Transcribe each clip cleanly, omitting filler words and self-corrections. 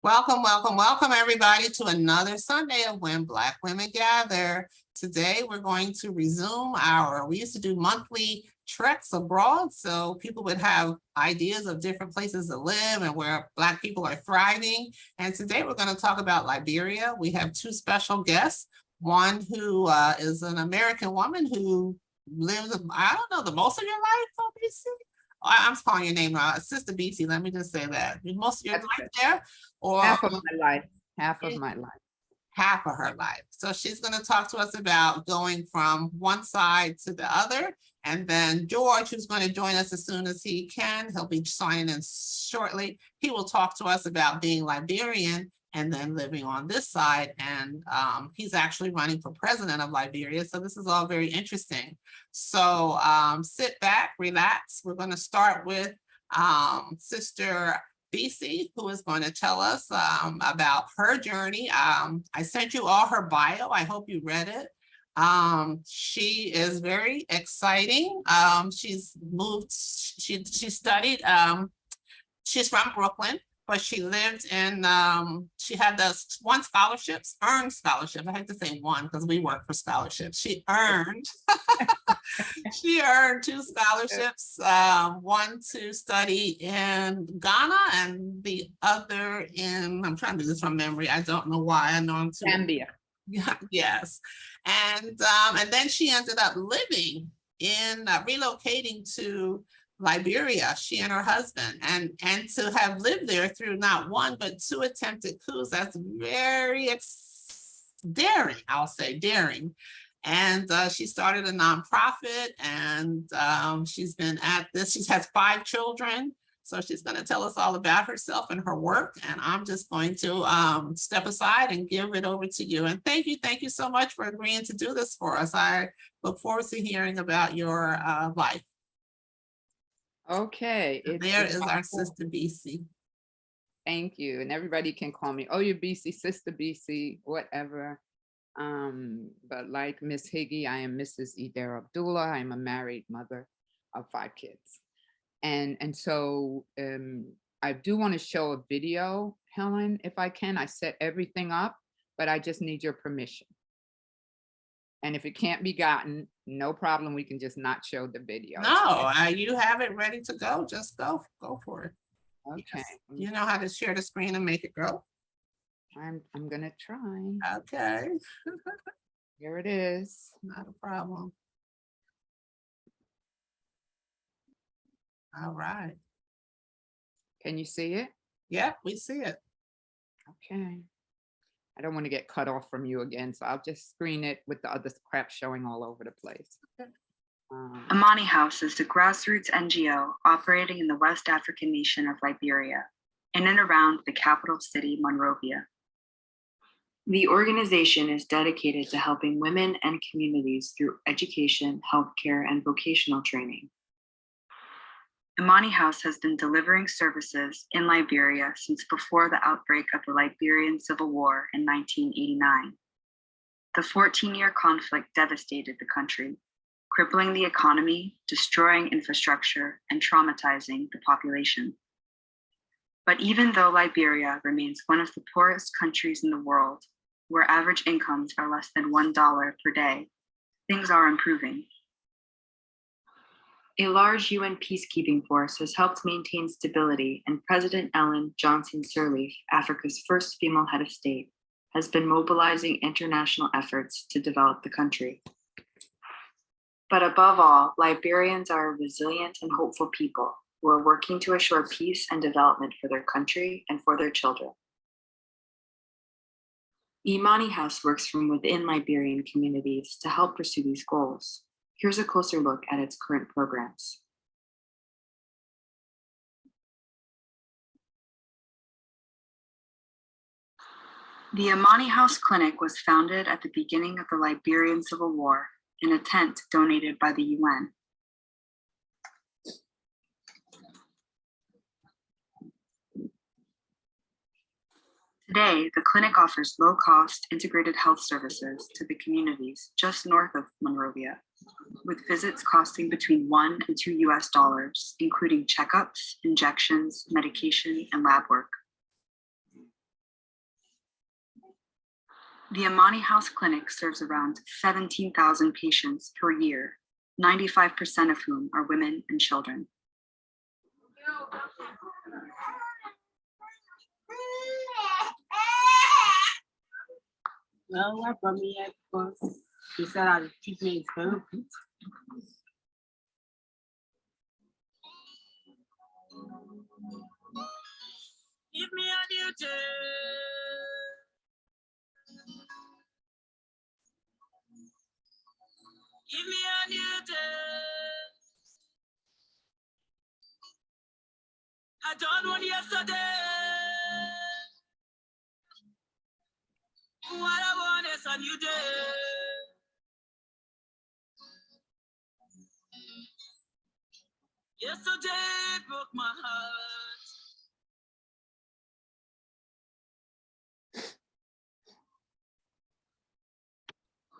Welcome, welcome, welcome everybody to another Sunday of When Black Women Gather. Today we're going to resume we used to do monthly treks abroad so people would have ideas of different places to live and where Black people are thriving. And today we're going to talk about Liberia. We have two special guests. One who is an American woman who lived, I don't know, the most of your life, obviously. I'm calling your name now, Sister Bisi. Let me just say that. Most of your life there, or half of my life. Half of her life. So she's going to talk to us about going from one side to the other. And then George, who's going to join us as soon as he can, he'll be signing in shortly. He will talk to us about being Liberian and then living on this side. And he's actually running for president of Liberia. So this is all very interesting. So sit back, relax. We're going to start with Sister Bisi, who is going to tell us about her journey. I sent you all her bio. I hope you read it. She is very exciting. She's moved, she studied, she's from Brooklyn, but she lived in, she had those earned scholarships. I hate to say one because we work for scholarships. She earned, she earned 2 scholarships, one to study in Ghana and the other in, I'm trying to do this from memory. I don't know why. I know I'm too. Zambia. Yeah, yes. And then she ended up living in, relocating to Liberia, she and her husband, and to have lived there through not 1 but 2 attempted coups. That's very daring, I'll say daring. And she started a nonprofit, and she's been at this. She has 5 children, so she's going to tell us all about herself and her work. And I'm just going to step aside and give it over to you. And thank you so much for agreeing to do this for us. I look forward to hearing about your life. Okay. There is our Sister Bisi. Thank you. And everybody can call me Oyabisi, Sister Bisi, whatever. But like Miss Higgy, I am Mrs. Ideraabdullah. I'm a married mother of 5 kids. And so I do want to show a video, Helen, if I can. I set everything up, but I just need your permission. And if it can't be gotten, no problem. We can just not show the video. No, you have it ready to go. Just go for it. Okay. Yes. You know how to share the screen and make it go? I'm gonna try. Okay. Here it is. Not a problem. All right. Can you see it? Yeah, we see it. Okay. I don't want to get cut off from you again, so I'll just screen it with the other crap showing all over the place. Imani House is a grassroots NGO operating in the West African nation of Liberia, in and around the capital city, Monrovia. The organization is dedicated to helping women and communities through education, healthcare, and vocational training. Imani House has been delivering services in Liberia since before the outbreak of the Liberian Civil War in 1989. The 14-year conflict devastated the country, crippling the economy, destroying infrastructure, and traumatizing the population. But even though Liberia remains one of the poorest countries in the world, where average incomes are less than $1 per day, things are improving. A large UN peacekeeping force has helped maintain stability, and President Ellen Johnson Sirleaf, Africa's first female head of state, has been mobilizing international efforts to develop the country. But above all, Liberians are a resilient and hopeful people who are working to assure peace and development for their country and for their children. Imani House works from within Liberian communities to help pursue these goals. Here's a closer look at its current programs. The Imani House Clinic was founded at the beginning of the Liberian Civil War in a tent donated by the UN. Today, the clinic offers low-cost integrated health services to the communities just north of Monrovia, with visits costing between $1 and $2 US, including checkups, injections, medication, and lab work. The Imani House Clinic serves around 17,000 patients per year, 95% of whom are women and children. Well, I brought me here because he said our treatment is very good. Give me a duty. Give me a duty. I don't want yesterday. What I want is a new day. Yesterday broke my heart.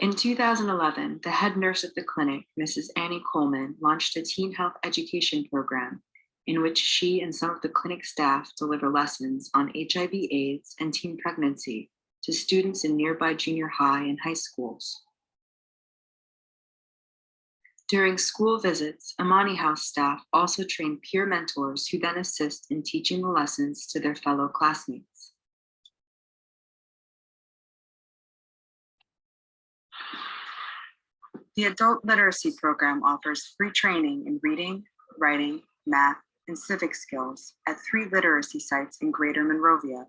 In 2011, the head nurse at the clinic, Mrs. Annie Coleman, launched a teen health education program in which she and some of the clinic staff deliver lessons on HIV/AIDS and teen pregnancy to students in nearby junior high and high schools. During school visits, Imani House staff also train peer mentors who then assist in teaching the lessons to their fellow classmates. The Adult Literacy Program offers free training in reading, writing, math, and civic skills at 3 literacy sites in Greater Monrovia.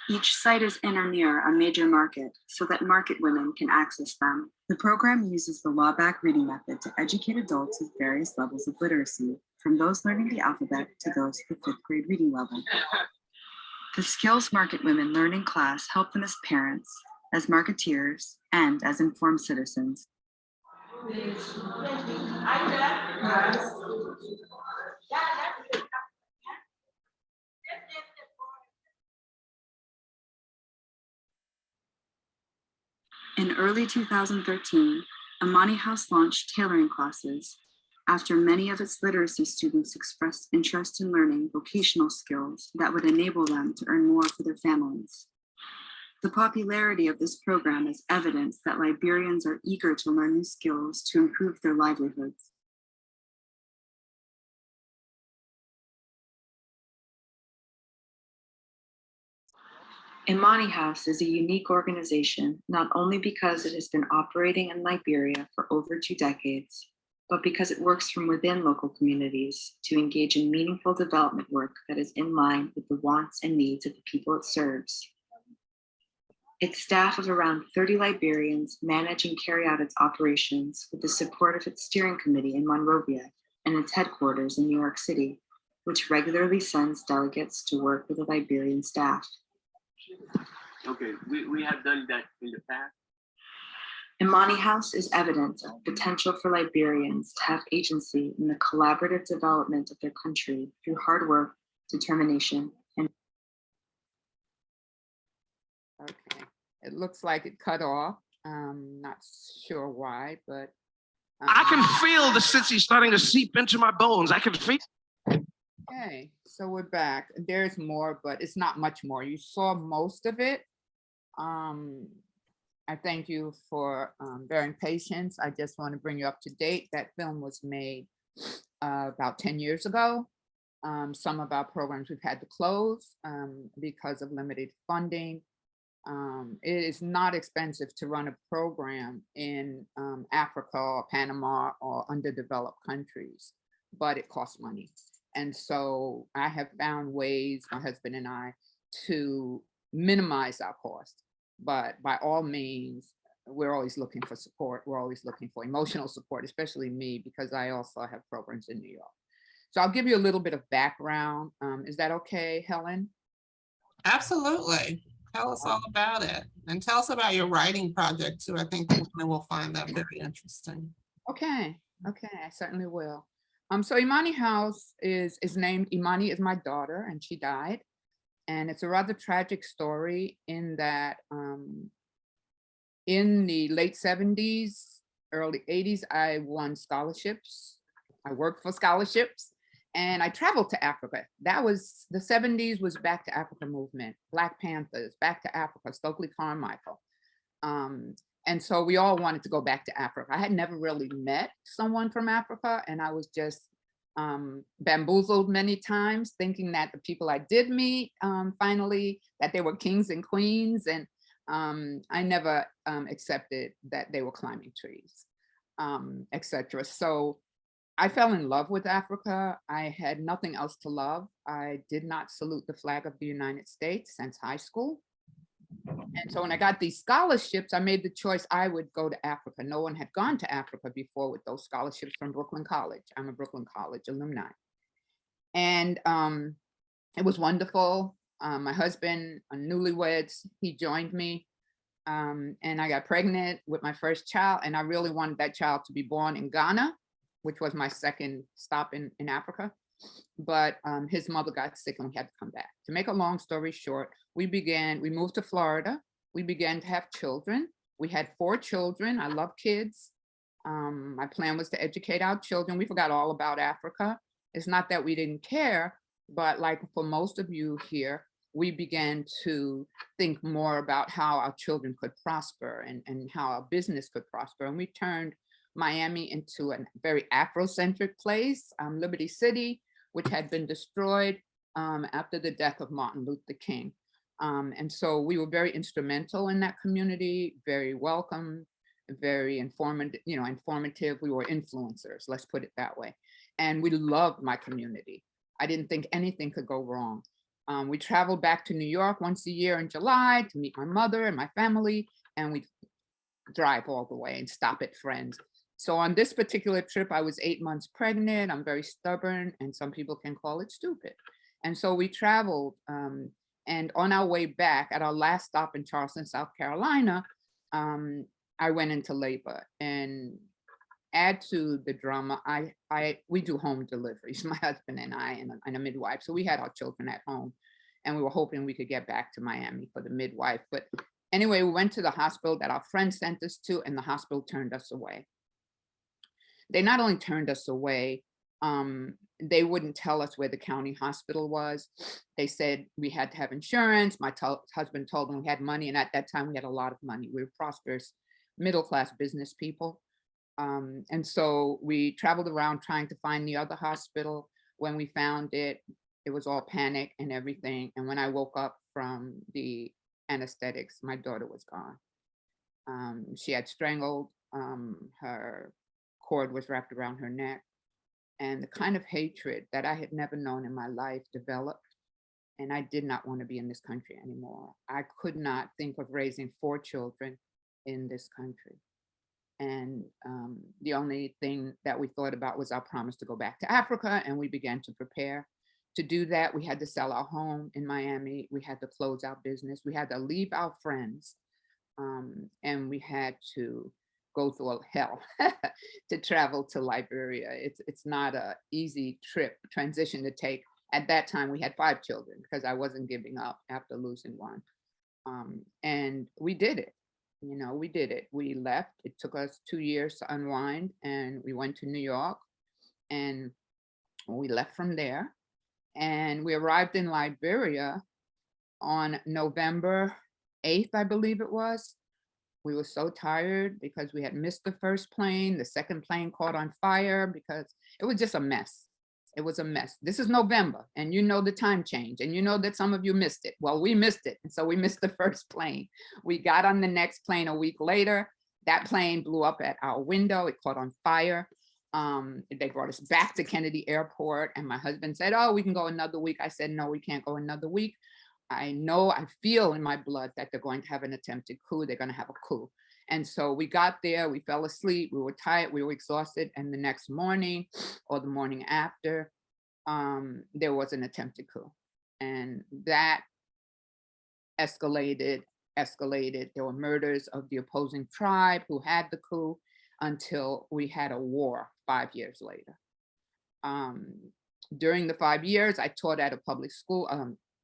Each site is in or near a major market so that market women can access them. The program uses the law-back reading method to educate adults with various levels of literacy, from those learning the alphabet to those at the 5th grade reading level. The skills market women learn in class help them as parents, as marketeers, and as informed citizens. In early 2013, Imani House launched tailoring classes after many of its literacy students expressed interest in learning vocational skills that would enable them to earn more for their families. The popularity of this program is evidence that Liberians are eager to learn new skills to improve their livelihoods. Imani House is a unique organization, not only because it has been operating in Liberia for over 2 decades, but because it works from within local communities to engage in meaningful development work that is in line with the wants and needs of the people it serves. Its staff of around 30 Liberians manage and carry out its operations with the support of its steering committee in Monrovia and its headquarters in New York City, which regularly sends delegates to work with the Liberian staff. Okay, we have done that in the past. Imani House is evidence of the potential for Liberians to have agency in the collaborative development of their country through hard work, determination, and Okay, it looks like it cut off. Not sure why, but. I can feel the sissy starting to seep into my bones. I can feel. Okay, so we're back. There's more, but it's not much more. You saw most of it. I thank you for bearing patience. I just want to bring you up to date. That film was made about 10 years ago. Some of our programs we've had to close because of limited funding. It is not expensive to run a program in Africa or Panama or underdeveloped countries, but it costs money. And so I have found ways, my husband and I, to minimize our costs. But by all means, we're always looking for support. We're always looking for emotional support, especially me, because I also have programs in New York. So I'll give you a little bit of background. Is that okay, Helen? Absolutely. Tell us all about it. And tell us about your writing project too. I think the women will find that very interesting. Okay, I certainly will. So Imani House is named, Imani is my daughter and she died. And it's a rather tragic story in that in the late 70s, early 80s, I won scholarships. I worked for scholarships And I traveled to Africa. That was, the 70s was Back to Africa movement, Black Panthers, Back to Africa, Stokely Carmichael. And so we all wanted to go back to Africa. I had never really met someone from Africa, and I was just bamboozled many times, thinking that the people I did meet, finally, that they were kings and queens. And I never accepted that they were climbing trees, etc. So I fell in love with Africa. I had nothing else to love. I did not salute the flag of the United States since high school. And so when I got these scholarships, I made the choice I would go to Africa. No one had gone to Africa before with those scholarships from Brooklyn College. I'm a Brooklyn College alumni. And it was wonderful. My husband, newlyweds, he joined me. And I got pregnant with my first child. And I really wanted that child to be born in Ghana, which was my second stop in Africa. But his mother got sick and we had to come back. To make a long story short, we moved to Florida. We began to have children. We had 4 children. I love kids. My plan was to educate our children. We forgot all about Africa. It's not that we didn't care, but like for most of you here, we began to think more about how our children could prosper and how our business could prosper. And we turned Miami into a very Afrocentric place, Liberty City, which had been destroyed after the death of Martin Luther King. And so we were very instrumental in that community, very welcome, very informative. We were influencers, let's put it that way. And we loved my community. I didn't think anything could go wrong. We traveled back to New York once a year in July to meet my mother and my family, and we drive all the way and stop at friends. So on this particular trip, I was 8 months pregnant. I'm very stubborn, and some people can call it stupid. And so we traveled, and on our way back, at our last stop in Charleston, South Carolina, I went into labor. And add to the drama, we do home deliveries, my husband and I, and a midwife. So we had our children at home, and we were hoping we could get back to Miami for the midwife. But anyway, we went to the hospital that our friend sent us to, and the hospital turned us away. They not only turned us away, they wouldn't tell us where the county hospital was. They said we had to have insurance. My husband told them we had money, and at that time we had a lot of money. We were prosperous, middle-class business people. And so we traveled around trying to find the other hospital. When we found it, it was all panic and everything. And when I woke up from the anesthetics, my daughter was gone. She had strangled, her cord was wrapped around her neck. And the kind of hatred that I had never known in my life developed. And I did not want to be in this country anymore. I could not think of raising 4 children in this country. And the only thing that we thought about was our promise to go back to Africa, and we began to prepare. To do that, we had to sell our home in Miami. We had to close our business. We had to leave our friends, and we had to go through hell to travel to Liberia. It's not an easy transition to take. At that time, we had 5 children because I wasn't giving up after losing one. And we did it. We did it. We left. It took us 2 years to unwind, and we went to New York, and we left from there. And we arrived in Liberia on November 8th, I believe it was. We were so tired because we had missed the first plane. The second plane caught on fire because it was just a mess. It was a mess. This is November, and the time change, and that some of you missed it. Well, we missed it, and so we missed the first plane. We got on the next plane a week later. That plane blew up at our window. It caught on fire. They brought us back to Kennedy Airport, and my husband said, "Oh, we can go another week." I said, "No, we can't go another week. I feel in my blood that they're going to have an attempted coup. They're going to have a coup." And so we got there, we fell asleep, we were tired, we were exhausted. And the next morning or the morning after, there was an attempted coup. And that escalated. There were murders of the opposing tribe who had the coup until we had a war 5 years later. During the 5 years, I taught at a public school,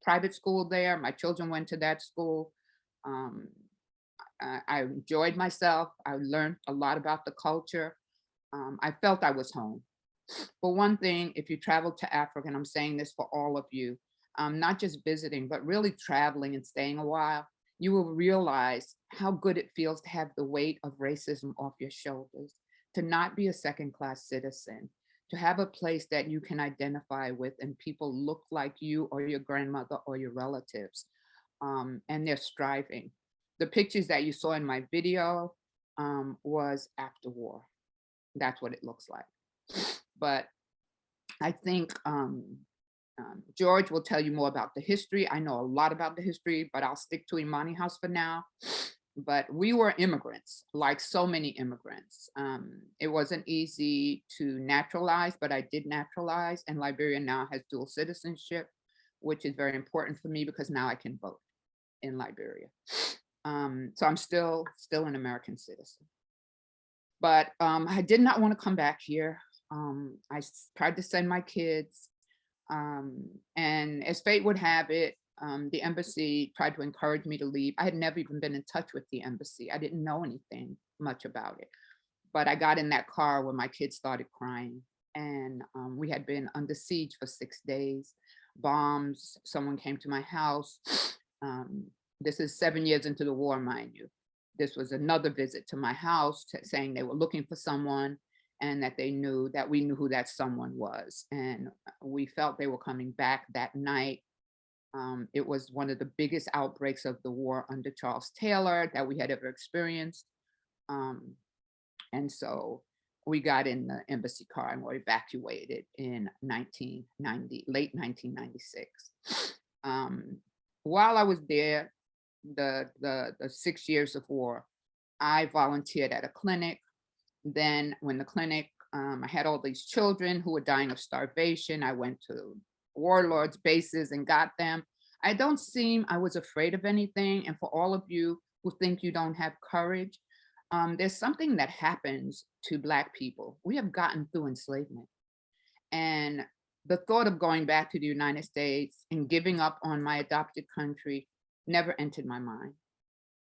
private school there. My children went to that school. I enjoyed myself. I learned a lot about the culture. I felt I was home. For one thing, if you travel to Africa, and I'm saying this for all of you, not just visiting, but really traveling and staying a while, you will realize how good it feels to have the weight of racism off your shoulders, to not be a second-class citizen, to have a place that you can identify with and people look like you or your grandmother or your relatives, and they're striving. The pictures that you saw in my video was after war. That's what it looks like. But I think George will tell you more about the history. I know a lot about the history, but I'll stick to Imani House for now. But we were immigrants, like so many immigrants. It wasn't easy to naturalize, but I did naturalize, and Liberia now has dual citizenship, which is very important for me because now I can vote in Liberia. So I'm still an American citizen. But I did not want to come back here. I tried to send my kids, and as fate would have it, the embassy tried to encourage me to leave. I had never even been in touch with the embassy. I didn't know anything much about it. But I got in that car when my kids started crying, and we had been under siege for 6 days. Bombs, someone came to my house. This is 7 years into the war, mind you. This was another visit to my house saying they were looking for someone and that we knew who that someone was. And we felt they were coming back that night. It was one of the biggest outbreaks of the war under Charles Taylor that we had ever experienced. And so we got in the embassy car and were evacuated in late 1996. While I was there, the 6 years of war, I volunteered at a clinic. Then when the clinic, I had all these children who were dying of starvation. I went to warlords' bases and got them. I was afraid of anything. And for all of you who think you don't have courage, there's something that happens to Black people. We have gotten through enslavement. And the thought of going back to the United States and giving up on my adopted country never entered my mind.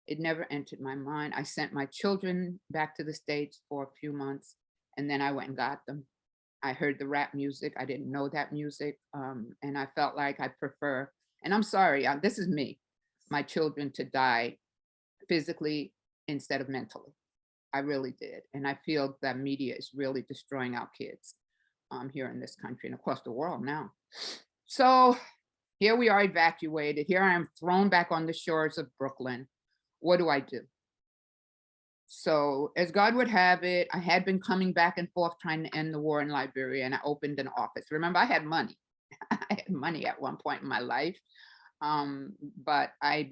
It never entered my mind. I sent my children back to the States for a few months, and then I went and got them. I heard the rap music. I didn't know that music. And I felt like I prefer, and I'm sorry, this is me, my children to die physically instead of mentally. I really did. And I feel that media is really destroying our kids here in this country and across the world now. So here we are evacuated. Here I am thrown back on the shores of Brooklyn. What do I do? So as God would have it, I had been coming back and forth trying to end the war in Liberia, and I opened an office. Remember, I had money. I had money at one point in my life. But I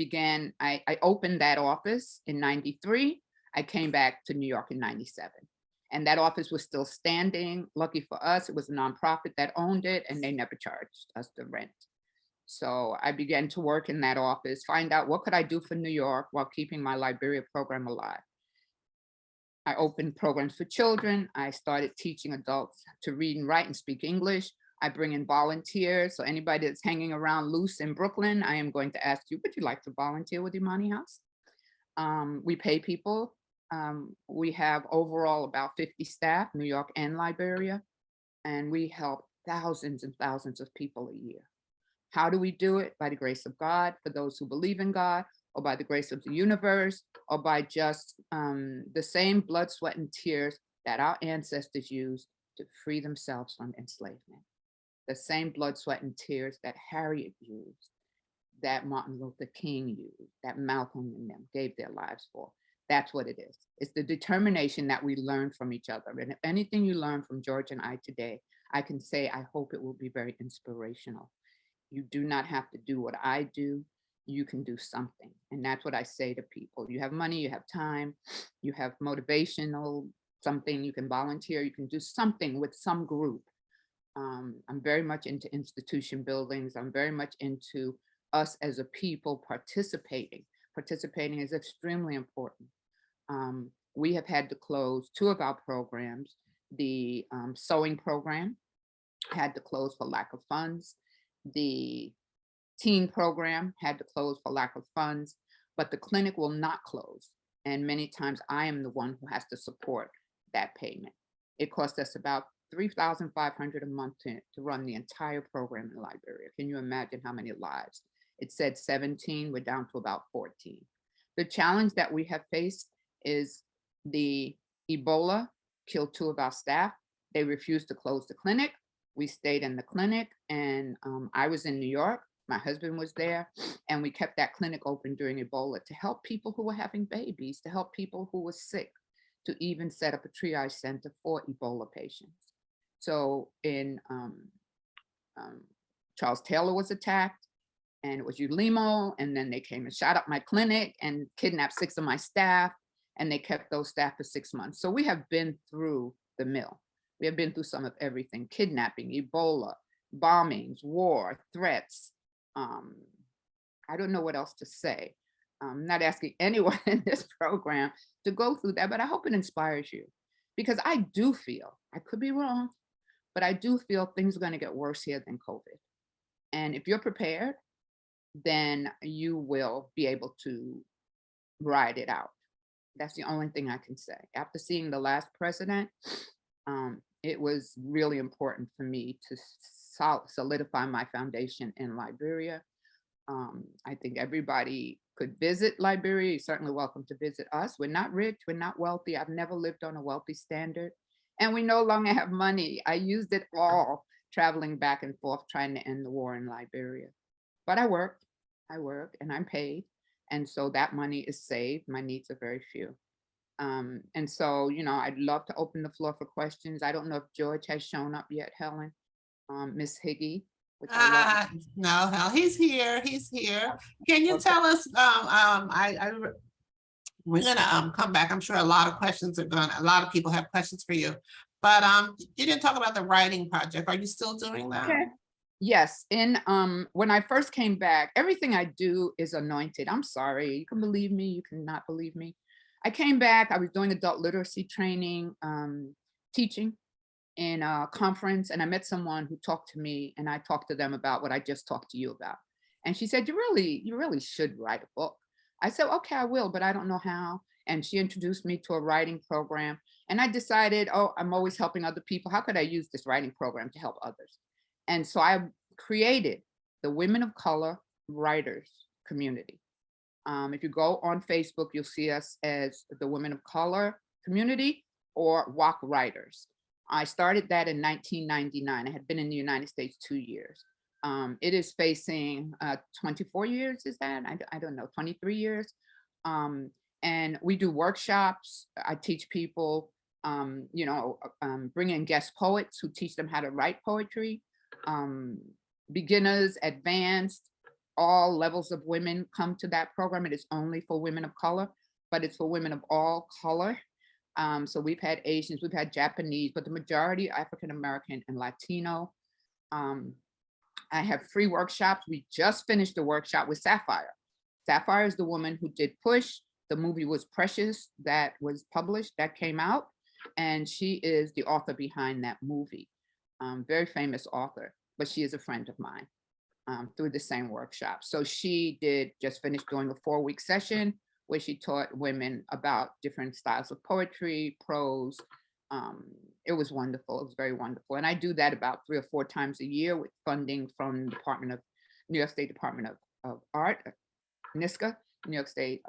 opened that office in 93. I came back to New York in 97. And that office was still standing. Lucky for us, it was a nonprofit that owned it, and they never charged us the rent. So I began to work in that office, find out what could I do for New York while keeping my Liberia program alive. I opened programs for children. I started teaching adults to read and write and speak English. I bring in volunteers. So anybody that's hanging around loose in Brooklyn, I am going to ask you, would you like to volunteer with Imani House? We pay people. We have overall about 50 staff, New York and Liberia, and we help thousands and thousands of people a year. How do we do it? By the grace of God, for those who believe in God, or by the grace of the universe, or by just the same blood, sweat, and tears that our ancestors used to free themselves from enslavement. The same blood, sweat, and tears that Harriet used, that Martin Luther King used, that Malcolm and them gave their lives for. That's what it is. It's the determination that we learn from each other. And if anything you learn from George and I today, I can say, I hope it will be very inspirational. You do not have to do what I do. You can do something. And that's what I say to people. You have money, you have time, you have motivational something, you can volunteer, you can do something with some group. I'm very much into institution buildings. I'm very much into us as a people participating. Participating is extremely important. We have had to close 2 of our programs. The sewing program had to close for lack of funds. The teen program had to close for lack of funds, but the clinic will not close. And many times I am the one who has to support that payment. It cost us about $3,500 a month to run the entire program in Liberia. Can you imagine how many lives? It said 17, we're down to about 14. The challenge that we have faced is the Ebola killed 2 of our staff. They refused to close the clinic. We stayed in the clinic, and I was in New York. My husband was there, and we kept that clinic open during Ebola to help people who were having babies, to help people who were sick, to even set up a triage center for Ebola patients. So in Charles Taylor was attacked, and it was Ulimo, and then they came and shot up my clinic and kidnapped 6 of my staff, and they kept those staff for 6 months. So we have been through the mill. We have been through some of everything: kidnapping, Ebola, bombings, war, threats. I don't know what else to say. I'm not asking anyone in this program to go through that, but I hope it inspires you, because I do feel, I could be wrong, but I do feel things are going to get worse here than COVID. And if you're prepared, then you will be able to ride it out. That's the only thing I can say. After seeing the last president, it was really important for me to solidify my foundation in Liberia. I think everybody could visit Liberia. You're certainly welcome to visit us. We're not rich, we're not wealthy. I've never lived on a wealthy standard, and we no longer have money. I used it all traveling back and forth trying to end the war in Liberia. But I work, and I'm paid. And so that money is saved. My needs are very few. And so, I'd love to open the floor for questions. I don't know if George has shown up yet, Helen. Miss Higgy. No, hell, he's here. Can you Okay. tell us, we're gonna come back. I'm sure a lot of people have questions for you, but you didn't talk about the writing project. Are you still doing that? Okay. Yes. When I first came back, everything I do is anointed. I'm sorry. You can believe me, you cannot believe me. I came back, I was doing adult literacy training, teaching in a conference, and I met someone who talked to me, and I talked to them about what I just talked to you about. And she said, you really should write a book. I said, okay, I will, but I don't know how. And she introduced me to a writing program. And I decided, I'm always helping other people. How could I use this writing program to help others? And so I created the Women of Color Writers Community. If you go on Facebook, you'll see us as the Women of Color Community or WOC Writers. I started that in 1999. I had been in the United States 2 years. It is facing 24 years, is that? I don't know, 23 years. And we do workshops. I teach people, bring in guest poets who teach them how to write poetry. Beginners, advanced, all levels of women come to that program. It is only for women of color, but it's for women of all color. So we've had Asians, we've had Japanese, but the majority African-American and Latino. I have free workshops. We just finished a workshop with Sapphire. Sapphire is the woman who did Push. The movie was Precious that was published, that came out. And she is the author behind that movie. Very famous author, but she is a friend of mine through the same workshop. So she just finished doing a 4-week session where she taught women about different styles of poetry, prose. It was wonderful. It was very wonderful. And I do that about 3 or 4 times a year with funding from New York State Department of Art, NYSCA, New York State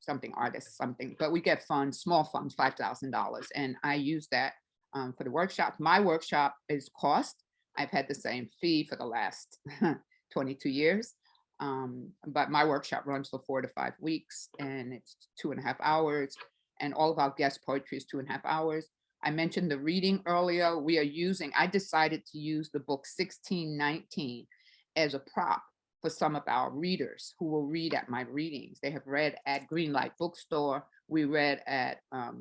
something artists, something, but we get funds, small funds, $5,000. And I use that for the workshop. My workshop is cost. I've had the same fee for the last 22 years. But my workshop runs for 4 to 5 weeks, and it's 2.5 hours. And all of our guest poetry is 2.5 hours. I mentioned the reading earlier. I decided to use the book 1619 as a prop for some of our readers who will read at my readings. They have read at Greenlight Bookstore. We read at, I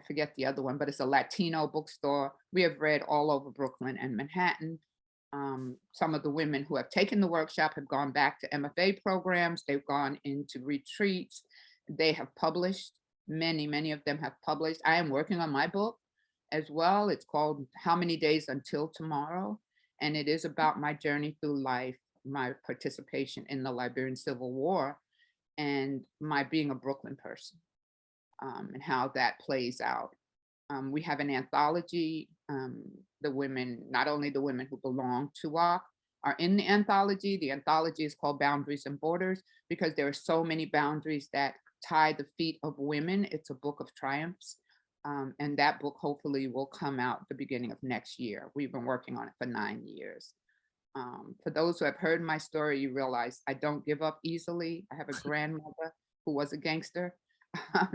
forget the other one, but it's a Latino bookstore. We have read all over Brooklyn and Manhattan. Some of the women who have taken the workshop have gone back to MFA programs. They've gone into retreats. They have published. Many of them have published. I am working on my book as well. It's called How Many Days Until Tomorrow? And it is about my journey through life, my participation in the Liberian Civil War, and my being a Brooklyn person, and how that plays out. We have an anthology. The women, not only the women who belong to WAC are in the anthology. The anthology is called Boundaries and Borders because there are so many boundaries that tie the feet of women. It's a book of triumphs. And that book hopefully will come out the beginning of next year. We've been working on it for 9 years. For those who have heard my story, you realize I don't give up easily. I have a grandmother who was a gangster.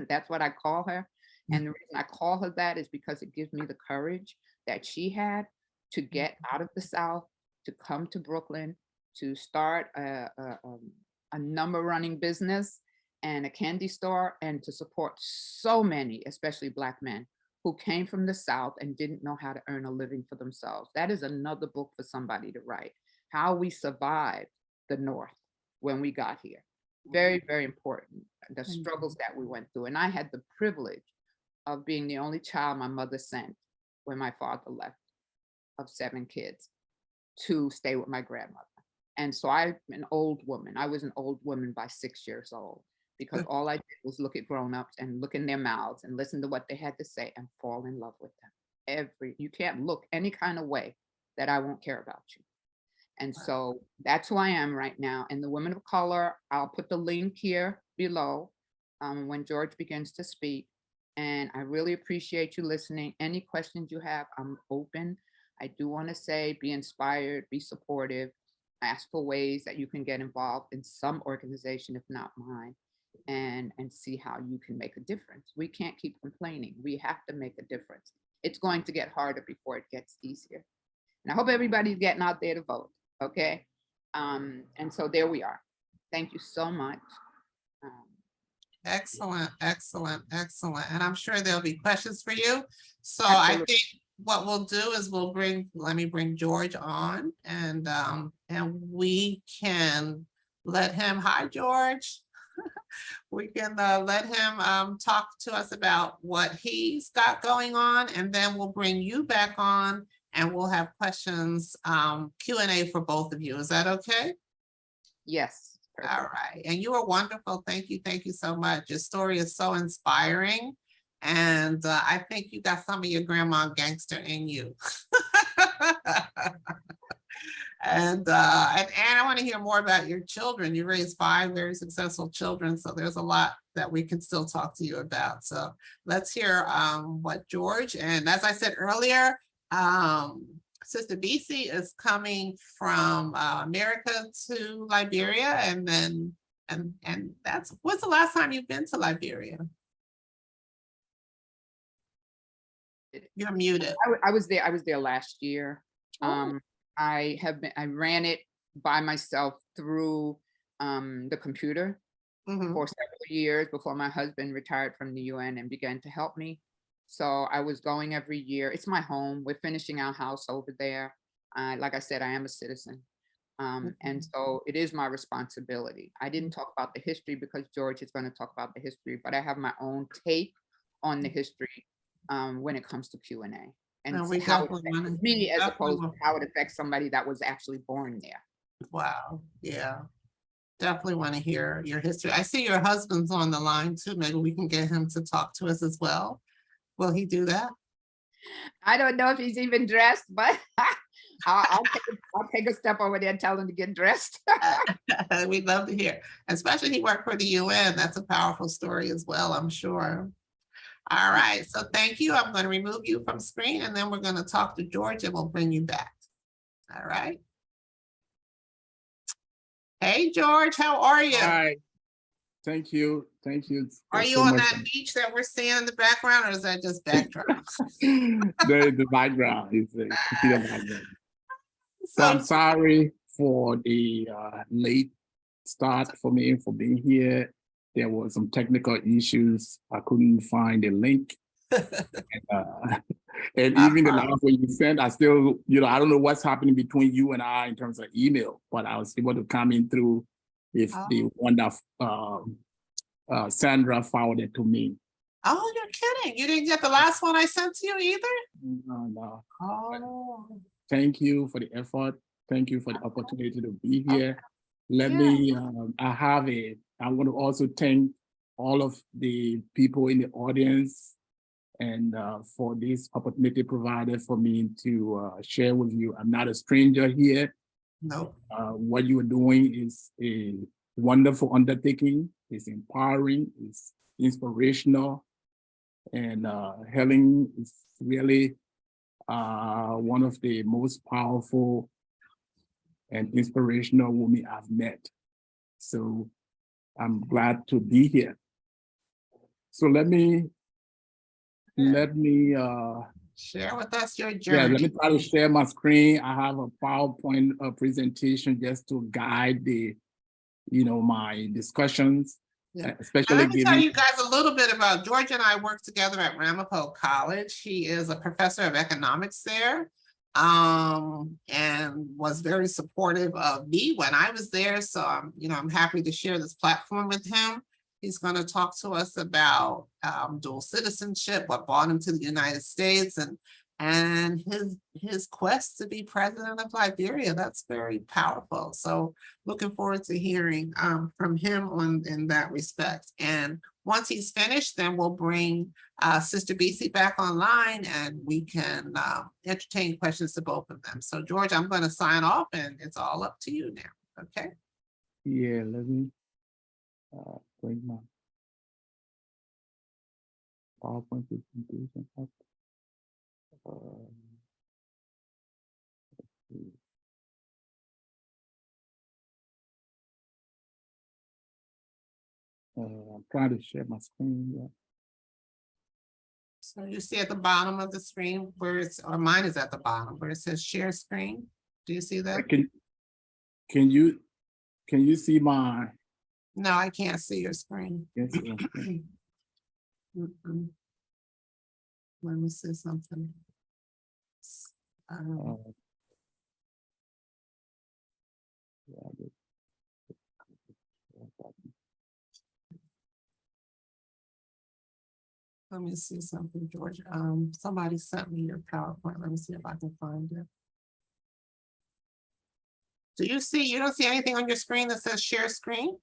That's what I call her. And the reason I call her that is because it gives me the courage that she had to get out of the South, to come to Brooklyn, to start a number running business and a candy store, and to support so many, especially Black men who came from the South and didn't know how to earn a living for themselves. That is another book for somebody to write. How we survived the North when we got here. Very, very important. The struggles that we went through. And I had the privilege of being the only child my mother sent when my father left, of 7 kids, to stay with my grandmother. And so I'm an old woman. I was an old woman by 6 years old, because all I did was look at grown-ups and look in their mouths and listen to what they had to say and fall in love with them. You can't look any kind of way that I won't care about you. And so that's who I am right now. And the Women of Color, I'll put the link here below when George begins to speak. And I really appreciate you listening. Any questions you have, I'm open. I do want to say, be inspired, be supportive, ask for ways that you can get involved in some organization, if not mine, and see how you can make a difference. We can't keep complaining. We have to make a difference. It's going to get harder before it gets easier. And I hope everybody's getting out there to vote, okay? And so there we are. Thank you so much. Excellent, excellent, excellent. And I'm sure there'll be questions for you. So Absolutely. I think what we'll do is let me bring George on, and we can let him, hi, George. We can let him talk to us about what he's got going on, and then we'll bring you back on and we'll have questions, Q&A for both of you. Is that okay? Yes. Perfect. All right. And you are wonderful. Thank you. Thank you so much. Your story is so inspiring. And I think you got some of your grandma gangster in you. And I want to hear more about your children. You raised 5 very successful children. So there's a lot that we can still talk to you about. So let's hear what George, and as I said earlier, Sister Bisi is coming from America to Liberia, and then that's, what's the last time you've been to Liberia? You're muted. I was there last year. I ran it by myself through the computer for several years before my husband retired from the UN and began to help me. So I was going every year. It's my home. We're finishing our house over there. Like I said, I am a citizen. And so it is my responsibility. I didn't talk about the history because George is going to talk about the history, but I have my own take on the history when it comes to Q&A. And No, we how it definitely affects wanna- me as definitely opposed to how it affects somebody that was actually born there. Wow. Yeah. Definitely want to hear your history. I see your husband's on the line too. Maybe we can get him to talk to us as well. Will he do that? I don't know if he's even dressed, but I'll take a step over there and tell him to get dressed. We'd love to hear. Especially he worked for the UN. That's a powerful story as well, I'm sure. All right. So thank you. I'm going to remove you from screen, and then we're going to talk to George and we'll bring you back. All right. Hey, George, how are you? Hi. Thank you. Thank you. Are you on that beach that we're seeing in the background, or is that just backdrop? The background is the computer background. So I'm sorry for the late start for me for being here. There were some technical issues. I couldn't find a link. And even the last one you sent, I still, I don't know what's happening between you and I in terms of email, but I was able to come in through if the one that Sandra forwarded to me. Oh, you're kidding. You didn't get the last one I sent to you either? No. Oh. Thank you for the effort. Thank you for the opportunity to be here. Let me, I want to also thank all of the people in the audience and for this opportunity provided for me to share with you. I'm not a stranger here. No. What you are doing is a wonderful undertaking. It's empowering, it's inspirational, and Helen is really one of the most powerful and inspirational women I've met. So I'm glad to be here. So let me Share with us your yeah, journey. let me try to share my screen. I have a PowerPoint presentation just to guide the, my discussions, Yeah. especially Let me tell giving. you guys a little bit about George and I work together at Ramapo College. He is a professor of economics there, and was very supportive of me when I was there. So I'm happy to share this platform with him. He's going to talk to us about dual citizenship, what brought him to the United States, and his quest to be president of Liberia. That's very powerful. So looking forward to hearing from him in that respect. And once he's finished, then we'll bring Sister Bisi back online and we can entertain questions to both of them. So George, I'm going to sign off and it's all up to you now. Okay. Yeah, let me bring my PowerPoint presentation up. I'm trying to share my screen. Yeah. So you see at the bottom of the screen where or mine is at the bottom where it says share screen. Do you see that? Can you see my? No, I can't see your screen. Yes, okay. Let me see something. Let me see something, George. Somebody sent me your PowerPoint. Let me see if I can find it. You don't see anything on your screen that says share screen?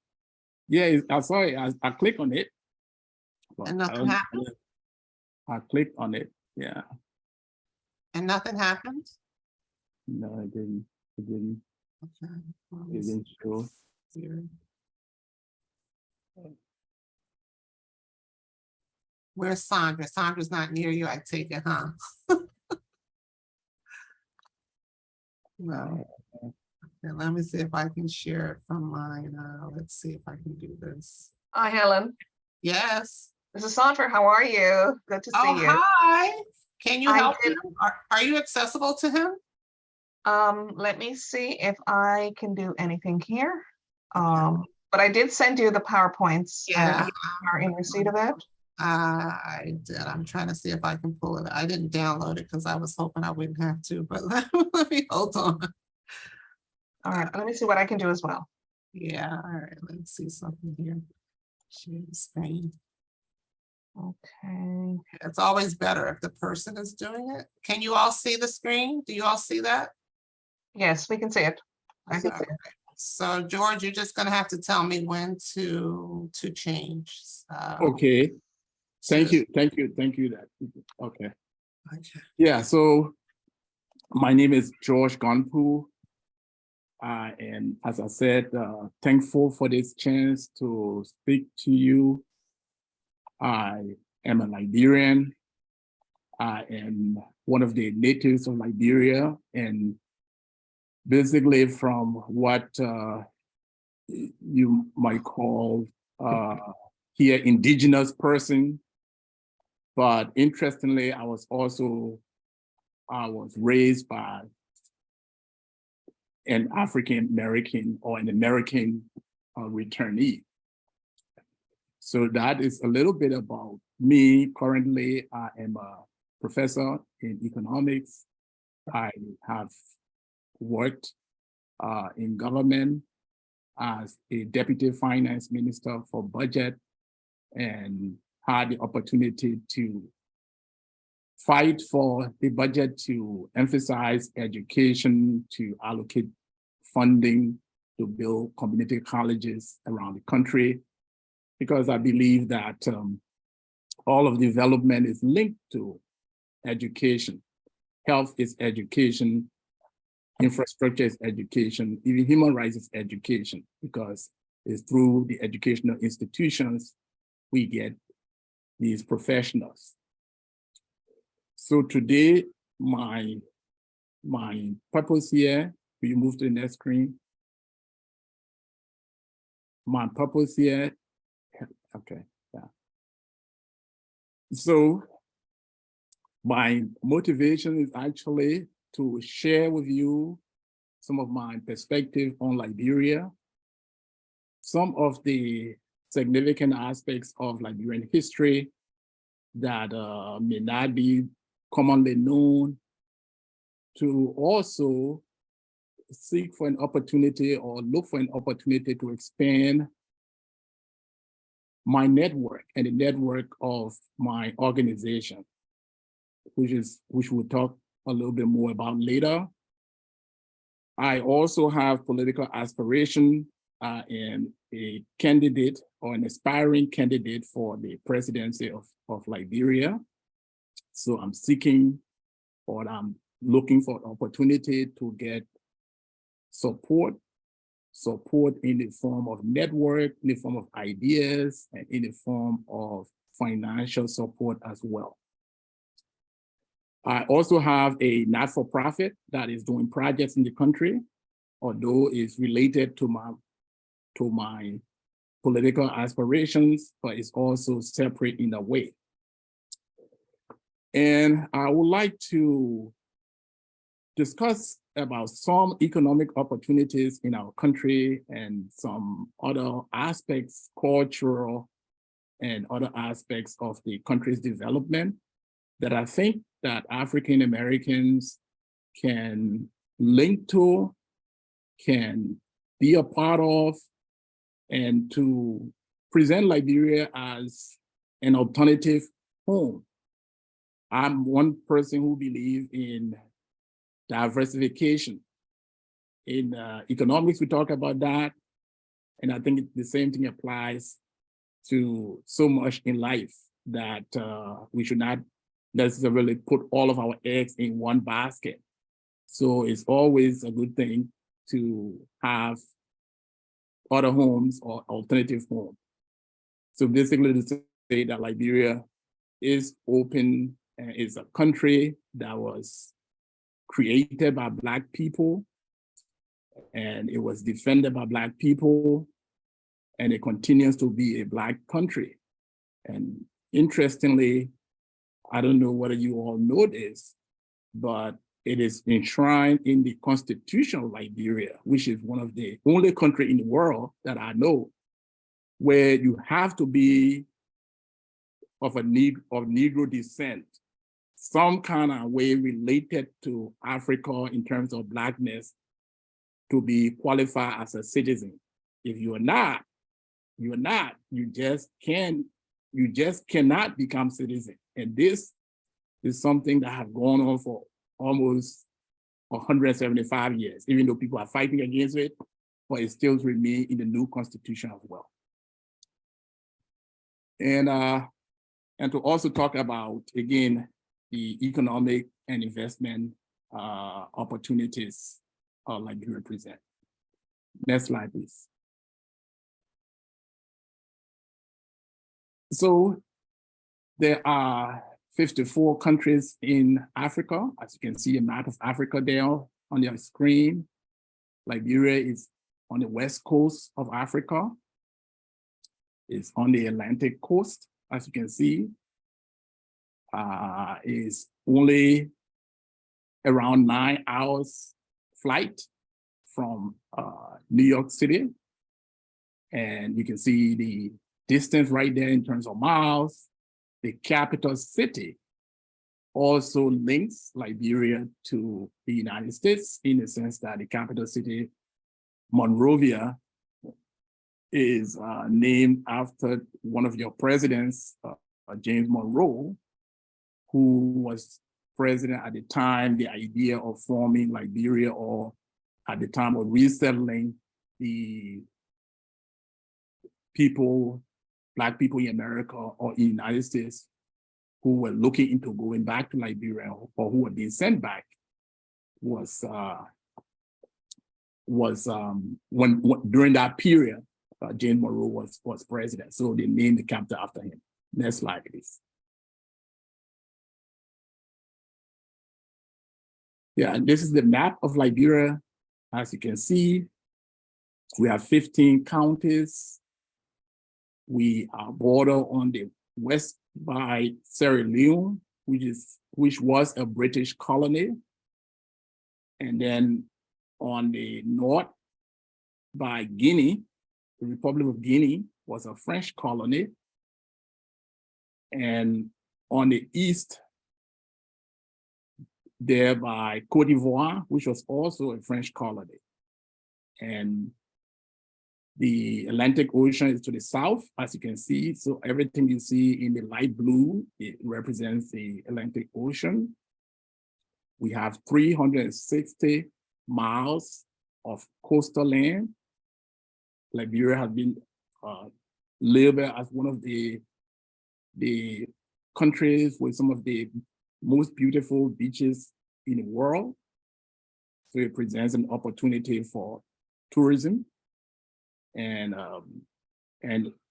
Yeah, I saw it. I click on it. And nothing happened? I clicked on it. Yeah. And nothing happened? No, it didn't. It didn't. Okay. It didn't show. Here. Where's Sandra? Sandra's not near you, I take it, huh? No. Okay, let me see if I can share it from mine. Let's see if I can do this. Hi, Helen. Yes. This is Sandra. How are you? Good to see you. Hi. Can you I help did- him? Are you accessible to him? Let me see if I can do anything here. But I did send you the PowerPoints. I don't know Yeah. if you are in receipt of it. I did. I'm trying to see if I can pull it. I didn't download it because I was hoping I wouldn't have to, but let me hold on. All right, let me see what I can do as well. Yeah, all right, let's see something here. Share the screen. Okay. It's always better if the person is doing it. Can you all see the screen? Do you all see that? Yes, we can see it. I can see it. So George, you're just gonna have to tell me when to change. Okay. Thank you. Okay. Okay. Yeah, so my name is George Gonpu. And as I said, thankful for this chance to speak to you. I am a Liberian. I am one of the natives of Liberia, and basically from what you might call here indigenous person. But interestingly, I was raised by an African American or an American returnee. So that is a little bit about me. Currently, I am a professor in economics. I have worked in government as a deputy finance minister for budget and had the opportunity to fight for the budget to emphasize education, to allocate funding to build community colleges around the country, because I believe that all of development is linked to education. Health is education, infrastructure is education, even human rights is education, because it's through the educational institutions we get these professionals. So today, my purpose here, will you move to the next screen? My purpose here, okay, yeah. So my motivation is actually to share with you some of my perspective on Liberia, some of the significant aspects of Liberian history that may not be commonly known, to also seek for an opportunity or look for an opportunity to expand my network and the network of my organization, which we'll talk a little bit more about later. I also have political aspiration. I am a candidate or an aspiring candidate for the presidency of Liberia. So I'm seeking, or I'm looking for an opportunity to get support in the form of network, in the form of ideas, and in the form of financial support as well. I also have a not-for-profit that is doing projects in the country, although it's related to my political aspirations, but it's also separate in a way. And I would like to discuss about some economic opportunities in our country and some other aspects, cultural and other aspects of the country's development that I think that African Americans can link to, can be a part of, and to present Liberia as an alternative home. I'm one person who believes in diversification. In economics, we talk about that. And I think the same thing applies to so much in life, that we should not necessarily put all of our eggs in one basket. So it's always a good thing to have other homes or alternative homes. So basically to say that Liberia is open and is a country that was created by Black people, and it was defended by Black people, and it continues to be a Black country. And interestingly, I don't know whether you all know this, but it is enshrined in the Constitution of Liberia, which is one of the only country in the world that I know where you have to be of Negro descent, some kind of way related to Africa in terms of Blackness, to be qualified as a citizen. If you are not, you just cannot become citizen. And this is something that has gone on for almost 175 years, even though people are fighting against it, but it still remains in the new constitution as well. And to also talk about, again, the economic and investment opportunities Liberia present. Next slide, please. So there are 54 countries in Africa. As you can see, a map of Africa there on your screen. Liberia is on the west coast of Africa. It's on the Atlantic coast, as you can see. Is only around 9 hours flight from New York City. And you can see the distance right there in terms of miles. The capital city also links Liberia to the United States, in the sense that the capital city, Monrovia, is named after one of your presidents, James Monroe, who was president at the time the idea of forming Liberia, or at the time of resettling the people, Black people in America or in the United States, who were looking into going back to Liberia or who were being sent back was when during that period, James Monroe was president. So they named the capital after him. Next slide, please. Yeah, and this is the map of Liberia. As you can see, we have 15 counties. We are bordered on the west by Sierra Leone, which was a British colony. And then on the north by Guinea, the Republic of Guinea was a French colony. And on the east, there by Cote d'Ivoire, which was also a French colony. And the Atlantic Ocean is to the south, as you can see. So everything you see in the light blue, it represents the Atlantic Ocean. We have 360 miles of coastal land. Liberia has been labeled as one of the countries with some of the most beautiful beaches in the world. So it presents an opportunity for tourism. And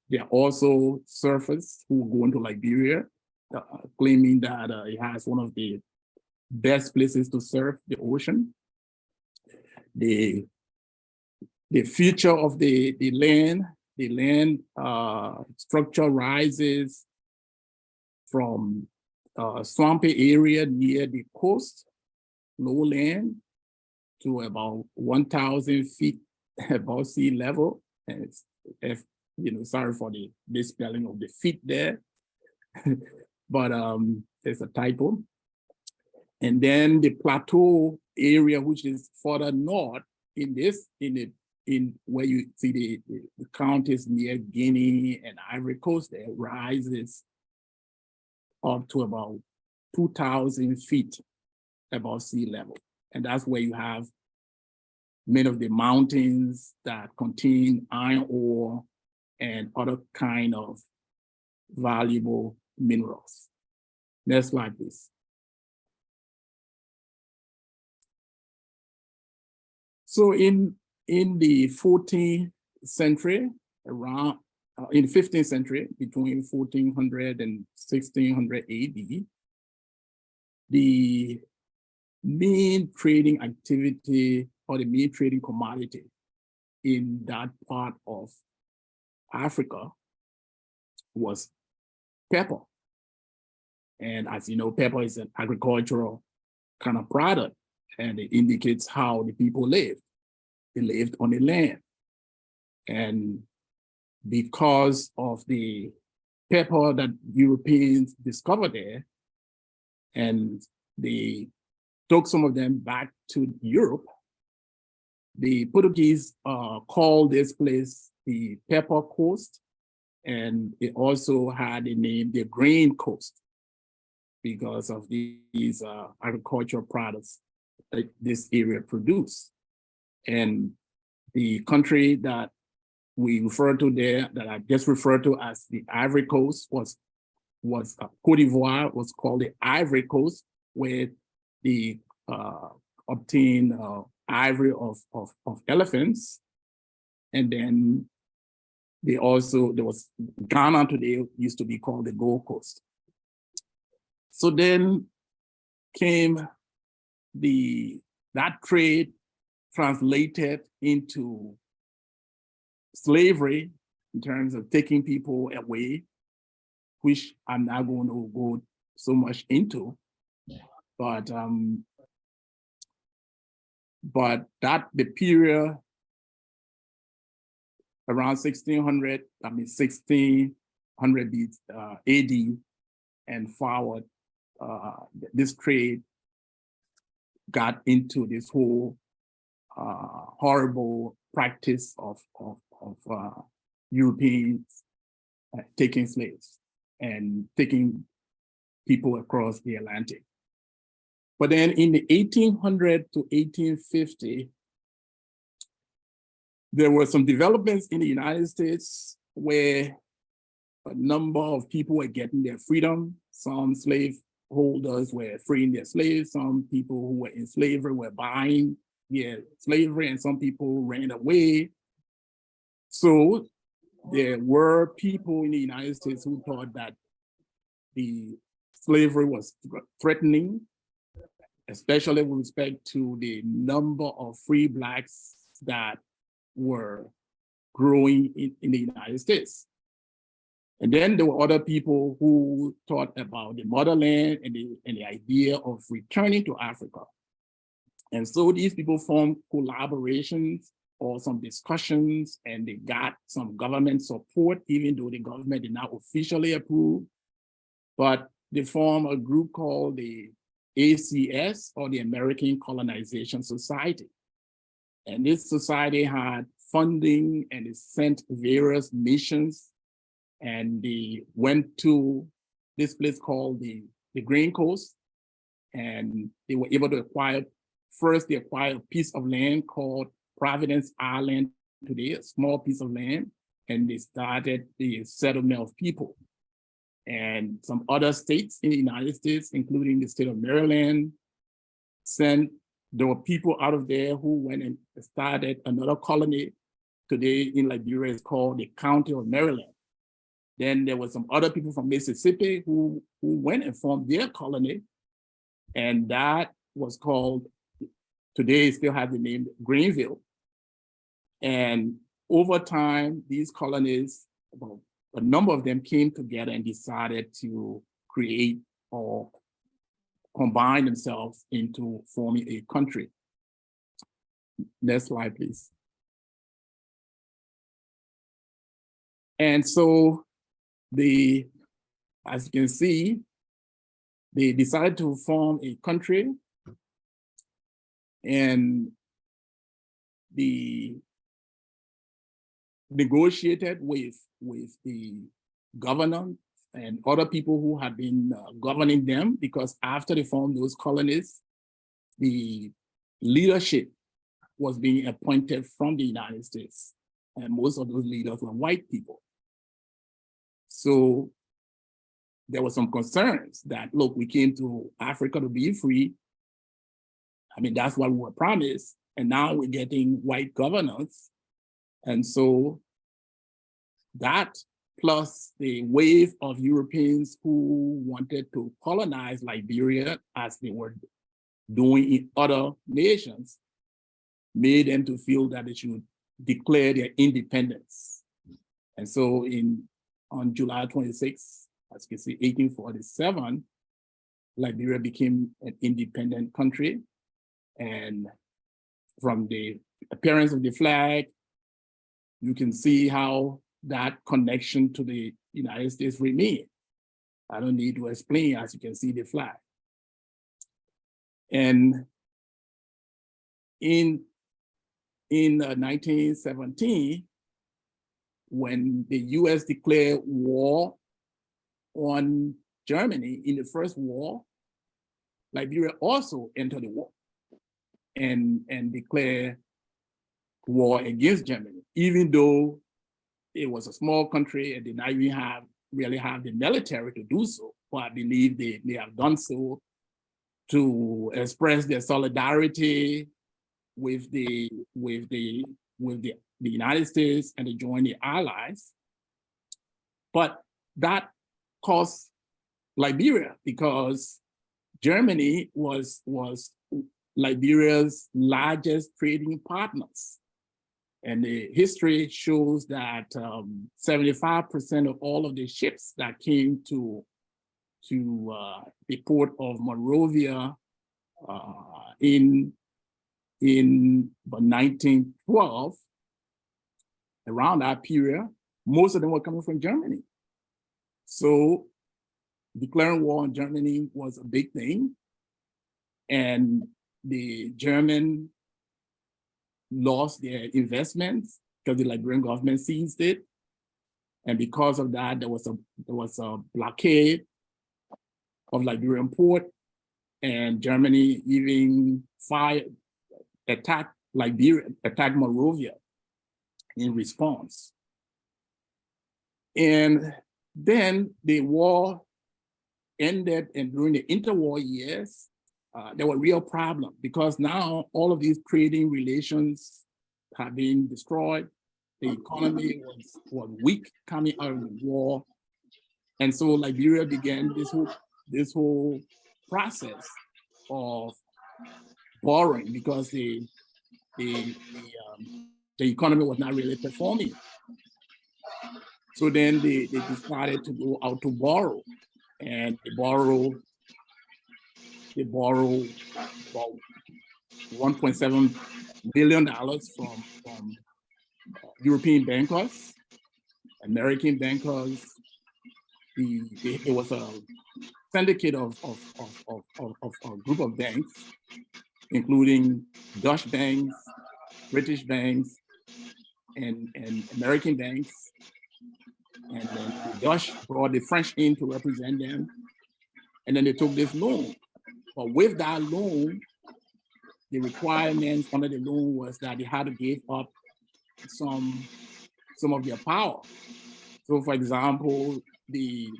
there are also surfers who go into Liberia, claiming that it has one of the best places to surf the ocean. The future of the land structure rises from swampy area near the coast, lowland, to about 1,000 feet above sea level. And it's, sorry for the misspelling of the feet there, but it's a typo. And then the plateau area, which is further north in where you see the counties near Guinea and Ivory Coast, there rises up to about 2,000 feet above sea level. And that's where you have many of the mountains that contain iron ore and other kind of valuable minerals. Next slide, please. So in the 14th century, around in the 15th century, between 1400 and 1600 AD, the main trading activity or the main trading commodity in that part of Africa was pepper. And as you know, pepper is an agricultural kind of product, and it indicates how the people lived. They lived on the land. And because of the pepper that Europeans discovered there, and they took some of them back to Europe, the Portuguese called this place the Pepper Coast, and it also had the name the Grain Coast because of these agricultural products that this area produced. And the country that we refer to there, that I just referred to as the Ivory Coast, was Cote d'Ivoire, was called the Ivory Coast, where they obtained ivory of elephants. And then there was Ghana today used to be called the Gold Coast. So then came that trade translated into slavery in terms of taking people away, which I'm not going to go so much into, but the period around 1600 AD and forward, this trade got into this whole horrible practice of Europeans taking slaves and taking people across the Atlantic. But then in the 1800 to 1850, there were some developments in the United States where a number of people were getting their freedom. Some slave holders were freeing their slaves. Some people who were in slavery were buying their slavery, and some people ran away. So there were people in the United States who thought that the slavery was threatening, especially with respect to the number of free Blacks that were growing in the United States. And then there were other people who thought about the motherland and the idea of returning to Africa. And so these people formed collaborations or some discussions, and they got some government support, even though the government did not officially approve. But they formed a group called the ACS, or the American Colonization Society. And this society had funding, and it sent various missions, and they went to this place called the Green Coast, and they were able to acquire, first they acquired a piece of land called Providence Island today, a small piece of land, and they started the settlement of people. And some other states in the United States, including the state of Maryland, there were people out of there who went and started another colony. Today in Liberia, it's called the County of Maryland. Then there were some other people from Mississippi who went and formed their colony, and that was called, today it still has the name Greenville. And over time, these colonies, well, a number of them came together and decided to create or combine themselves into forming a country. Next slide, please. And so as you can see, they decided to form a country, and they negotiated with the governor and other people who had been governing them, because after they formed those colonies, the leadership was being appointed from the United States, and most of those leaders were white people. So there were some concerns that, look, we came to Africa to be free. I mean, that's what we were promised, and now we're getting white governors. And so that, plus the wave of Europeans who wanted to colonize Liberia, as they were doing in other nations, made them to feel that they should declare their independence. And so on July 26, as you can see, 1847, Liberia became an independent country. And from the appearance of the flag, you can see how that connection to the United States remained. I don't need to explain, as you can see the flag. And in 1917, when the US declared war on Germany in the First War, Liberia also entered the war and declared war against Germany, even though it was a small country and did not even really have the military to do so. But I believe they have done so to express their solidarity with the United States and to join the Allies. But that cost Liberia, because Germany was Liberia's largest trading partners. And the history shows that 75% of all of the ships that came to the port of Monrovia in 1912, around that period, most of them were coming from Germany. So declaring war on Germany was a big thing. And the German lost their investments because the Liberian government seized it. And because of that, there was a blockade of Liberian port, and Germany even attacked Monrovia in response. And Then the war ended, and during the interwar years, there were real problems because now all of these trading relations have been destroyed. The economy was weak coming out of the war. And so Liberia began this whole process of borrowing because the economy was not really performing. So then they decided to go out to borrow, and they borrow about $1.7 billion from European bankers, American bankers. It was a syndicate of a group of banks, including Dutch banks, British banks, and American banks. And then the Dutch brought the French in to represent them. And then they took this loan. But with that loan, the requirements under the loan was that they had to give up some of their power. So for example, the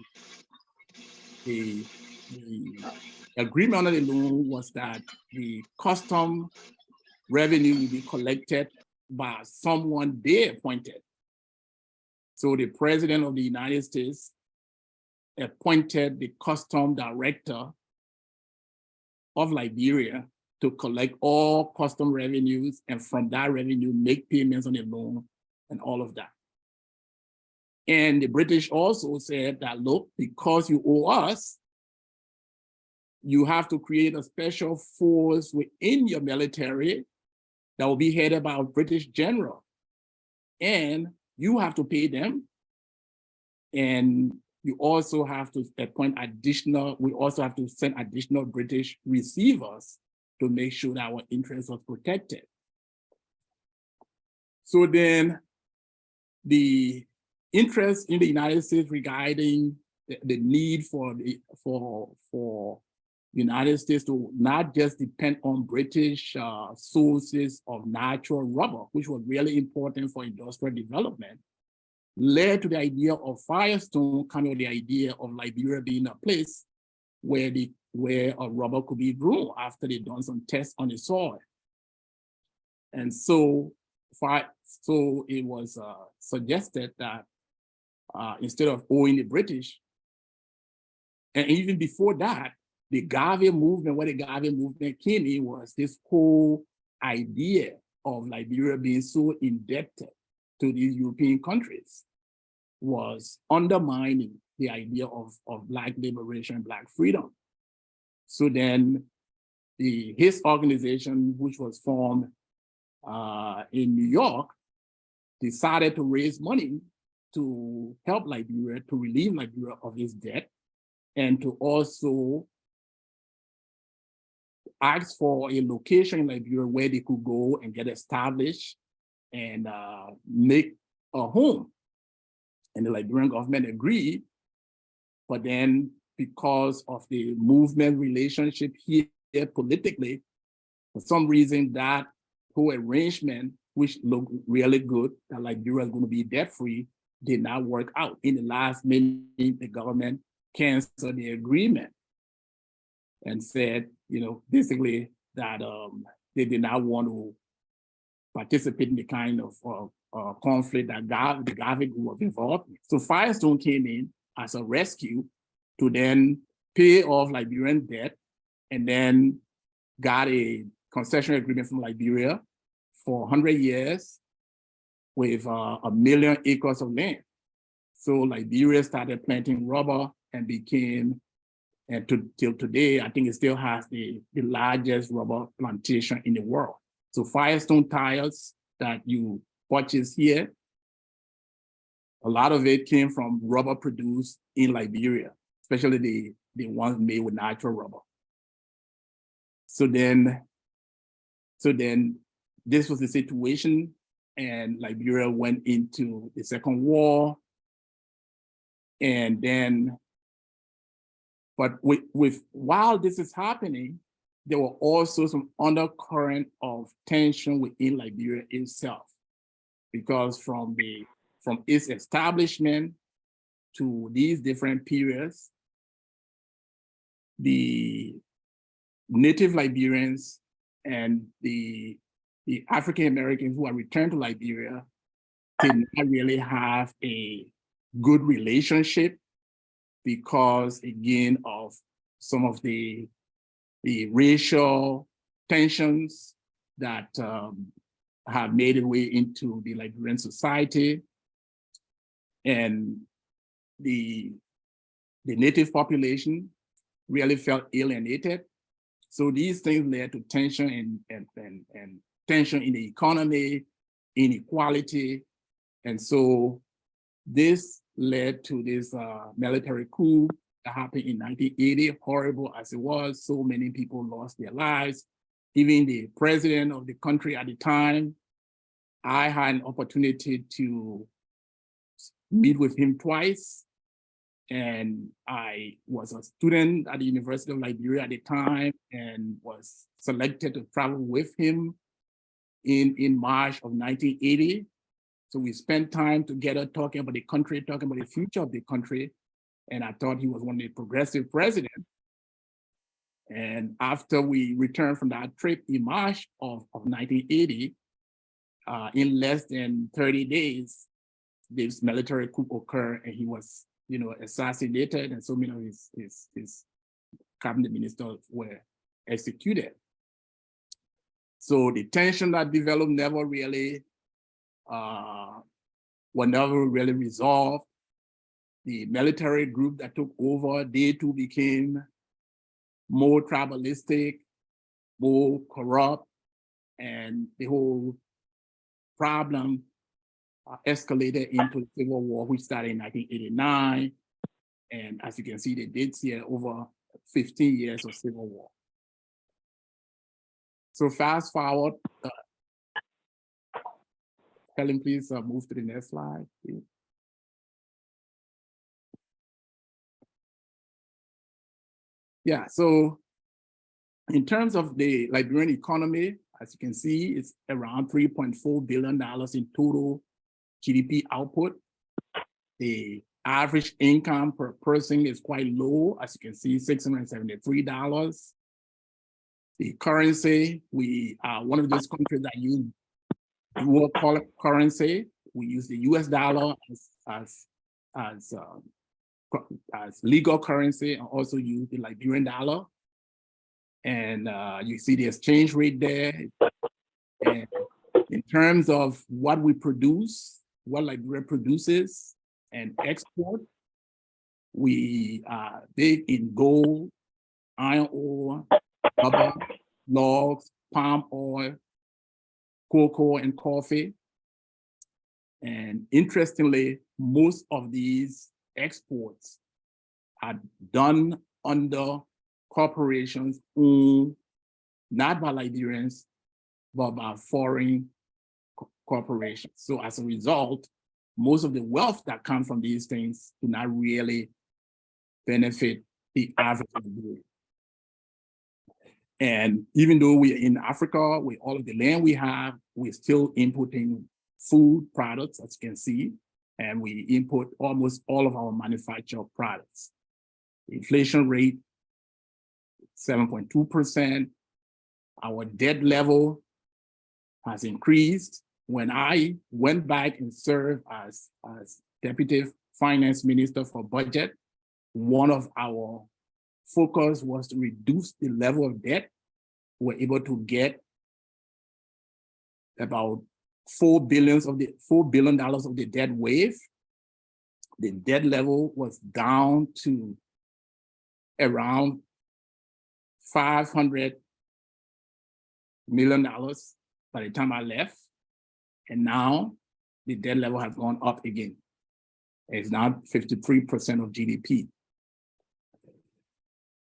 agreement under the loan was that the custom revenue would be collected by someone they appointed. So the President of the United States appointed the custom director of Liberia to collect all custom revenues, and from that revenue, make payments on the loan and all of that. And the British also said that, look, because you owe us, you have to create a special force within your military that will be headed by a British general. And you have to pay them. And you also have to appoint we also have to send additional British receivers to make sure that our interests are protected. So then the interest in the United States regarding the need for the United States to not just depend on British sources of natural rubber, which was really important for industrial development, led to the idea of Firestone coming with the idea of Liberia being a place where a rubber could be grown after they'd done some tests on the soil. And so it was suggested that instead of owing the British, and even before that, the Garvey movement, where the Garvey movement came in, was this whole idea of Liberia being so indebted to these European countries was undermining the idea of Black liberation, Black freedom. So then his organization, which was formed in New York, decided to raise money to help Liberia, to relieve Liberia of its debt, and to also ask for a location in Liberia where they could go and get established and make a home. And the Liberian government agreed, but then because of the movement relationship here politically, for some reason that whole arrangement, which looked really good, that Liberia is going to be debt-free, did not work out. In the last minute, the government canceled the agreement and said, basically that they did not want to participate in the kind of conflict that the Garvey group was involved in. So Firestone came in as a rescue to then pay off Liberian debt, and then got a concession agreement from Liberia for 100 years with 1 million acres of land. So Liberia started planting rubber and became, and till today, I think it still has the largest rubber plantation in the world. So Firestone tires that you purchase here, a lot of it came from rubber produced in Liberia, especially the ones made with natural rubber. So then this was the situation, and Liberia went into the Second War. And then, but while this is happening, there were also some undercurrent of tension within Liberia itself, because from its establishment, to these different periods, the native Liberians and the African Americans who are returned to Liberia did not really have a good relationship because, again, of some of the racial tensions that have made its way into the Liberian society. And the native population really felt alienated. So these things led to tension and tension in the economy, inequality. And so this led to this military coup that happened in 1980, horrible as it was. So many people lost their lives. Even the president of the country at the time, I had an opportunity to meet with him twice. And I was a student at the University of Liberia at the time and was selected to travel with him in March of 1980. So we spent time together talking about the country, talking about the future of the country. And I thought he was one of the progressive presidents. And after we returned from that trip in March of 1980, in less than 30 days, this military coup occurred and he was, assassinated, and so many of his cabinet ministers were executed. So the tension that developed never really resolved. The military group that took over, they too became more tribalistic, more corrupt, and the whole problem escalated into the Civil War, which started in 1989. And as you can see, they did see over 15 years of Civil War. So fast forward, Helen, please move to the next slide, please. Yeah, so in terms of the Liberian economy, as you can see, it's around $3.4 billion in total GDP output. The average income per person is quite low, as you can see, $673. The currency, we are one of those countries that use dual currency. We use the US dollar as legal currency and also use the Liberian dollar. And you see the exchange rate there. And in terms of what we produce, what Liberia produces and export, we are big in gold, iron ore, rubber, logs, palm oil, cocoa, and coffee. And interestingly, most of these exports are done under corporations owned not by Liberians, but by foreign corporations. So as a result, most of the wealth that comes from these things do not really benefit the average Liberian. And even though we're in Africa, with all of the land we have, we're still importing food products, as you can see, and we import almost all of our manufactured products. The inflation rate, 7.2%. Our debt level has increased. When I went back and served as Deputy Finance Minister for Budget, one of our focus was to reduce the level of debt. We're able to get about $4 billion of the debt wave. The debt level was down to around $500 million by the time I left. And now the debt level has gone up again. It's now 53% of GDP.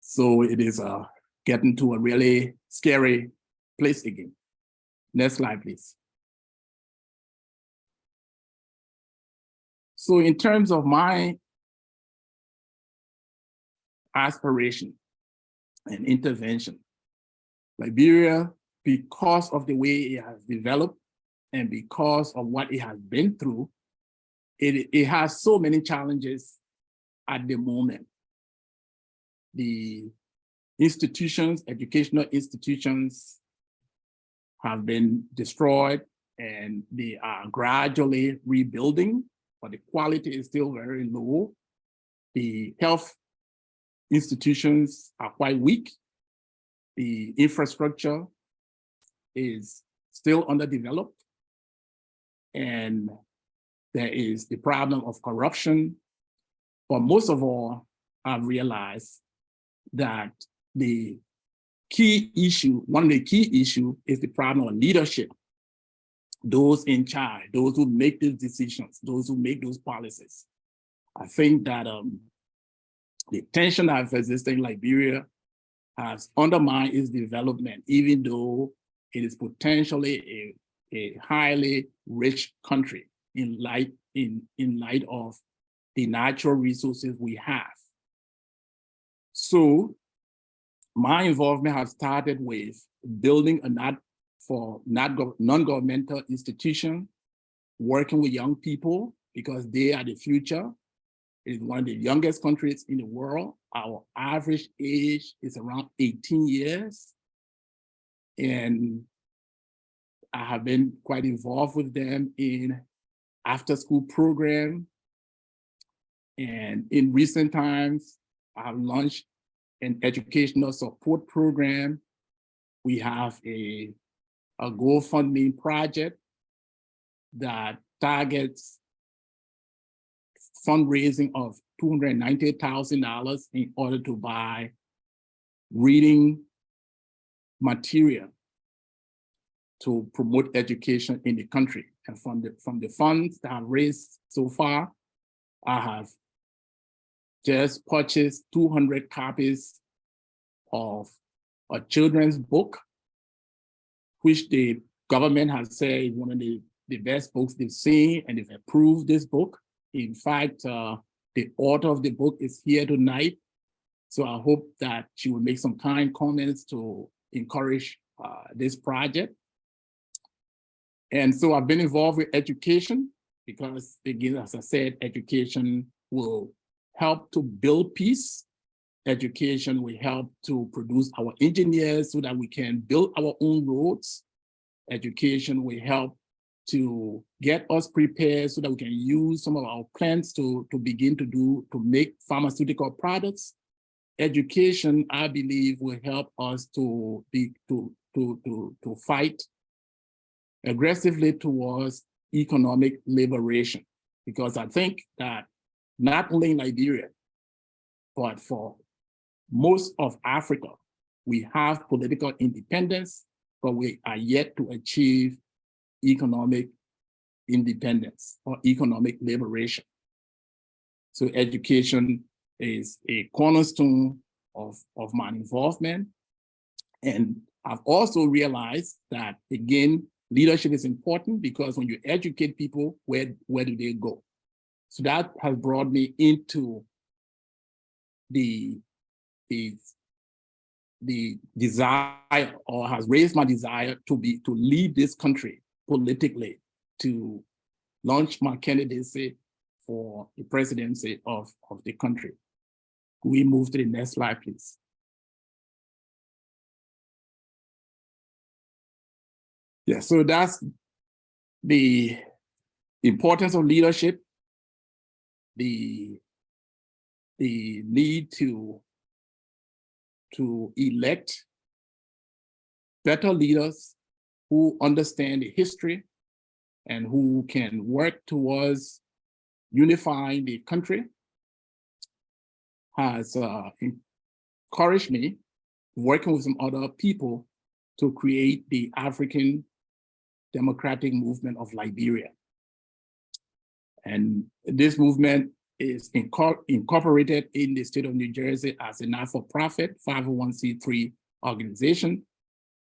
So it is getting to a really scary place again. Next slide, please. So in terms of my aspiration and intervention, Liberia, because of the way it has developed and because of what it has been through, it has so many challenges at the moment. The institutions, educational institutions, have been destroyed and they are gradually rebuilding, but the quality is still very low. The health institutions are quite weak. The infrastructure is still underdeveloped. And there is the problem of corruption. But most of all, I've realized that the key issue, one of the key issues is the problem of leadership. Those in charge, those who make these decisions, those who make those policies. I think that the tension that exists in Liberia has undermined its development, even though it is potentially a highly rich country in light of the natural resources we have. So my involvement has started with building a non-governmental institution, working with young people because they are the future. It is one of the youngest countries in the world. Our average age is around 18 years. And I have been quite involved with them in after-school program. And in recent times, I have launched an educational support program. We have a GoFundMe project that targets fundraising of $290,000 in order to buy reading material to promote education in the country. And from the funds that I've raised so far, I have just purchased 200 copies of a children's book, which the government has said is one of the best books they've seen, and they've approved this book. In fact, the author of the book is here tonight. So I hope that she will make some kind comments to encourage this project. And so I've been involved with education because, again, as I said, education will help to build peace. Education will help to produce our engineers so that we can build our own roads. Education will help to get us prepared so that we can use some of our plants to begin to make pharmaceutical products. Education, I believe, will help us to fight aggressively towards economic liberation. Because I think that not only in Liberia, but for most of Africa, we have political independence, but we are yet to achieve economic independence or economic liberation. So education is a cornerstone of my involvement. And I've also realized that, again, leadership is important because when you educate people, where do they go? So that has brought me into the desire, or has raised my desire to lead this country politically, to launch my candidacy for the presidency of the country. We move to the next slide, please. Yeah, so that's the importance of leadership, the need to elect better leaders who understand the history and who can work towards unifying the country has encouraged me, working with some other people, to create the African Democratic Movement of Liberia. And this movement is incorporated in the state of New Jersey as a not-for-profit 501c3 organization,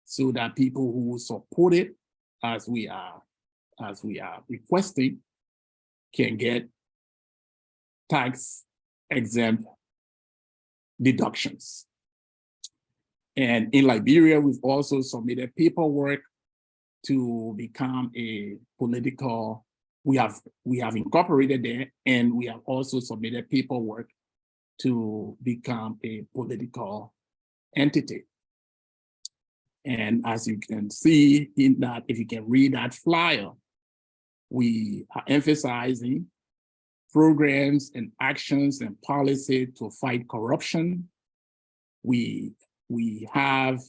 so that people who support it, as we are requesting, can get tax-exempt deductions. And in Liberia, we've also submitted paperwork to become a political, we have incorporated there, and we have also submitted paperwork to become a political entity. And as you can see in that, if you can read that flyer, we are emphasizing programs and actions and policy to fight corruption. We have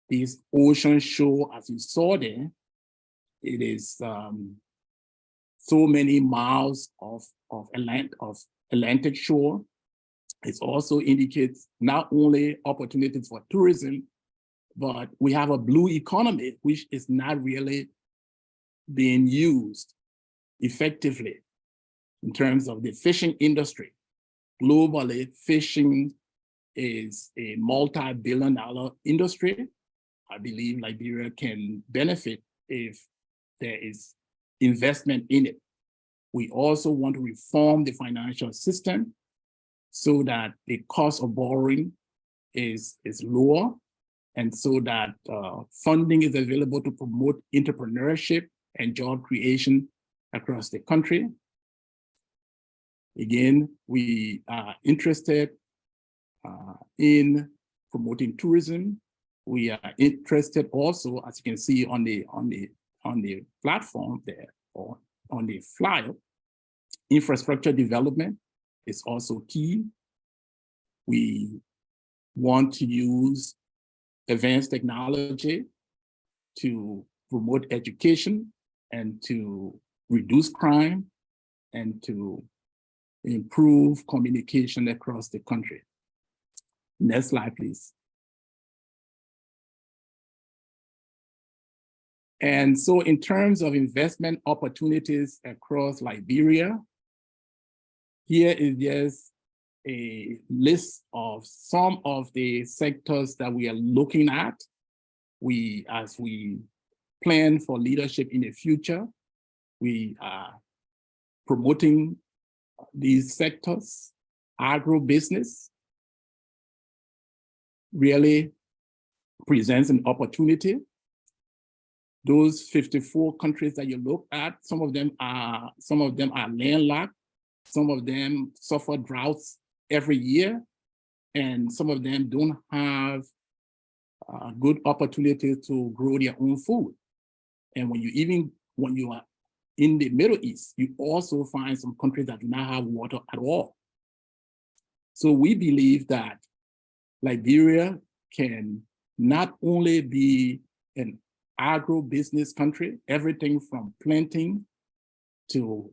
this ocean shore, as you saw there. It is so many miles of Atlantic shore. It also indicates not only opportunities for tourism, but we have a blue economy, which is not really being used effectively in terms of the fishing industry. Globally, fishing is a multi-billion-dollar industry. I believe Liberia can benefit if there is investment in it. We also want to reform the financial system so that the cost of borrowing is lower, and so that funding is available to promote entrepreneurship and job creation across the country. Again, we are interested in promoting tourism. We are interested also, as you can see on the platform there, or on the flyer, infrastructure development is also key. We want to use advanced technology to promote education and to reduce crime and to improve communication across the country. Next slide, please. And so in terms of investment opportunities across Liberia, here is just a list of some of the sectors that we are looking at. As we plan for leadership in the future, we are promoting these sectors. Agribusiness really presents an opportunity. Those 54 countries that you look at, some of them are landlocked, some of them suffer droughts every year, and some of them don't have good opportunity to grow their own food. And when you are in the Middle East, you also find some countries that do not have water at all. So we believe that Liberia can not only be an agro-business country, everything from planting to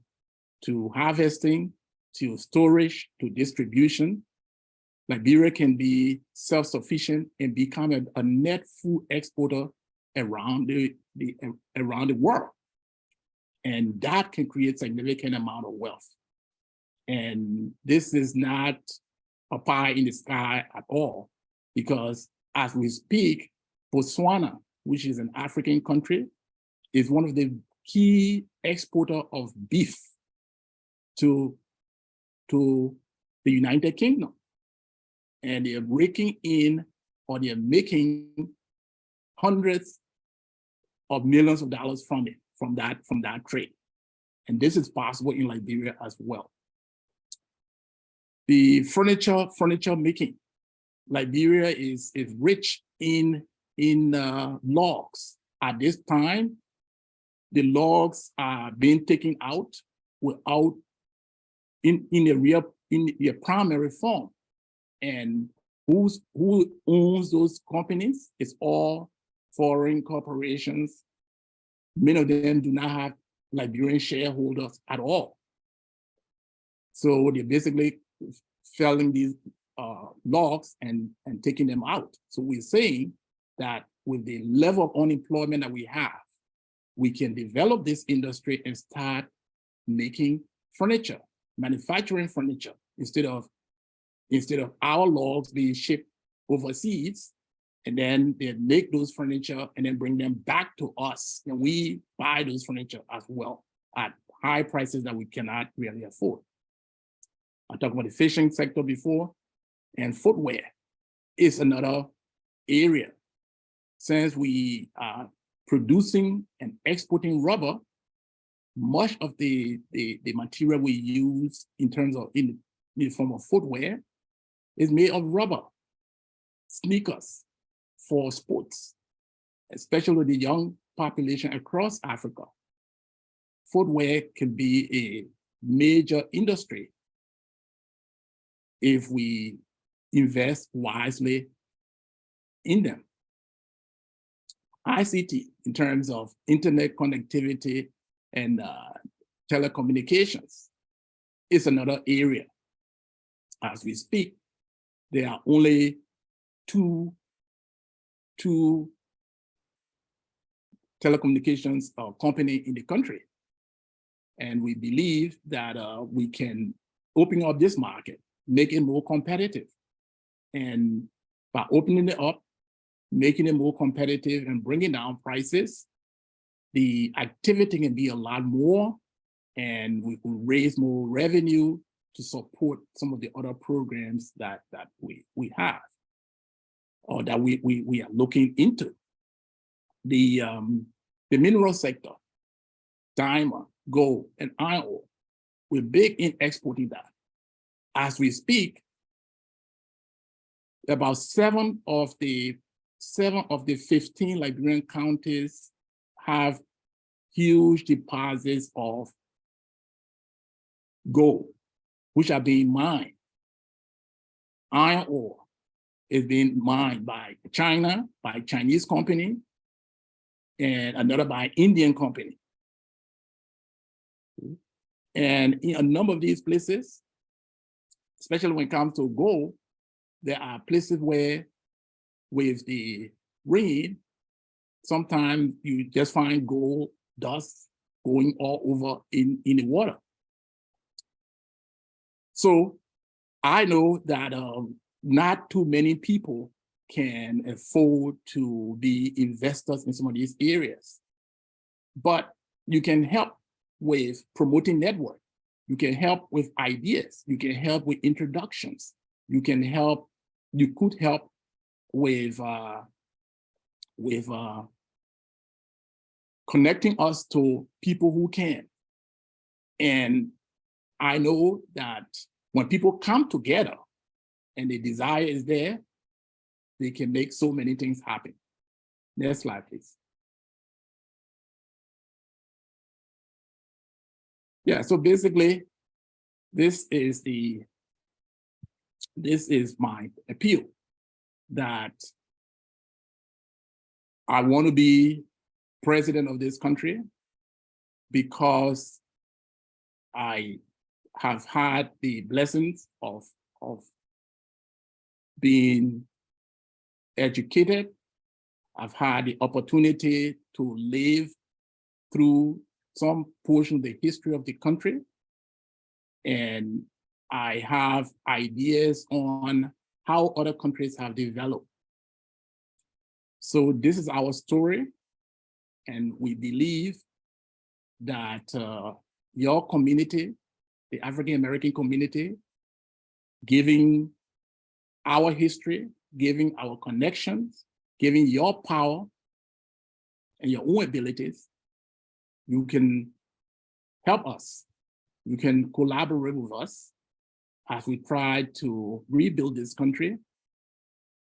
harvesting, to storage, to distribution. Liberia can be self-sufficient and become a net food exporter around the world. And that can create significant amount of wealth. And this is not a pie in the sky at all, because as we speak, Botswana, which is an African country, is one of the key exporter of beef to the United Kingdom. And they are breaking in, or they are making hundreds of millions of dollars from it, from that trade. And this is possible in Liberia as well. The furniture making. Liberia is rich in logs. At this time, the logs are being taken out without in their primary form. And who owns those companies? It's all foreign corporations. Many of them do not have Liberian shareholders at all. So they're basically selling these logs and taking them out. So we're saying that with the level of unemployment that we have, we can develop this industry and start making furniture, manufacturing furniture, instead of our logs being shipped overseas, and then they make those furniture and then bring them back to us, and we buy those furniture as well at high prices that we cannot really afford. I talked about the fishing sector before, and footwear is another area. Since we are producing and exporting rubber, much of the material we use in terms of in the form of footwear is made of rubber, sneakers for sports, especially the young population across Africa. Footwear can be a major industry if we invest wisely in them. ICT, in terms of internet connectivity and telecommunications, is another area. As we speak, there are only two telecommunications companies in the country. And we believe that we can open up this market, make it more competitive. And by opening it up, making it more competitive and bringing down prices, the activity can be a lot more, and we can raise more revenue to support some of the other programs that we have, or that we are looking into. The mineral sector, diamond, gold, and iron ore, we're big in exporting that. As we speak, about 7 of the 15 Liberian counties have huge deposits of gold, which are being mined. Iron ore is being mined by China, by Chinese company, and another by Indian company. And in a number of these places, especially when it comes to gold, there are places where with the rain, sometimes you just find gold dust going all over in the water. So I know that not too many people can afford to be investors in some of these areas, but you can help with promoting network. You can help with ideas. You can help with introductions. You could help with connecting us to people who can. And I know that when people come together and the desire is there, they can make so many things happen. Next slide, please. Yeah, so basically, this is my appeal, that I want to be president of this country because I have had the blessings of being educated. I've had the opportunity to live through some portion of the history of the country. And I have ideas on how other countries have developed. So this is our story. And we believe that your community, the African-American community, giving our history, giving our connections, giving your power and your own abilities, you can help us. You can collaborate with us as we try to rebuild this country,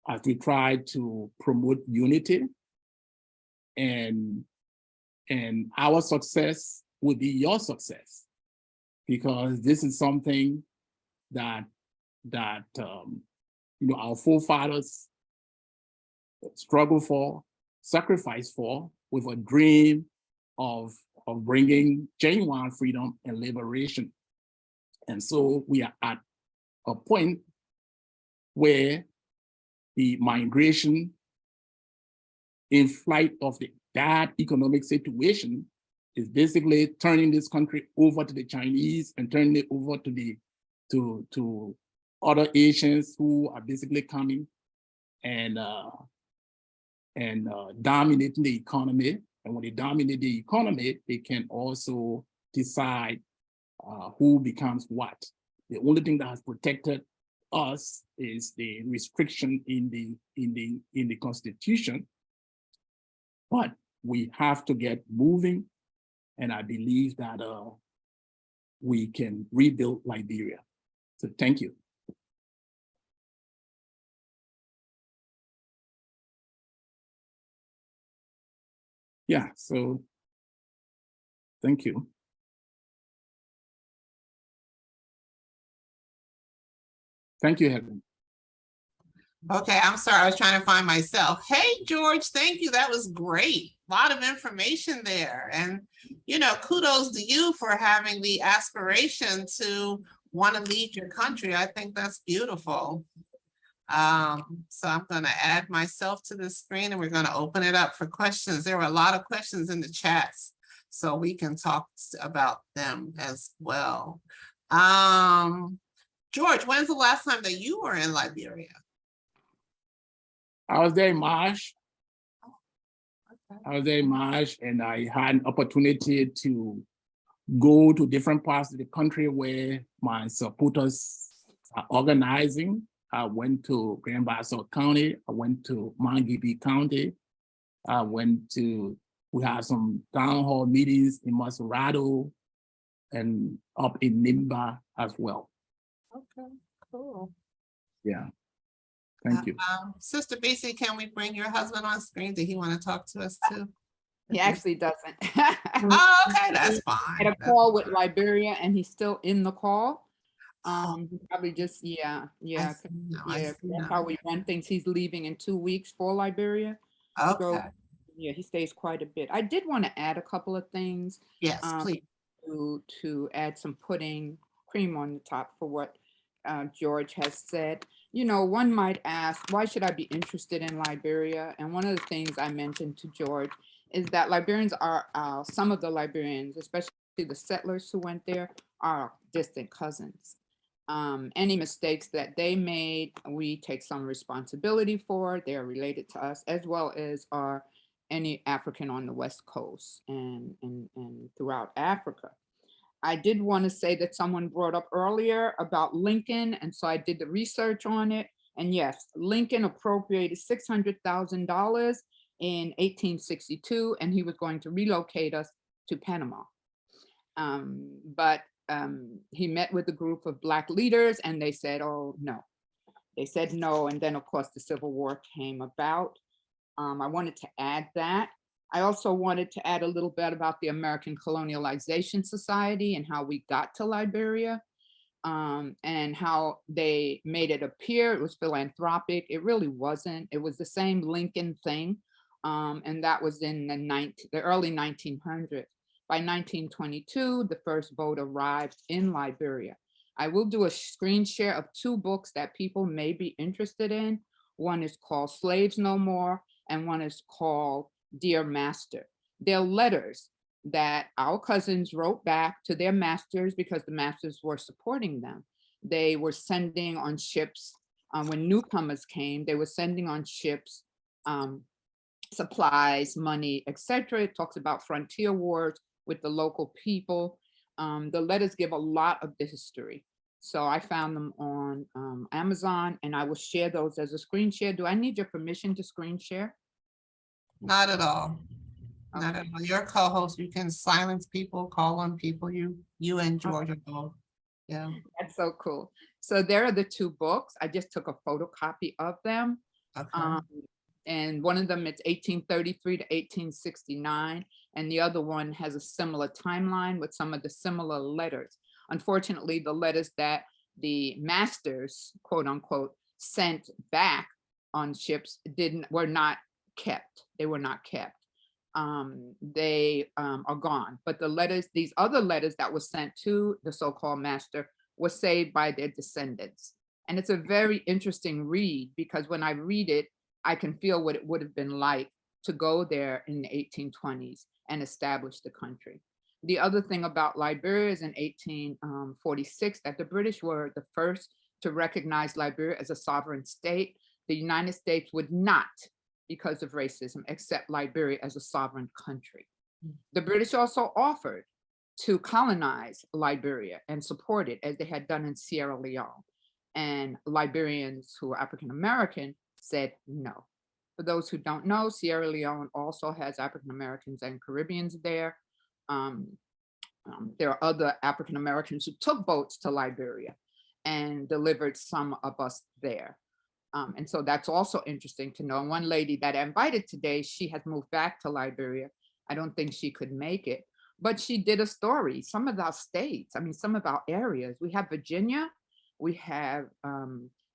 as we try to promote unity, and our success will be your success, because this is something that our forefathers struggled for, sacrificed for, with a dream of bringing genuine freedom and liberation. And so we are at a point where the migration in flight of the bad economic situation is basically turning this country over to the Chinese and turning it over to other Asians who are basically coming and dominating the economy. And when they dominate the economy, they can also decide who becomes what. The only thing that has protected us is the restriction in the Constitution. But we have to get moving, and I believe that we can rebuild Liberia. So thank you. yeah, so thank you. Thank you, Helen. Okay, I'm sorry, I was trying to find myself. Hey, George, thank you. That was great. A lot of information there. And, you know, kudos to you for having the aspiration to want to lead your country. I think that's beautiful. So I'm going to add myself to the screen and we're going to open it up for questions. There were a lot of questions in the chats, so we can talk about them as well. George, when's the last time that you were in Liberia? I was there in March. Okay. I was there in March and I had an opportunity to go to different parts of the country where my supporters are organizing. I went to Grand Bassa County. I went to Mangibi County. We had some town hall meetings in Maserado and up in Nimba as well. Okay, cool. Yeah, thank you. Sister Bisi, can we bring your husband on screen? Did he want to talk to us too? He actually doesn't. Oh, okay, that's Had fine. a call with Liberia and he's still in the call. Probably just, yeah. I see That's now. how we run things. He's leaving in 2 weeks for Liberia. to go. Okay, Yeah, he stays quite a bit. I did want to add a couple of things yes, please. to add some pudding cream on the top for what George has said. You know, one might ask, why should I be interested in Liberia? And one of the things I mentioned to George is that Liberians are, some of the Liberians, especially the settlers who went there, are distant cousins. Any mistakes that they made, we take some responsibility for. They're related to us, as well as are any African on the West Coast and throughout Africa. I did want to say that someone brought up earlier about Lincoln, and so I did the research on it. And yes, Lincoln appropriated $600,000 in 1862, and he was going to relocate us to Panama. But he met with a group of Black leaders and they said, oh, no. They said no, and then of course the Civil War came about. I wanted to add that. I also wanted to add a little bit about the American Colonialization Society and how we got to Liberia, and how they made it appear it was philanthropic. It really wasn't. It was the same Lincoln thing, and that was in the early 1900s. By 1922, the first boat arrived in Liberia. I will do a screen share of 2 books that people may be interested in. One is called Slaves No More, and one is called Dear Master. They're letters that our cousins wrote back to their masters because the masters were supporting them. They were sending on ships, when newcomers came, they were sending on ships supplies, money, etc. It talks about frontier wars with the local people. The letters give a lot of the history. So I found them on Amazon, and I will share those as a screen share. Do I need your permission to screen share? Not at all. Okay. Not at all. You're a co-host. You can silence people, call on people. You and George are both. Yeah. That's so cool. So there are the 2 books. I just took a photocopy of them. Okay. And one of them, it's 1833 to 1869. And the other one has a similar timeline with some of the similar letters. Unfortunately, the letters that the masters, quote unquote, sent back on ships were not kept. They were not kept. They are gone. But the letters, these other letters that were sent to the so-called master were saved by their descendants. And it's a very interesting read because when I read it, I can feel what it would have been like to go there in the 1820s and establish the country. The other thing about Liberia is in 1846 that the British were the first to recognize Liberia as a sovereign state. The United States would not, because of racism, accept Liberia as a sovereign country. The British also offered to colonize Liberia and support it as they had done in Sierra Leone. And Liberians who are African-American said no. For those who don't know, Sierra Leone also has African-Americans and Caribbeans there. There are other African-Americans who took boats to Liberia and delivered some of us there. And so that's also interesting to know. And one lady that I invited today, she has moved back to Liberia I don't think she could make it, but she did a story. Some of our states, I mean, some of our areas, we have Virginia, we have,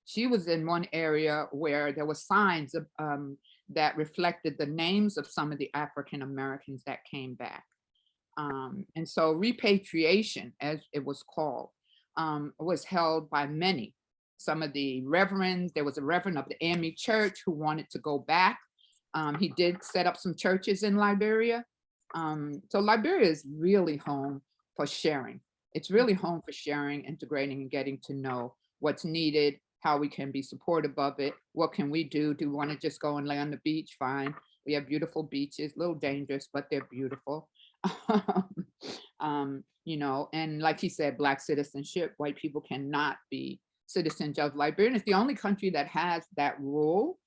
she was in one area where there were signs of, that reflected the names of some of the African Americans that came back. And so repatriation, as it was called, was held by many. Some of the reverends, there was a reverend of the AME Church who wanted to go back. He did set up some churches in Liberia. So Liberia is really home for sharing. It's really home for sharing, integrating, and getting to know what's needed, how we can be supportive of it. What can we do? Do we want to just go and lay on the beach? Fine. We have beautiful beaches, a little dangerous, but they're beautiful. You know, and like he said, Black citizenship, white people cannot be citizens of Liberia. It's the only country that has that rule.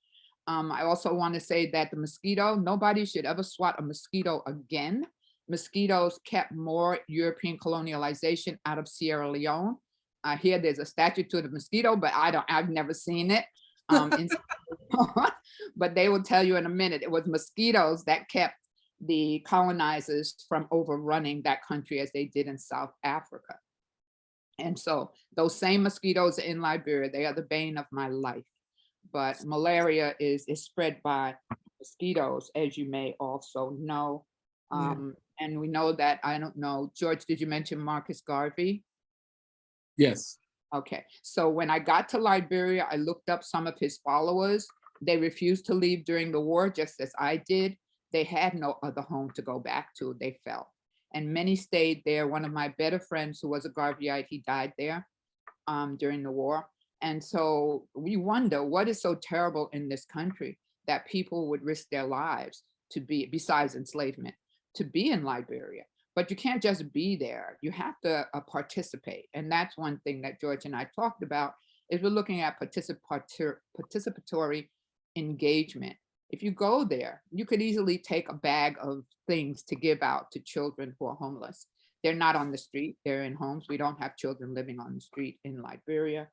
I also want to say that the mosquito, nobody should ever swat a mosquito again. Mosquitoes kept more European colonialization out of Sierra Leone. I hear there's a statue to the mosquito, but I've never seen it. But they will tell you in a minute, it was mosquitoes that kept the colonizers from overrunning that country as they did in South Africa. And so those same mosquitoes in Liberia, they are the bane of my life. But malaria is spread by mosquitoes, as you may also know. And we know that, I don't know, George, did you mention Marcus Garvey? Yes. Okay, so when I got to Liberia, I looked up some of his followers. They refused to leave during the war, just as I did. They had no other home to go back to, they felt. And many stayed there. One of my better friends who was a Garveyite, he died there during the war. And so we wonder what is so terrible in this country that people would risk their lives to be, besides enslavement, to be in Liberia. But you can't just be there. You have to participate. And that's one thing that George and I talked about, is we're looking at participatory engagement. If you go there, you could easily take a bag of things to give out to children who are homeless. They're not on the street, they're in homes. We don't have children living on the street in Liberia.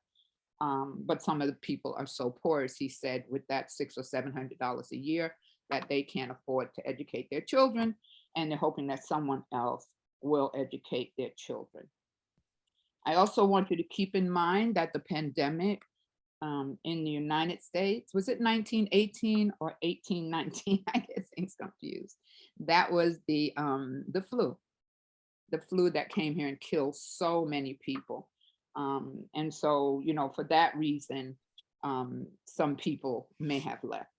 But some of the people are so poor, as he said, with that $600 or $700 a year, that they can't afford to educate their children, and they're hoping that someone else will educate their children. I also want you to keep in mind that the pandemic in the United States, was it 1918 or 1819? I get things confused. That was the flu that came here and killed so many people. And so, you know, for that reason, some people may have left.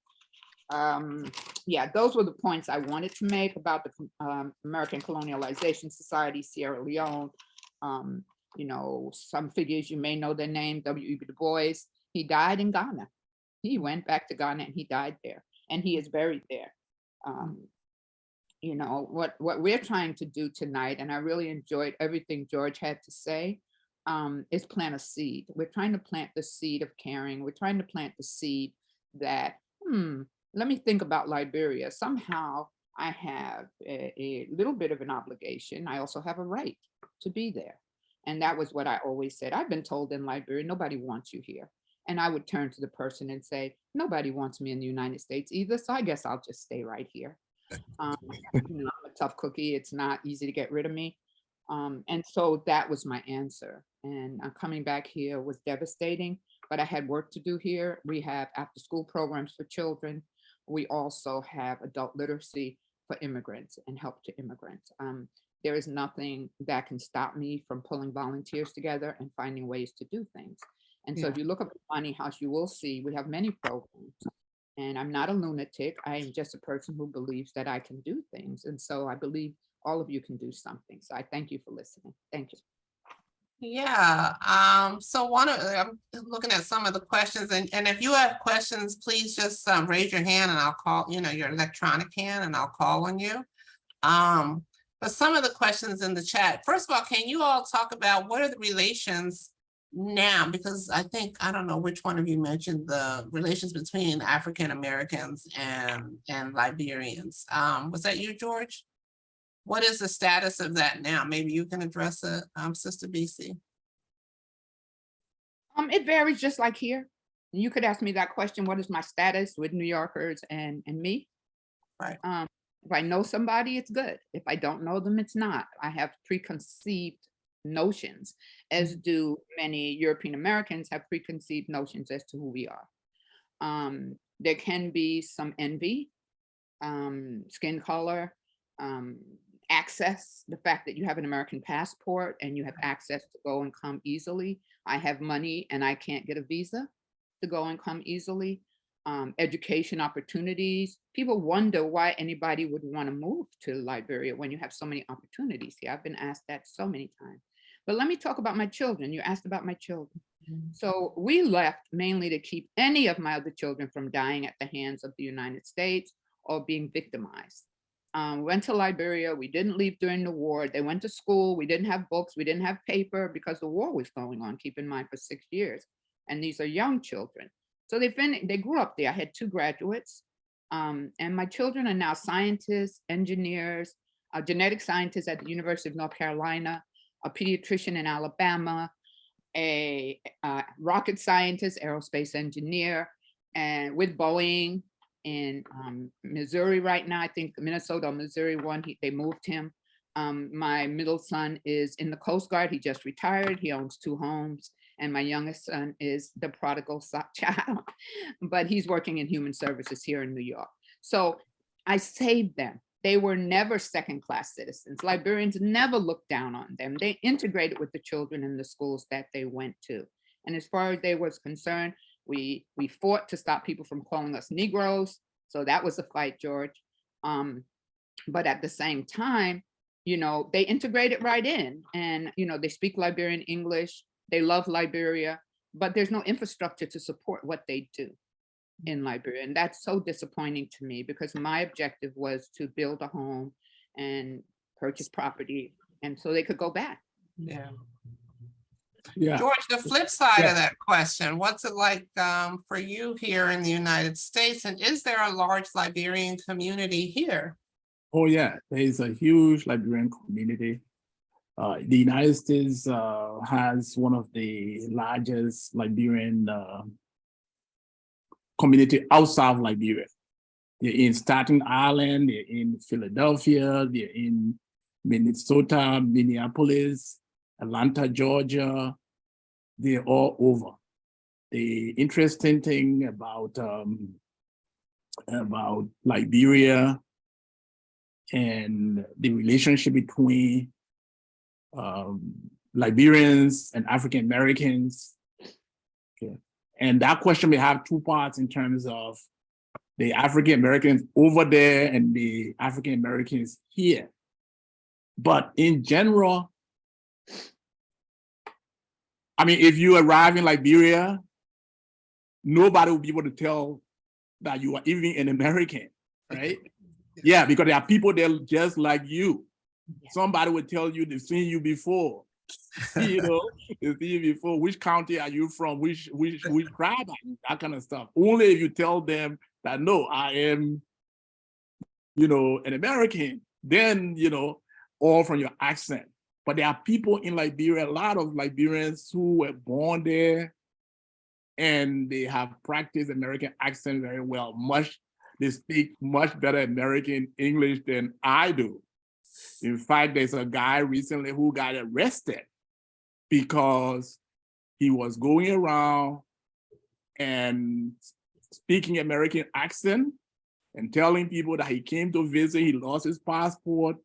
Yeah, those were the points I wanted to make about the American Colonialization Society, Sierra Leone. You know, some figures, you may know their name, W.E.B. Du Bois. He died in Ghana. He went back to Ghana and he died there, and he is buried there. You know, what we're trying to do tonight, and I really enjoyed everything George had to say, is plant a seed. We're trying to plant the seed of caring. We're trying to plant the seed that, let me think about Liberia. Somehow I have a little bit of an obligation. I also have a right to be there. And that was what I always said. I've been told in Liberia, nobody wants you here. And I would turn to the person and say, nobody wants me in the United States either, so I guess I'll just stay right here. You know, I'm a tough cookie. It's not easy to get rid of me. And so that was my answer. And coming back here was devastating, but I had work to do here. We have after school programs for children. We also have adult literacy for immigrants and help to immigrants. There is nothing that can stop me from pulling volunteers together and finding ways to do things. And so if you look up at Imani House, you will see we have many programs. And I'm not a lunatic. I am just a person who believes that I can do things. And so I believe all of you can do something. So I thank you for listening. Thank you. Yeah, so I'm looking at some of the questions, and if you have questions, please just raise your hand and I'll call, you know, your electronic hand, and I'll call on you. But some of the questions in the chat, first of all, can you all talk about what are the relations now? Because I think, I don't know which one of you mentioned the relations between African Americans and Liberians. Was that you, George? What is the status of that now? Maybe you can address it, Sister Bisi. It varies just like here. You could ask me that question, what is my status with New Yorkers and me? Right. If I know somebody, it's good. If I don't know them, it's not. I have preconceived notions, as do many European Americans have preconceived notions as to who we are. There can be some envy, skin color, access, the fact that you have an American passport and you have access to go and come easily. I have money and I can't get a visa to go and come easily. Education opportunities. People wonder why anybody would want to move to Liberia when you have so many opportunities here. I've been asked that so many times. But let me talk about my children. You asked about my children. So we left mainly to keep any of my other children from dying at the hands of the United States or being victimized. Went to Liberia. We didn't leave during the war. They went to school. We didn't have books. We didn't have paper because the war was going on, keep in mind, for 6 years. And these are young children. So they grew up there. I had 2 graduates. And my children are now scientists, engineers, genetic scientists at the University of North Carolina, a pediatrician in Alabama, a rocket scientist, aerospace engineer, and with Boeing in Missouri right now. I think Minnesota or Missouri one, they moved him. My middle son is in the Coast Guard. He just retired. He owns 2 homes. And my youngest son is the prodigal child, but he's working in human services here in New York. So I saved them. They were never second-class citizens. Liberians never looked down on them. They integrated with the children in the schools that they went to. And as far as they was concerned, we fought to stop people from calling us Negroes. So that was a fight, George. But at the same time, you know, they integrated right in, and, you know, they speak Liberian English. They love Liberia, but there's no infrastructure to support what they do in Liberia. And that's so disappointing to me, because my objective was to build a home and purchase property, and so they could go back. Yeah. Yeah. George, the flip side Yeah. of that question, what's it like for you here in the United States? And is there a large Liberian community here? Oh yeah, there is a huge Liberian community. The United States has one of the largest Liberian community outside of Liberia. They're in Staten Island, they're in Philadelphia, they're in Minnesota, Minneapolis, Atlanta, Georgia. They're all over. The interesting thing about Liberia and the relationship between Liberians and African Americans. Okay. And that question may have 2 parts in terms of the African Americans over there and the African Americans here. But in general, I mean, if you arrive in Liberia, nobody will be able to tell that you are even an American, right? Yeah, because there are people there just like you. Somebody would tell you they've seen you before. You know, they've seen you before. Which county are you from? Which tribe are you? That kind of stuff. Only if you tell them that, no, I am, you know, an American, then, you know, all from your accent. But there are people in Liberia, a lot of Liberians who were born there, and they have practiced American accent very well. They speak much better American English than I do. In fact, there's a guy recently who got arrested because he was going around and speaking American accent and telling people that he came to visit, he lost his passport.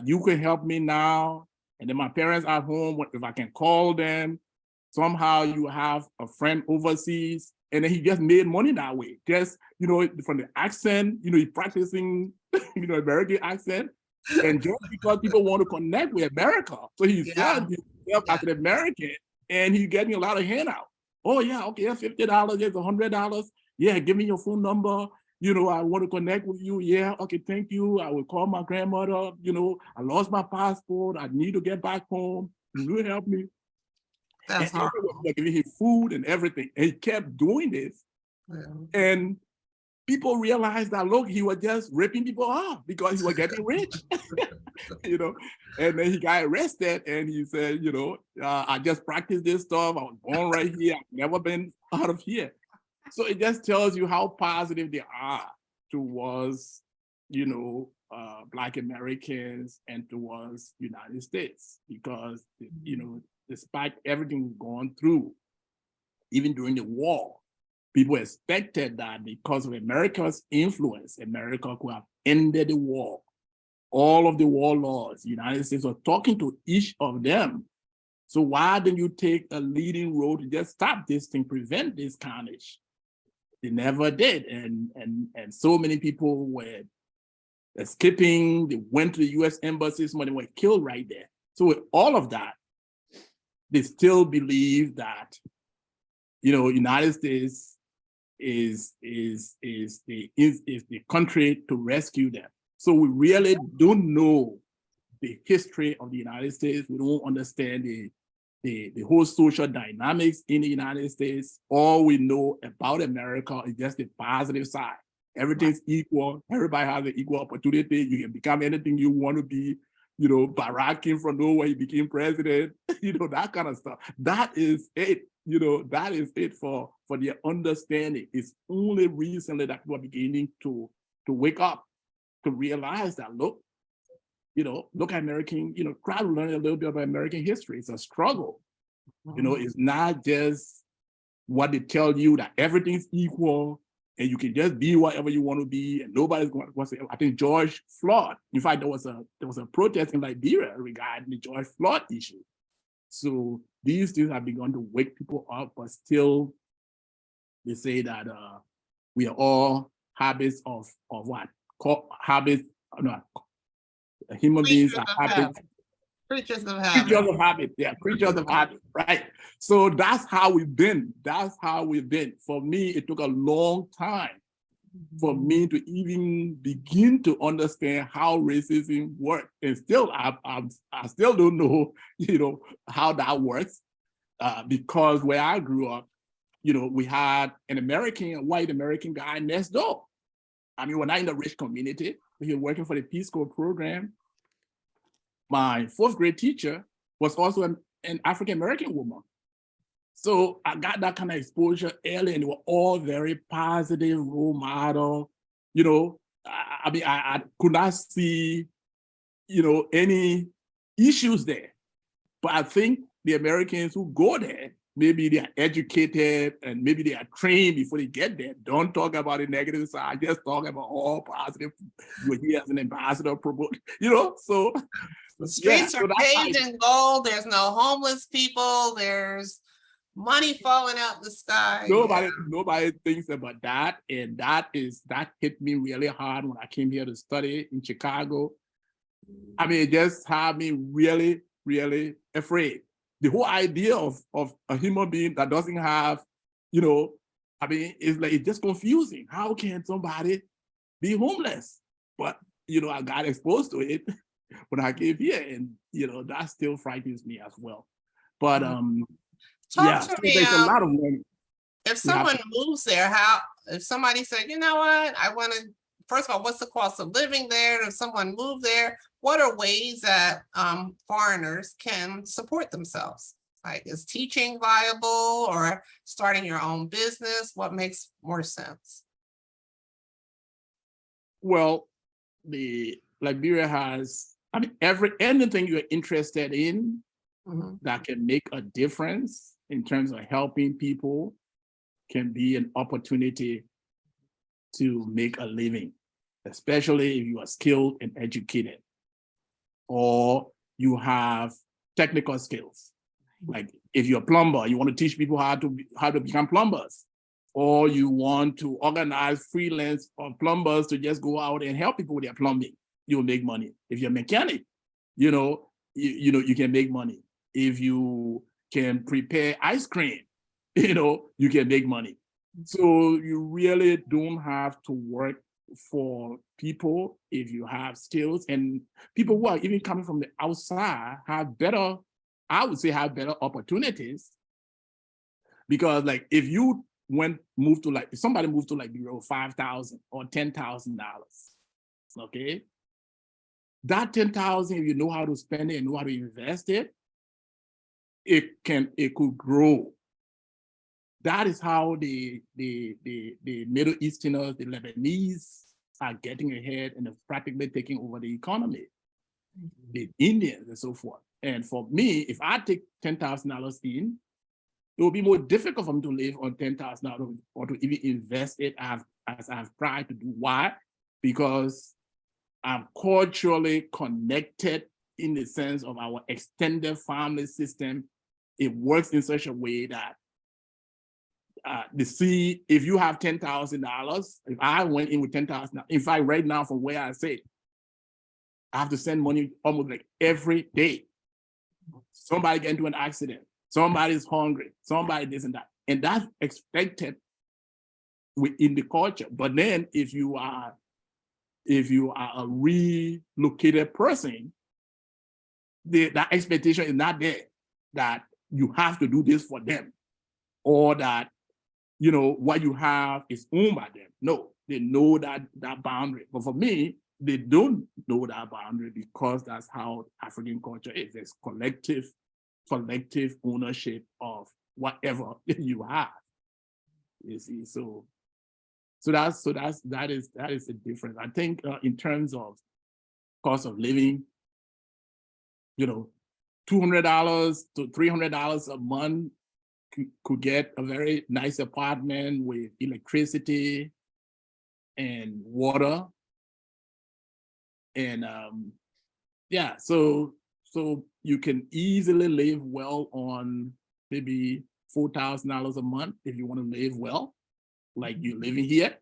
You can help me now. And then my parents are home, if I can call them. Somehow you have a friend overseas. And then he just made money that way. Just, you know, from the accent, you know, he's practicing, you know, American accent. And just because people want to connect with America. So he sells himself as an American, and he's getting a lot of handout. Oh yeah, okay, that's $50, that's $100. Yeah, give me your phone number. You know, I want to connect with you. Yeah, okay, thank you. I will call my grandmother. You know, I lost my passport. I need to get back home. Can you help me? That's and horrible. like giving him food and everything. And he kept doing this. Yeah. And people realized that, look, he was just ripping people off because he was getting rich, you know. And then he got arrested, and he said, you know, I just practiced this stuff. I was born right here. I've never been out of here. So it just tells you how positive they are towards Black Americans and towards United States, because, despite everything we've gone through, even during the war, people expected that because of America's influence, America could have ended the war. All of the warlords, the United States was talking to each of them. So why didn't you take a leading role to just stop this thing, prevent this carnage? They never did. And so many people were escaping, they went to the US embassies, some of them were killed right there. So with all of that, they still believe that, United States is the country to rescue them. So we really don't know the history of the United States. We don't understand the whole social dynamics in the United States. All we know about America is just the positive side. Everything's equal. Everybody has an equal opportunity. You can become anything you want to be. Barack came from nowhere, he became president, that kind of stuff. That is it. That is it for their understanding. It's only recently that people are beginning to wake up, to realize that, look at American, try to learn a little bit about American history. It's a struggle. It's not just what they tell you that everything's equal and you can just be whatever you want to be and nobody's going to say. I think George Floyd, in fact, there was a protest in Liberia regarding the George Floyd issue. So these things have begun to wake people up, but still they say that we are all habits of what? Habits, no, human beings are habits. Creatures of Creatures of habit. Yeah, creatures of habit, right? So that's how we've been. That's how we've been. For me, it took a long time for me to even begin to understand how racism works. And still, I still don't know, how that works. Because where I grew up, we had a white American guy next door. I mean, we're not in a rich community. We were working for the Peace Corps program. My fourth grade teacher was also an African-American woman. So I got that kind of exposure early, and they were all very positive role model. I could not see, any issues there. But I think the Americans who go there, maybe they are educated and maybe they are trained before they get there. Don't talk about the negative side, just talk about all positive. You're here as an ambassador, so. The streets are paved in gold. There's no homeless people. There's money falling out the sky. Nobody thinks about that. And that hit me really hard when I came here to study in Chicago. I mean, it just had me really, really afraid. The whole idea of a human being that doesn't have, it's just confusing. How can somebody be homeless? But, I got exposed to it when I came here, and that still frightens me as well. But Talk to me, there's a lot of women. If someone moves there, if somebody said, you know what, I want to, first of all, what's the cost of living there? If someone moved there, what are ways that foreigners can support themselves? Like, is teaching viable, or starting your own business? What makes more sense? Well, the Liberia has, anything you're interested in that can make a difference in terms of helping people can be an opportunity to make a living, especially if you are skilled and educated, or you have technical skills. Like if you're a plumber, you want to teach people how to become plumbers, or you want to organize freelance plumbers to just go out and help people with their plumbing. You'll make money. If you're a mechanic, you can make money. If you can prepare ice cream, you can make money. So you really don't have to work for people if you have skills. And people who are even coming from the outside have better, have better opportunities. Because like if you if somebody moved to Liberia with $5,000 or $10,000, okay? That $10,000, if you know how to spend it and know how to invest it, it could grow. That is how the Middle Easterners, the Lebanese, are getting ahead and have practically taking over the economy, the Indians and so forth. And for me, if I take $10,000 in, it will be more difficult for me to live on $10,000 or to even invest it as I've tried to do. Why? Because I'm culturally connected in the sense of our extended family system. It works in such a way that if you have $10,000, if I went in with $10,000, in fact, right now from where I sit, I have to send money almost like every day. Somebody get into an accident, somebody's hungry, somebody this and that. And that's expected within the culture. But then if you are a relocated person, that expectation is not there, that you have to do this for them, or that, you know, what you have is owned by them. No, they know that boundary. But for me, they don't know that boundary because that's how African culture is. It's collective ownership of whatever you have. You see, so that is the difference. I think in terms of cost of living, you know, $200 to $300 a month could get a very nice apartment with electricity and water. And yeah, so you can easily live well on maybe $4,000 a month if you want to live well, like you're living here.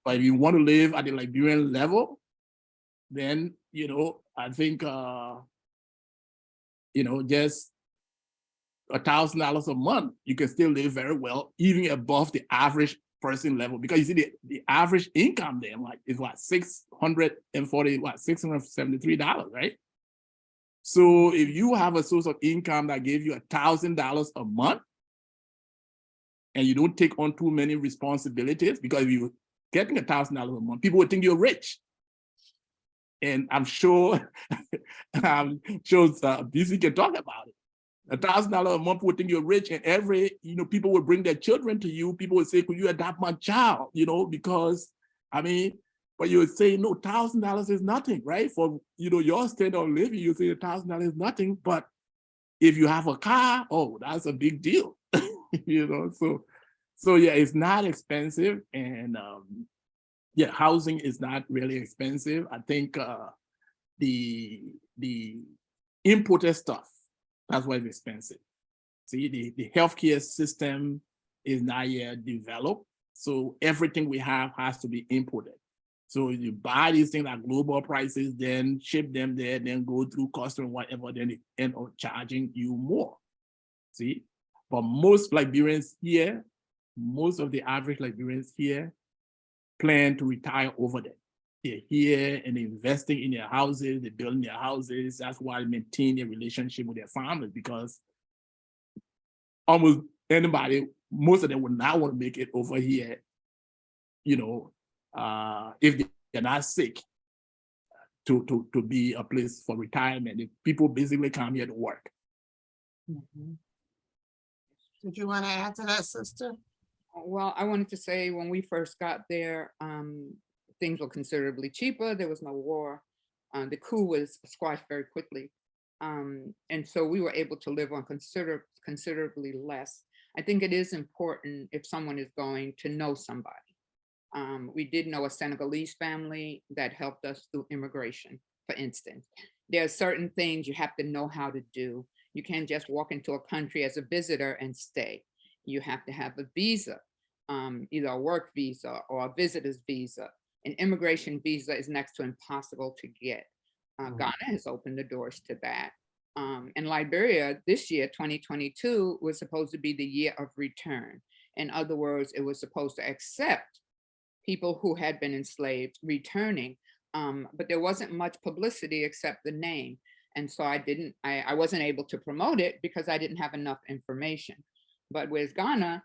But if you want to live at the Liberian level, then, you know, I think, you know, just $1,000 a month, you can still live very well, even above the average person level, because you see the average income there is what, $673, right? So if you have a source of income that gives you $1,000 a month, and you don't take on too many responsibilities, because if you're getting $1,000 a month, people would think you're rich. And I'm sure, Bisi can talk about it. $1,000 a month would think you're rich, and people would bring their children to you. People would say, could you adopt my child? You know, because, I mean, but you would say, no, $1,000 is nothing, right? For, you know, your standard of living, you say $1,000 is nothing. But if you have a car, oh, that's a big deal, you know? So yeah, it's not expensive. And yeah, housing is not really expensive. I think the imported stuff, that's why it's expensive. See, the healthcare system is not yet developed. So everything we have has to be imported. So you buy these things at global prices, then ship them there, then go through customs and whatever, then they end up charging you more. See, but most Liberians here, most of the average Liberians here plan to retire over there. They're here and they're investing in their houses, they're building their houses. That's why they maintain their relationship with their families, because almost anybody, most of them would not want to make it over here, you know, if they're not sick, to be a place for retirement. If people basically come here to work. Did you want to add to that, sister? Well, I wanted to say when we first got there, things were considerably cheaper. There was no war. The coup was squashed very quickly. And so we were able to live on considerably less. I think it is important, if someone is going, to know somebody. We did know a Senegalese family that helped us through immigration, for instance. There are certain things you have to know how to do. You can't just walk into a country as a visitor and stay. You have to have a visa, either a work visa or a visitor's visa. An immigration visa is next to impossible to get. Ghana has opened the doors to that. And Liberia, this year, 2022, was supposed to be the year of return. In other words, it was supposed to accept people who had been enslaved returning, but there wasn't much publicity except the name. And so I wasn't able to promote it because I didn't have enough information. But with Ghana,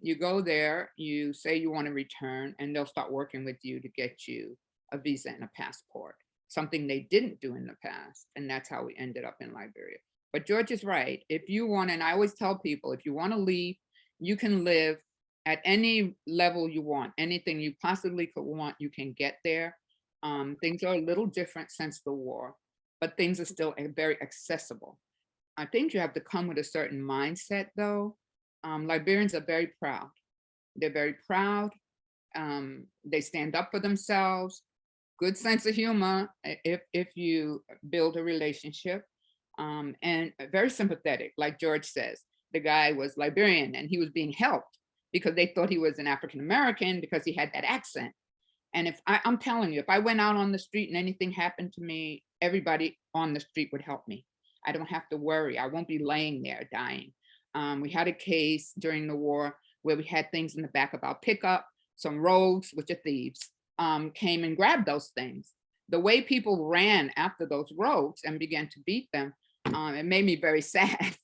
you go there, you say you want to return, and they'll start working with you to get you a visa and a passport, something they didn't do in the past. And that's how we ended up in Liberia. But George is right. If you want, and I always tell people, if you want to leave, you can live At any level you want, anything you possibly could want, you can get there. Things are a little different since the war, but things are still very accessible. I think you have to come with a certain mindset though. Liberians are very proud. They're very proud. They stand up for themselves. Good sense of humor if you build a relationship, and very sympathetic. Like George says, the guy was Liberian and he was being helped because they thought he was an African-American because he had that accent. And I'm telling you, if I went out on the street and anything happened to me, everybody on the street would help me. I don't have to worry. I won't be laying there dying. We had a case during the war where we had things in the back of our pickup. Some rogues, which are thieves, came and grabbed those things. The way people ran after those rogues and began to beat them, it made me very sad.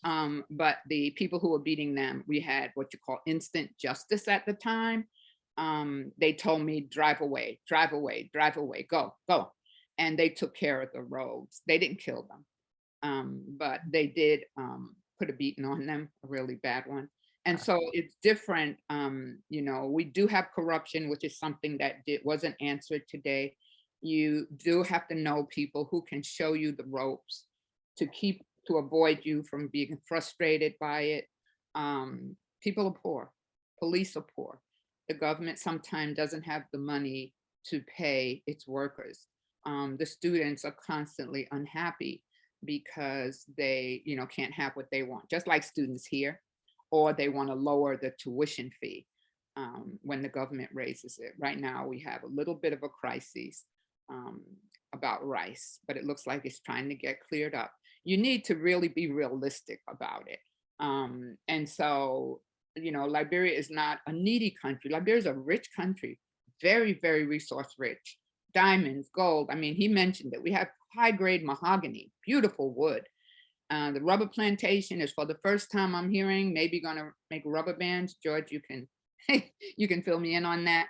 But the people who were beating them, we had what you call instant justice at the time. They told me, drive away, drive away, drive away, go, go. And they took care of the rogues. They didn't kill them, but they did put a beating on them, a really bad one. And so it's different. You know, we do have corruption, which is something that wasn't answered today. You do have to know people who can show you the ropes to avoid you from being frustrated by it. People are poor, police are poor. The government sometimes doesn't have the money to pay its workers. The students are constantly unhappy because they, you know, can't have what they want, just like students here, or they want to lower the tuition fee when the government raises it. Right now, we have a little bit of a crisis about rice, but it looks like it's trying to get cleared up. You need to really be realistic about it. And so, you know, Liberia is not a needy country. Liberia is a rich country, very, very resource rich. Diamonds, gold. I mean, he mentioned that we have high grade mahogany, beautiful wood. The rubber plantation is, for the first time I'm hearing, maybe gonna make rubber bands. George, you can you can fill me in on that.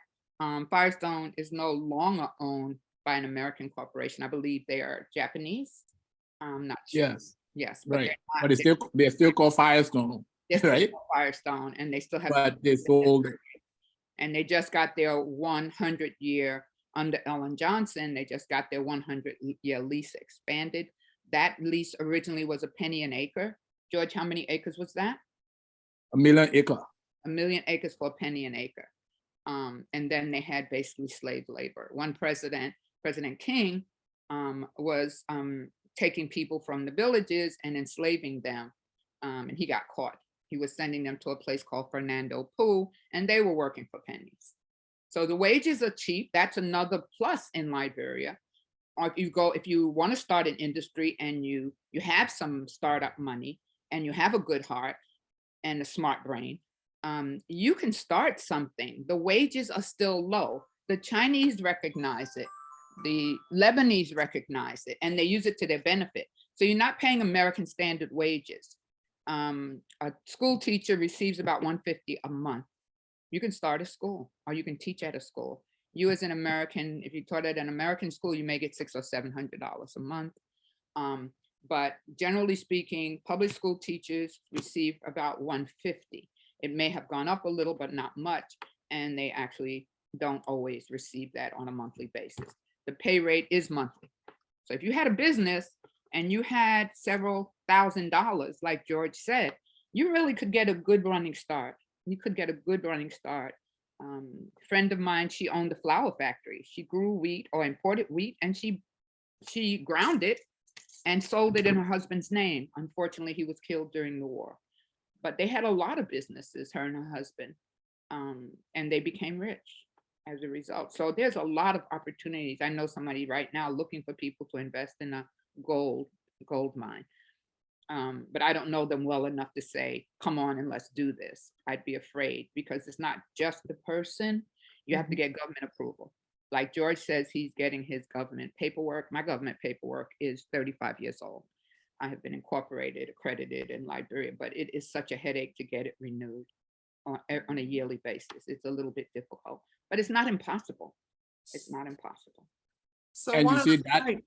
Firestone is no longer owned by an American corporation. I believe they are Japanese. I'm not sure. Yes. Yes. Right. But they're still called Firestone. They're still right? called Firestone, and they still have. But they sold it. And they just got their 100 year under Ellen Johnson. They just got their 100-year lease expanded. That lease originally was a penny an acre. George, how many acres was that? 1 million acre. 1 million acres for a penny an acre. And then they had basically slave labor. One president, President King, was taking people from the villages and enslaving them. And he got caught. He was sending them to a place called Fernando Poo, and they were working for pennies. So the wages are cheap. That's another plus in Liberia. Or if you want to start an industry and you have some startup money and you have a good heart and a smart brain, you can start something. The wages are still low. The Chinese recognize it. The Lebanese recognize it, and they use it to their benefit. So you're not paying American standard wages. A school teacher receives about $150 a month. You can start a school, or you can teach at a school. You as an American, if you taught at an American school, you may get $600 or $700 a month. But generally speaking, public school teachers receive about $150. It may have gone up a little, but not much. And they actually don't always receive that on a monthly basis. The pay rate is monthly. So if you had a business and you had several $1,000s, like George said, you really could get a good running start. You could get a good running start. A friend of mine, she owned a flour factory. She grew wheat or imported wheat, and she ground it and sold it in her husband's name. Unfortunately, he was killed during the war. But they had a lot of businesses, her and her husband, and they became rich as a result. So there's a lot of opportunities. I know somebody right now looking for people to invest in a gold mine. But I don't know them well enough to say, come on and let's do this. I'd be afraid, because it's not just the person. You have to get government approval. Like George says, he's getting his government paperwork. My government paperwork is 35 years old. I have been incorporated, accredited in Liberia, but it is such a headache to get it renewed on a yearly basis. It's a little bit difficult, but it's not impossible. It's not impossible. So And one you of see the-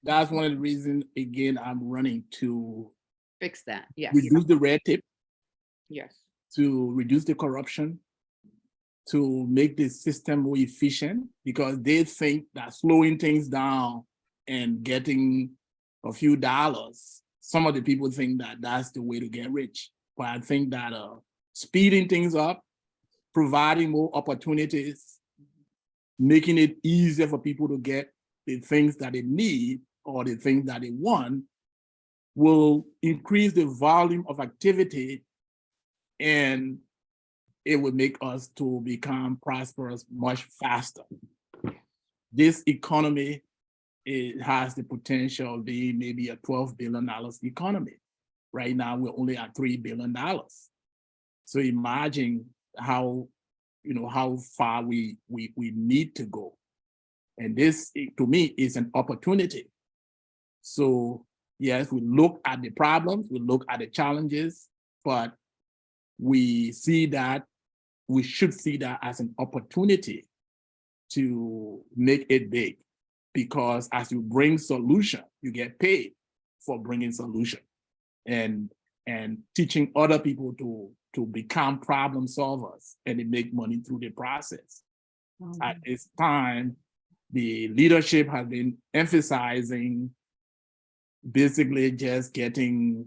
that's one of the reasons, again, I'm running to Fix that. Yes. reduce the red tape, Yes. to reduce the corruption, to make the system more efficient, because they think that slowing things down and getting a few dollars, some of the people think that that's the way to get rich. But I think that speeding things up, providing more opportunities, making it easier for people to get the things that they need or the things that they want, will increase the volume of activity, and it would make us to become prosperous much faster. This economy, it has the potential of being maybe a $12 billion economy. Right now, we're only at $3 billion. So imagine how, how far we need to go. And this, to me, is an opportunity. So yes, we look at the problems, we look at the challenges, but we see that, we should see that as an opportunity to make it big. Because as you bring solution, you get paid for bringing solution, and teaching other people to become problem solvers, and they make money through the process. Mm-hmm. At this time, the leadership has been emphasizing basically just getting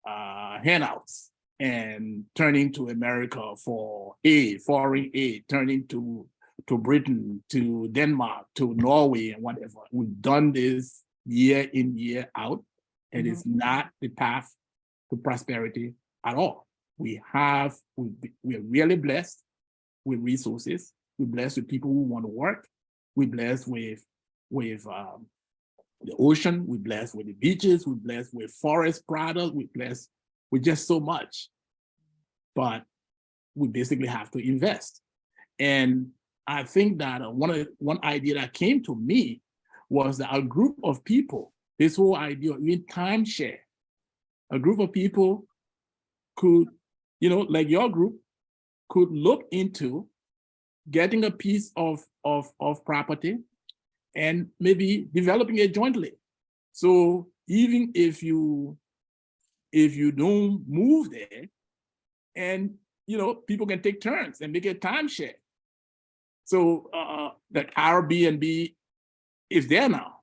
handouts and turning to America for aid, foreign aid, turning to Britain, to Denmark, to Norway, and whatever. We've done this year in, year out, and it's not the path to prosperity at all. We're really blessed with resources. We're blessed with people who want to work. We're blessed with the ocean. We're blessed with the beaches. We're blessed with forest products. We're blessed with just so much. But we basically have to invest. And I think that one idea that came to me was that a group of people, this whole idea of timeshare, a group of people could, like your group, could look into getting a piece of property and maybe developing it jointly. So even if you don't move there, and people can take turns and make a timeshare. So the Airbnb is there now.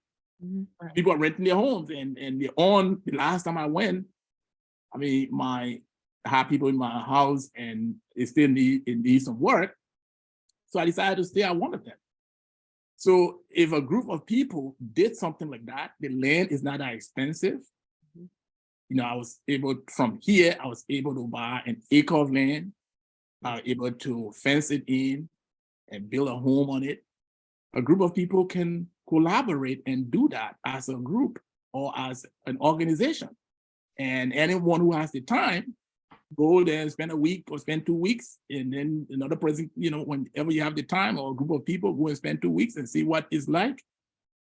Mm-hmm. People are renting their homes, and they're on. The last time I went, I have people in my house, and it still need some work. So I decided to stay at one of them. So if a group of people did something like that, the land is not that expensive. I was able, from here, I was able to buy an acre of land. I was able to fence it in and build a home on it. A group of people can collaborate and do that as a group or as an organization. And anyone who has the time, go there and spend a week or spend 2 weeks, and then another person, whenever you have the time, or a group of people go and spend 2 weeks and see what it's like.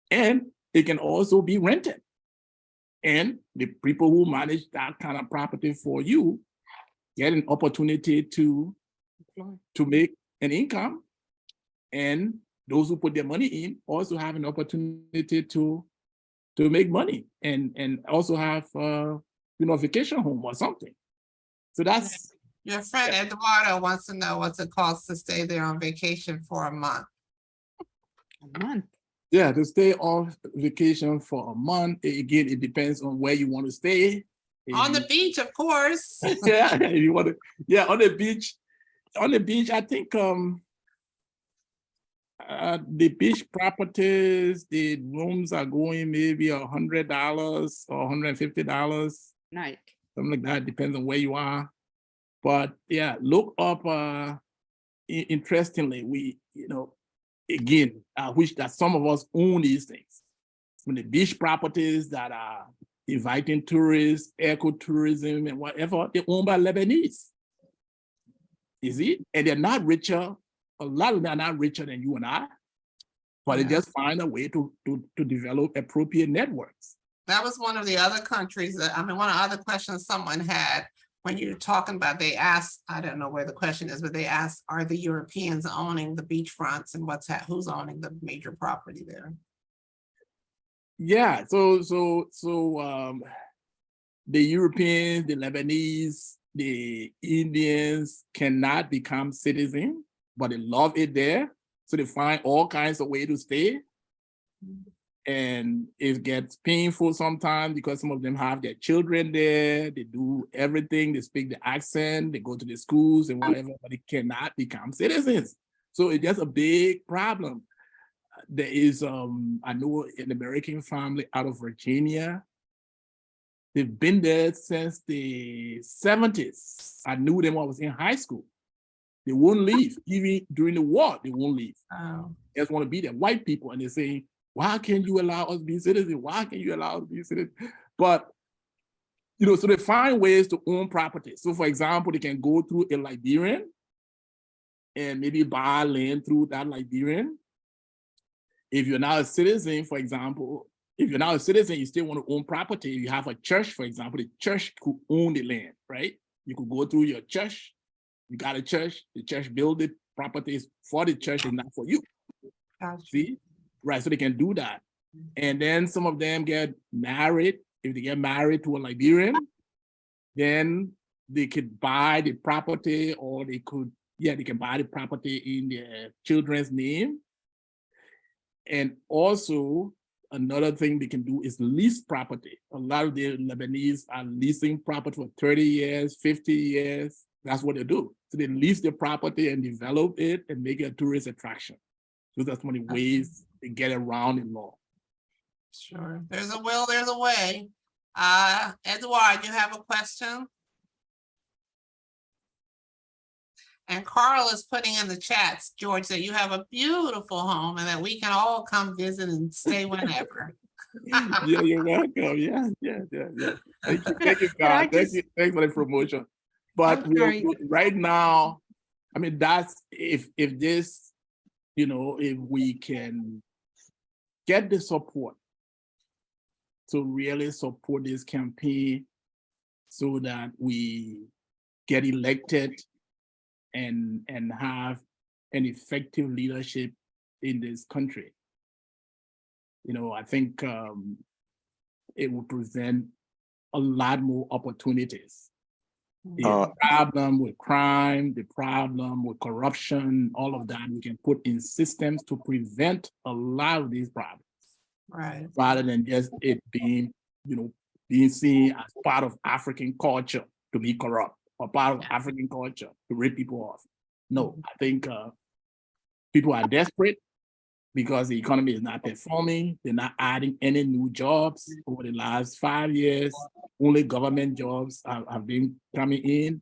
And it can also be rented. And the people who manage that kind of property for you get an opportunity to make an income. And those who put their money in also have an opportunity to make money and also have a vacation home or something. So that's... Your friend Eduardo wants to know what's it costs to stay there on vacation for a month. A month? Yeah, to stay on vacation for a month. Again, it depends on where you want to stay. On the beach, of course. Yeah, if you want to. Yeah, on the beach. On the beach, I think the beach properties, the rooms are going maybe $100 or $150. Night. Something like that. Depends on where you are. But yeah, look up. Interestingly, again, I wish that some of us own these things. From the beach properties that are inviting tourists, ecotourism, and whatever, they're owned by Lebanese. You see? And they're not richer. A lot of them are not richer than you and I, but they just find a way to develop appropriate networks. That was one of the other countries that, one of the other questions someone had when you're talking about, they asked, I don't know where the question is, but they asked, are the Europeans owning the beachfronts, and who's owning the major property there? Yeah, so the Europeans, the Lebanese, the Indians cannot become citizens but they love it there. So they find all kinds of ways to stay. And it gets painful sometimes because some of them have their children there. They do everything. They speak the accent. They go to the schools and whatever, but they cannot become citizens. So it's just a big problem. There is, I know an American family out of Virginia. They've been there since the 70s. I knew them when I was in high school. They won't leave. Even during the war, they won't leave. Oh. They just want to be there. White people, and they're saying, why can't you allow us to be citizens? Why can't you allow us to be citizens? But, you know, so they find ways to own property. So for example, they can go through a Liberian and maybe buy land through that Liberian. If you're now a citizen, for example, if you're now a citizen, you still want to own property. You have a church, for example, the church could own the land, right? You could go through your church. You got a church, the church build the properties for the church and not for you. See? Right, so they can do that. And then some of them get married. If they get married to a Liberian, then they could buy the property, or they could, yeah, they can buy the property in their children's name. And also, another thing they can do is lease property. A lot of the Lebanese are leasing property for 30 years, 50 years. That's what they do. So they lease the property and develop it and make it a tourist attraction. So that's one of the ways they get around the law. Sure. There's a will, there's a way. Edward, you have a question? And Carl is putting in the chats, George, that you have a beautiful home and that we can all come visit and stay whenever. Yeah, you're welcome. Yeah. Thank you, God. Thanks for the promotion. But right now, I mean, that's if this, you know, if we can get the support to really support this campaign so that we get elected and have an effective leadership in this country. You know, I think it will present a lot more opportunities. The problem with crime, the problem with corruption, all of that, we can put in systems to prevent a lot of these problems. Right. Rather than just it being, you know, being seen as part of African culture to be corrupt, or part of African culture to rip people off. No, I think people are desperate because the economy is not performing. They're not adding any new jobs over the last 5 years. Only government jobs have been coming in.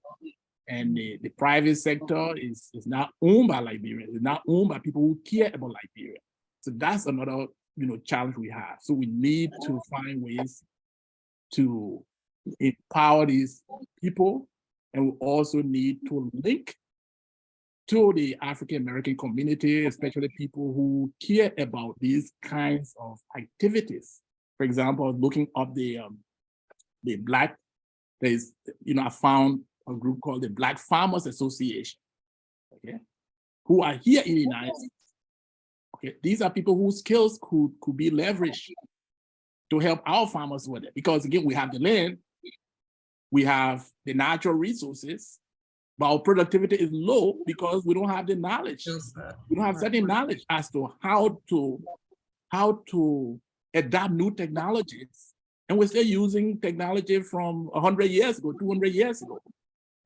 And the private sector is not owned by Liberians. It's not owned by people who care about Liberia. So that's another, you know, challenge we have. So we need to find ways to empower these people. And we also need to link to the African-American community, especially people who care about these kinds of activities. For example, looking up the Black, there's, you know, I found a group called the Black Farmers Association, okay, who are here in the United States. Okay, these are people whose skills could be leveraged to help our farmers with it. Because again, we have the land, we have the natural resources, but our productivity is low because we don't have the knowledge. We don't have certain knowledge as to how to adapt new technologies. And we're still using technology from 100 years ago, 200 years ago.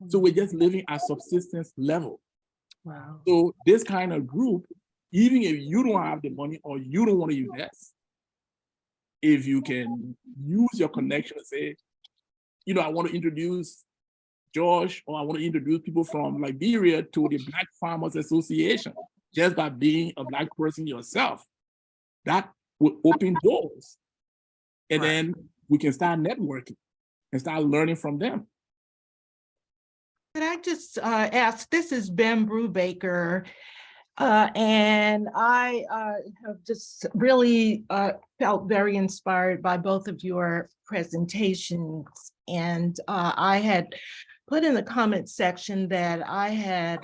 So we're just living at subsistence level. Wow. So this kind of group, even if you don't have the money or you don't want to invest, if you can use your connection and say, you know, I want to introduce George, or I want to introduce people from Liberia to the Black Farmers Association, just by being a Black person yourself, that will open doors. And then we can start networking and start learning from them. Could I just ask, this is Ben Brubaker, and I have just really felt very inspired by both of your presentations. And I had put in the comment section that I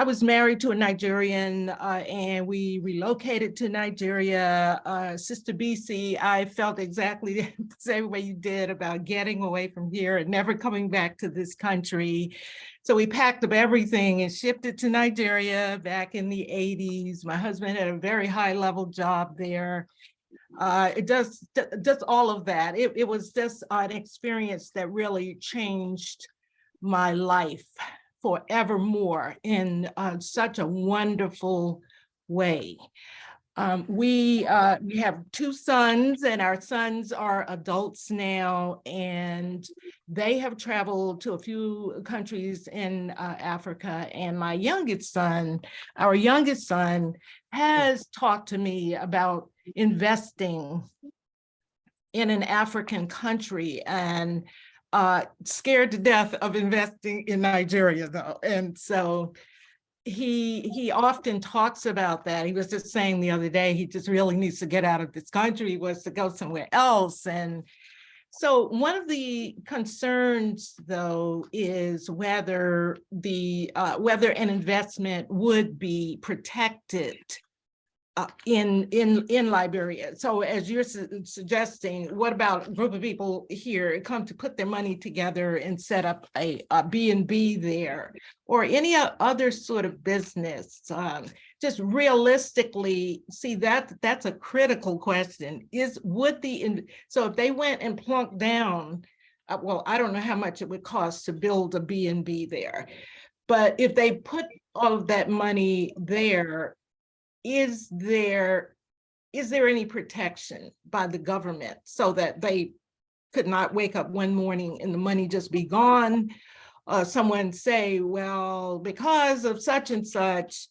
was married to a Nigerian and we relocated to Nigeria. Sister Bisi, I felt exactly the same way you did about getting away from here and never coming back to this country. So we packed up everything and shipped it to Nigeria back in the 80s. My husband had a very high level job there. It does just all of that. It was just an experience that really changed my life forevermore in such a wonderful way. We have 2 sons, and our sons are adults now, and they have traveled to a few countries in Africa. And my youngest son, our youngest son, has talked to me about investing in an African country, and scared to death of investing in Nigeria, though. And so he often talks about that. He was just saying the other day, he just really needs to get out of this country, he wants to go somewhere else. And so one of the concerns, though, is whether whether an investment would be protected in Liberia. So as you're suggesting, what about a group of people here come to put their money together and set up a B&B there, or any other sort of business? Just realistically, see, that's a critical question. So if they went and plunked down, well, I don't know how much it would cost to build a B&B there, but if they put all of that money there, is there any protection by the government so that they could not wake up one morning and the money just be gone? Someone say, well, because of such and such,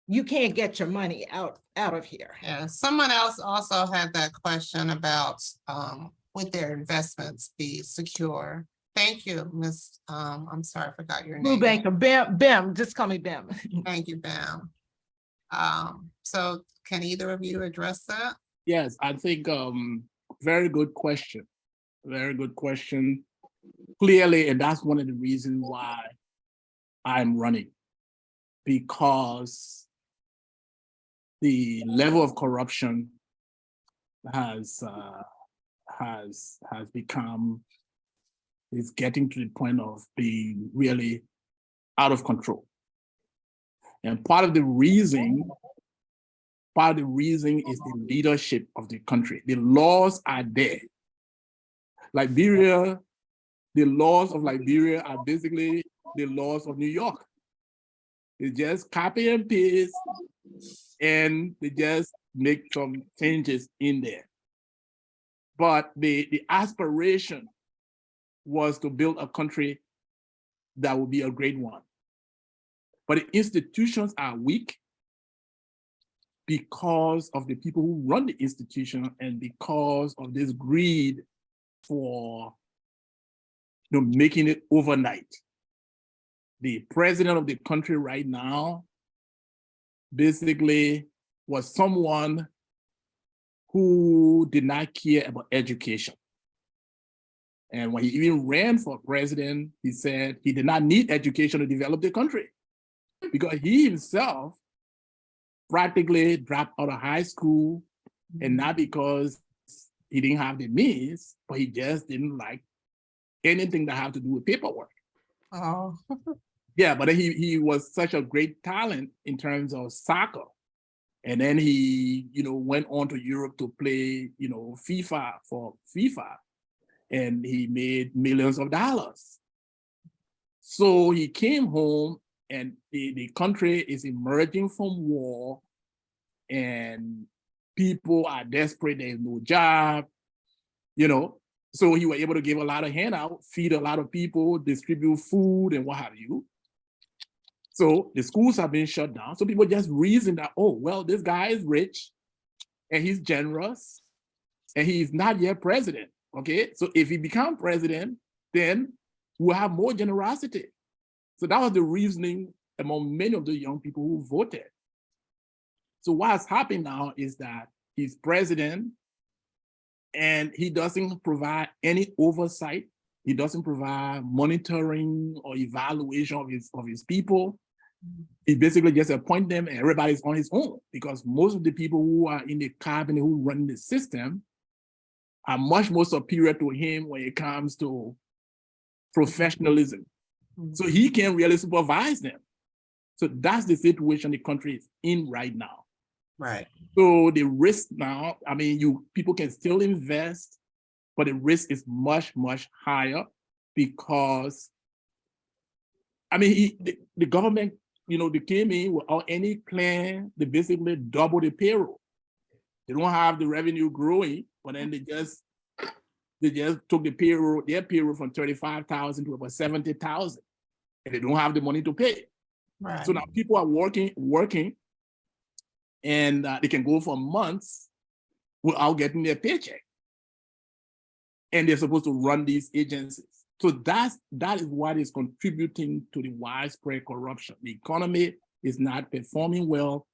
you can't get your money out of here. Yeah, someone else also had that question about would their investments be secure? Thank you, Miss. I'm sorry, I forgot your name. Brubaker, Bim, just call me Bim. Thank you, Bam. So can either of you address that? Yes, I think very good question. Very good question. Clearly, and that's one of the reasons why I'm running, because the level of corruption has become, is getting to the point of being really out of control. And part of the reason is the leadership of the country. The laws are there. Liberia, the laws of Liberia are basically the laws of New York. They just copy and paste, and they just make some changes in there. But the aspiration was to build a country that would be a great one. But the institutions are weak because of the people who run the institution and because of this greed for making it overnight. The president of the country right now basically was someone who did not care about education. And when he even ran for president, he said he did not need education to develop the country, because he himself practically dropped out of high school, and not because he didn't have the means, but he just didn't like anything that had to do with paperwork. Oh. Yeah, but he was such a great talent in terms of soccer. And then he, went on to Europe to play, FIFA for FIFA, and he made millions of dollars. So he came home, and the country is emerging from war, and people are desperate, there's no job, so he was able to give a lot of handouts, feed a lot of people, distribute food and what have you. So the schools have been shut down. So people just reason that, oh, well, this guy is rich and he's generous and he's not yet president, okay? So if he becomes president, then we'll have more generosity. So that was the reasoning among many of the young people who voted. So what's happening now is that he's president and he doesn't provide any oversight He doesn't provide monitoring or evaluation of his people. He basically just appoint them and everybody's on his own, because most of the people who are in the cabinet who run the system are much more superior to him when it comes to professionalism. So he can't really supervise them. So that's the situation the country is in right now. Right. So the risk now, I mean, people can still invest, but the risk is much, much higher because, I mean, the government, you know, they came in without any plan. They basically double the payroll. They don't have the revenue growing, but then they just took the payroll, their payroll from 35,000 to about 70,000, and they don't have the money to pay. Right. So now people are working, and they can go for months without getting their paycheck. And they're supposed to run these agencies. So that is what is contributing to the widespread corruption. The economy is not performing well,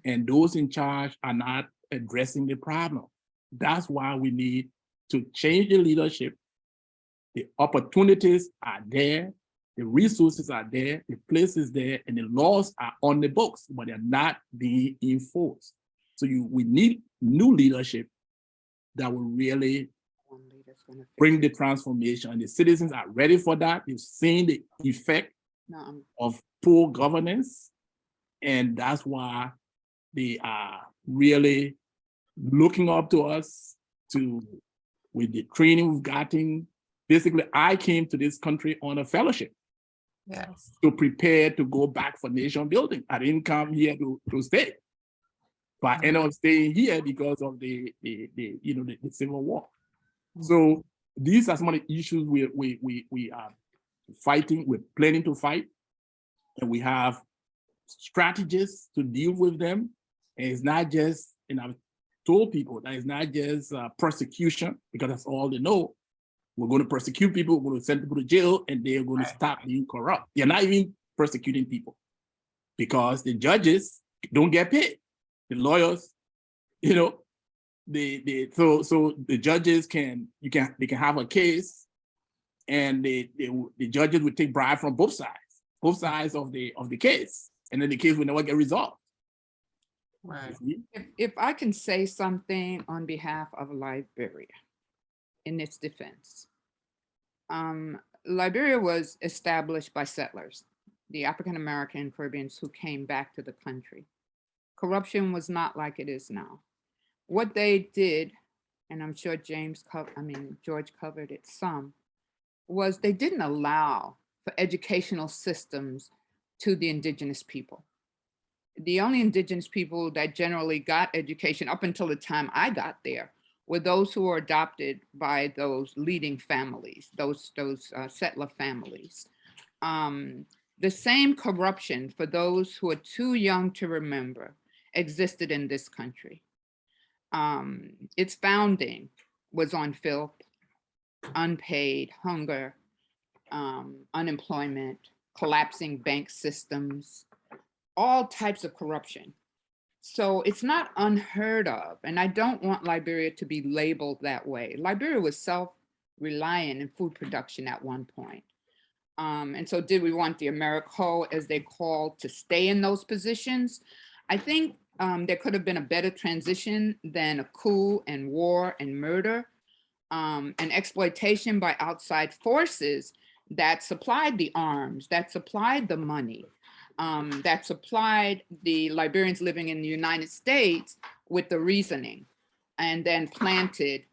and those in charge are not addressing the problem. That's why we need to change the leadership. The opportunities are there, the resources are there, the place is there, and the laws are on the books, but they're not being enforced. So we need new leadership that will really bring the transformation, and the citizens are ready for that. They've seen the effect of poor governance, and that's why they are really looking up to us with the training we've gotten. Basically, I came to this country on a fellowship. Yes. To prepare to go back for nation building. I didn't come here to stay, but I ended up staying here because of the Civil War. So these are some of the issues we are fighting. We're planning to fight, and we have strategies to deal with them. And it's not just, and I've told people that it's not just persecution, because that's all they know. We're going to persecute people, we're going to send people to jail, and they're going to stop being corrupt. They're not even persecuting people because the judges don't get paid. The lawyers, you know, so the judges they can have a case, and the judges would take bribe from both sides of the case, and then the case will never get resolved. Right. If I can say something on behalf of Liberia in its defense. Liberia was established by settlers, the African-American Caribbeans who came back to the country. Corruption was not like it is now. What they did, and I'm sure George covered it some, was they didn't allow for educational systems to the indigenous people. The only indigenous people that generally got education up until the time I got there were those who were adopted by those leading families, those settler families. The same corruption, for those who are too young to remember, existed in this country. Its founding was on filth, unpaid, hunger, unemployment, collapsing bank systems, all types of corruption. So it's not unheard of, and I don't want Liberia to be labeled that way. Liberia was self-reliant in food production at one point. And so did we want the Americo, as they call, to stay in those positions? I think there could have been a better transition than a coup and war and murder and exploitation by outside forces that supplied the arms, that supplied the money, that supplied the Liberians living in the United States with the reasoning, and then planted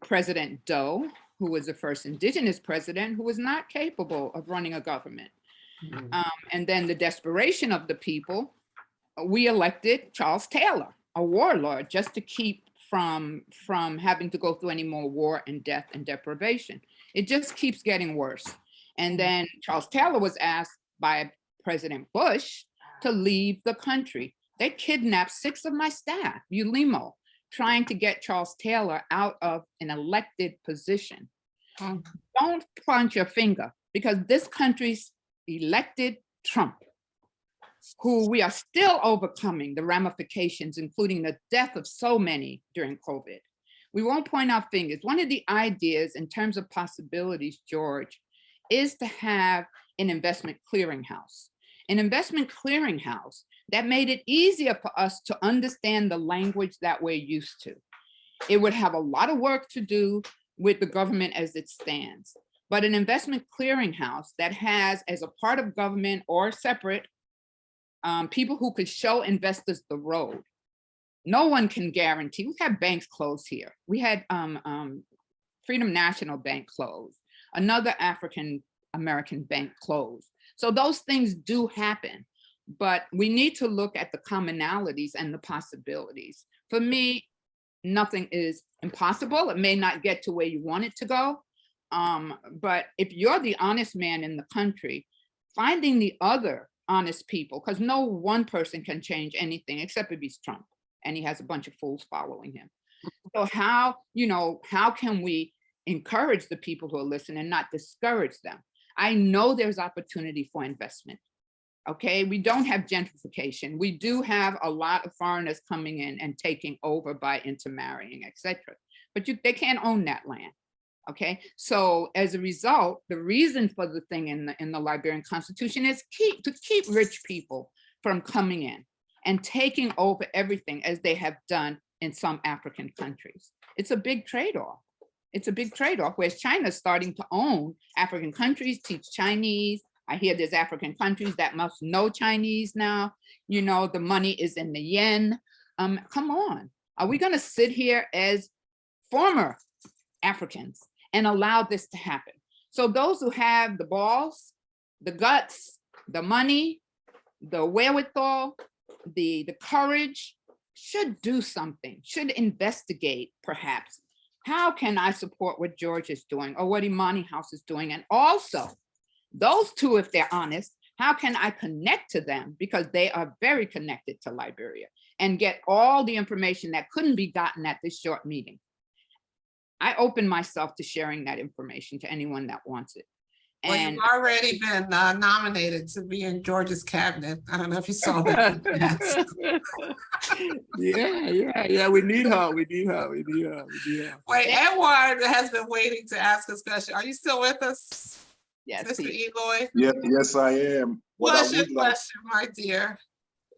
President Doe, who was the first indigenous president who was not capable of running a government. And then the desperation of the people, we elected Charles Taylor, a warlord, just to keep from having to go through any more war and death and deprivation. It just keeps getting worse. And then Charles Taylor was asked by President Bush to leave the country. They kidnapped 6 of my staff, Ulimo, trying to get Charles Taylor out of an elected position. Don't point your finger, because this country's elected Trump, who we are still overcoming the ramifications, including the death of so many during COVID. We won't point our fingers. One of the ideas in terms of possibilities, George, is to have an investment clearinghouse. An investment clearinghouse that made it easier for us to understand the language that we're used to. It would have a lot of work to do with the government as it stands, but an investment clearinghouse that has, as a part of government or separate, people who could show investors the road. No one can guarantee. We had banks closed here. We had Freedom National Bank closed. Another African American bank closed. So those things do happen, but we need to look at the commonalities and the possibilities. For me, nothing is impossible. It may not get to where you want it to go, but if you're the honest man in the country, finding the other honest people, because no one person can change anything except if he's Trump and he has a bunch of fools following him. So how can we encourage the people who are listening and not discourage them? I know there's opportunity for investment. Okay, we don't have gentrification. We do have a lot of foreigners coming in and taking over by intermarrying, etc. But they can't own that land. Okay, so as a result, the reason for the thing in the Liberian Constitution is to keep rich people from coming in and taking over everything, as they have done in some African countries. It's a big trade-off. It's a big trade-off, whereas China's starting to own African countries, teach Chinese. I hear there's African countries that must know Chinese now. You know, the money is in the yen. Come on, are we gonna sit here as former Africans and allow this to happen? So those who have the balls, the guts, the money, the wherewithal, the courage should do something, should investigate perhaps. How can I support what George is doing or what Imani House is doing? And also, those two, if they're honest, how can I connect to them? Because they are very connected to Liberia and get all the information that couldn't be gotten at this short meeting. I open myself to sharing that information to anyone that wants it. Well, And you've already been nominated to be in George's cabinet. I don't know if you saw that. Yeah. We need her. Wait, Edward has been waiting to ask us a question. Are you still with us? yes, Mr. Pete. Eloy? Yes, I am. What's your question, my dear?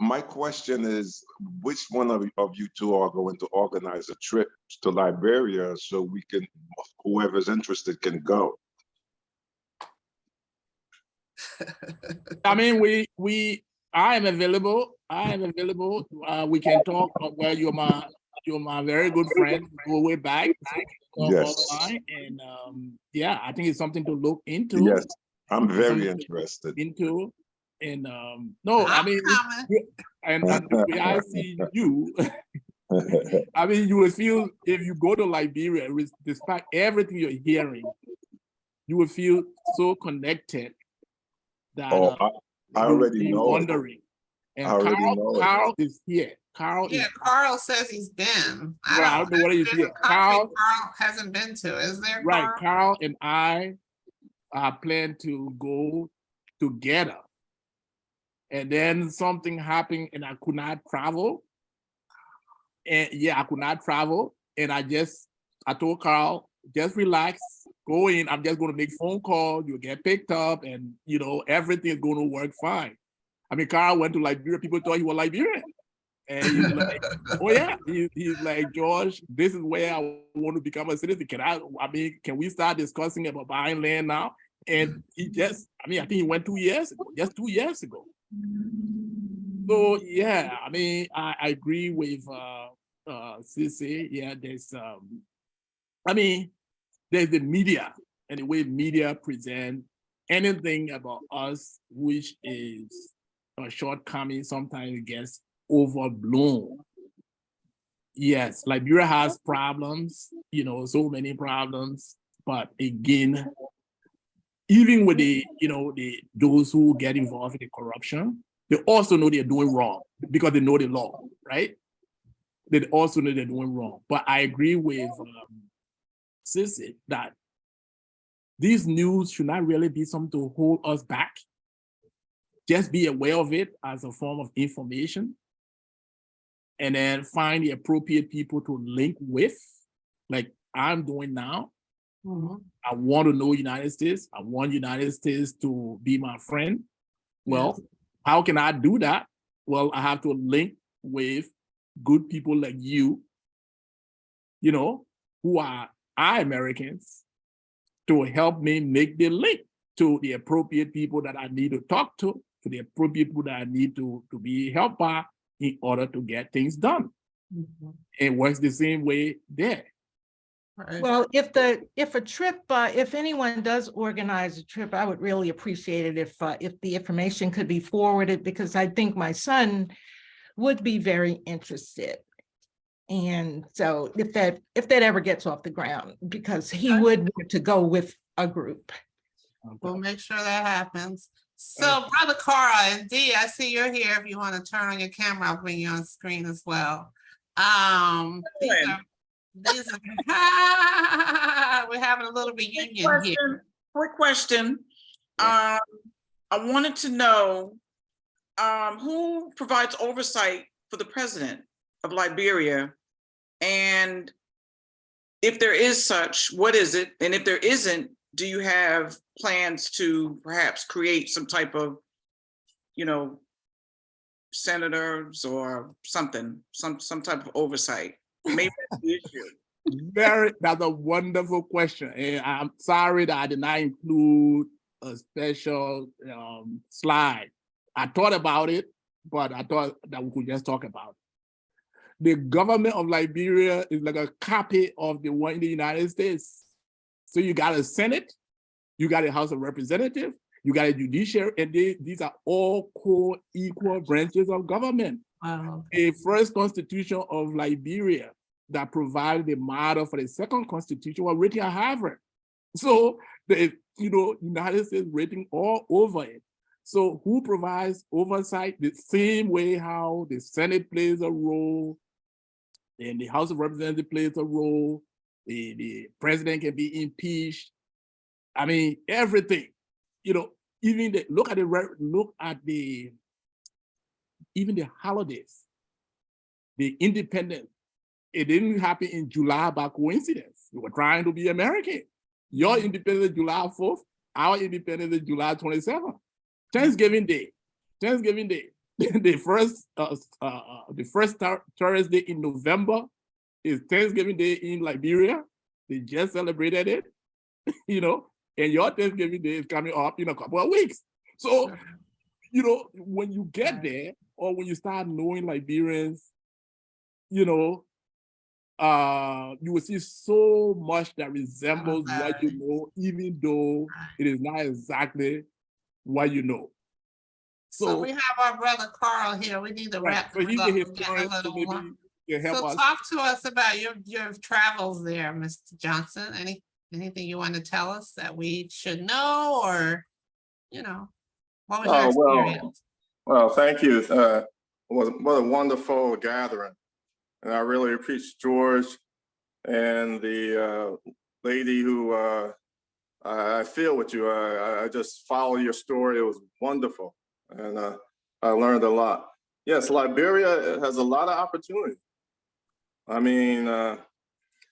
My question is, which one of you two are going to organize a trip to Liberia so we can, whoever's interested can go? I mean, I am available. We can talk. Well, you're my very good friend. Go way back. Yes. Online, and yeah, I think it's something to look into. Yes, I'm very interested. And no, I mean, and the way I see you, I mean, you will feel, if you go to Liberia, despite everything you're hearing, you will feel so connected that I already know. Wondering. And Carl is here. Carl says he's been. I don't know what he's here. Carl hasn't been to, is there? Right, Carl and I plan to go together. And then something happened and I could not travel. And yeah, I could not travel. And I told Carl, just relax, go in. I'm just going to make phone calls. You'll get picked up and, you know, everything is going to work fine. I mean, Carl went to Liberia. People thought he was Liberian. And he's like, oh yeah. He's like, George, this is where I want to become a citizen. Can we start discussing about buying land now? And I think he went 2 years ago, just 2 years ago. So yeah, I mean, I agree with Sissy. Yeah, there's the media and the way media present anything about us, which is a shortcoming, sometimes it gets overblown. Yes, Liberia has problems, you know, so many problems, but again, even with those who get involved in the corruption, they also know they're doing wrong because they know the law, right? They also know they're doing wrong. But I agree with Sissy that these news should not really be something to hold us back. Just be aware of it as a form of information, and then find the appropriate people to link with like I'm doing now. Mhm. I want to know United States. I want United States to be my friend. Well, how can I do that? Well, I have to link with good people like you, who are Americans, to help me make the link to the appropriate people that I need to talk to the appropriate people that I need to be helped by in order to get things done. Mhm. It works the same way there. Right. Well, if anyone does organize a trip, I would really appreciate it if the information could be forwarded, because I think my son would be very interested. And so if that ever gets off the ground, because he would want to go with a group. We'll make sure that happens. So Brother Carl and Dee, I see you're here. If you want to turn on your camera, I'll bring you on screen as well. These are we're having a little reunion here. Quick question. I wanted to know who provides oversight for the president of Liberia, and if there is such, what is it? And if there isn't, do you have plans to perhaps create some type of, senators or something, some type of oversight? Maybe that's the issue. That's a wonderful question. And I'm sorry that I did not include a special slide. I thought about it, but I thought that we could just talk about it. The government of Liberia is like a copy of the one in the United States. So you got a Senate, you got a House of Representatives, you got a judiciary, and these are all co-equal branches of government. Wow. A first constitution of Liberia that provided the model for the second constitution was written at Harvard. So the United States written all over it. So who provides oversight? The same way how the Senate plays a role, and the House of Representatives plays a role, the president can be impeached. I mean, everything. Even even the holidays, the independence. It didn't happen in July by coincidence. We were trying to be American. Your independence is July 4th, our independence is July 27th. Thanksgiving Day, the first Thursday in November is Thanksgiving Day in Liberia. They just celebrated it, and your Thanksgiving Day is coming up in a couple of weeks. So, when you get there, or when you start knowing Liberians, you will see so much that resembles what you know, even though it is not exactly what you know. So we have our brother Carl here. We need to wrap this up. So talk to us about your travels there, Mr. Johnson. Anything you want to tell us that we should know, or what was your experience? Well, thank you. What a wonderful gathering. And I really appreciate George and the lady who I feel with you. I just follow your story. It was wonderful. And I learned a lot. Yes, Liberia has a lot of opportunity. I mean,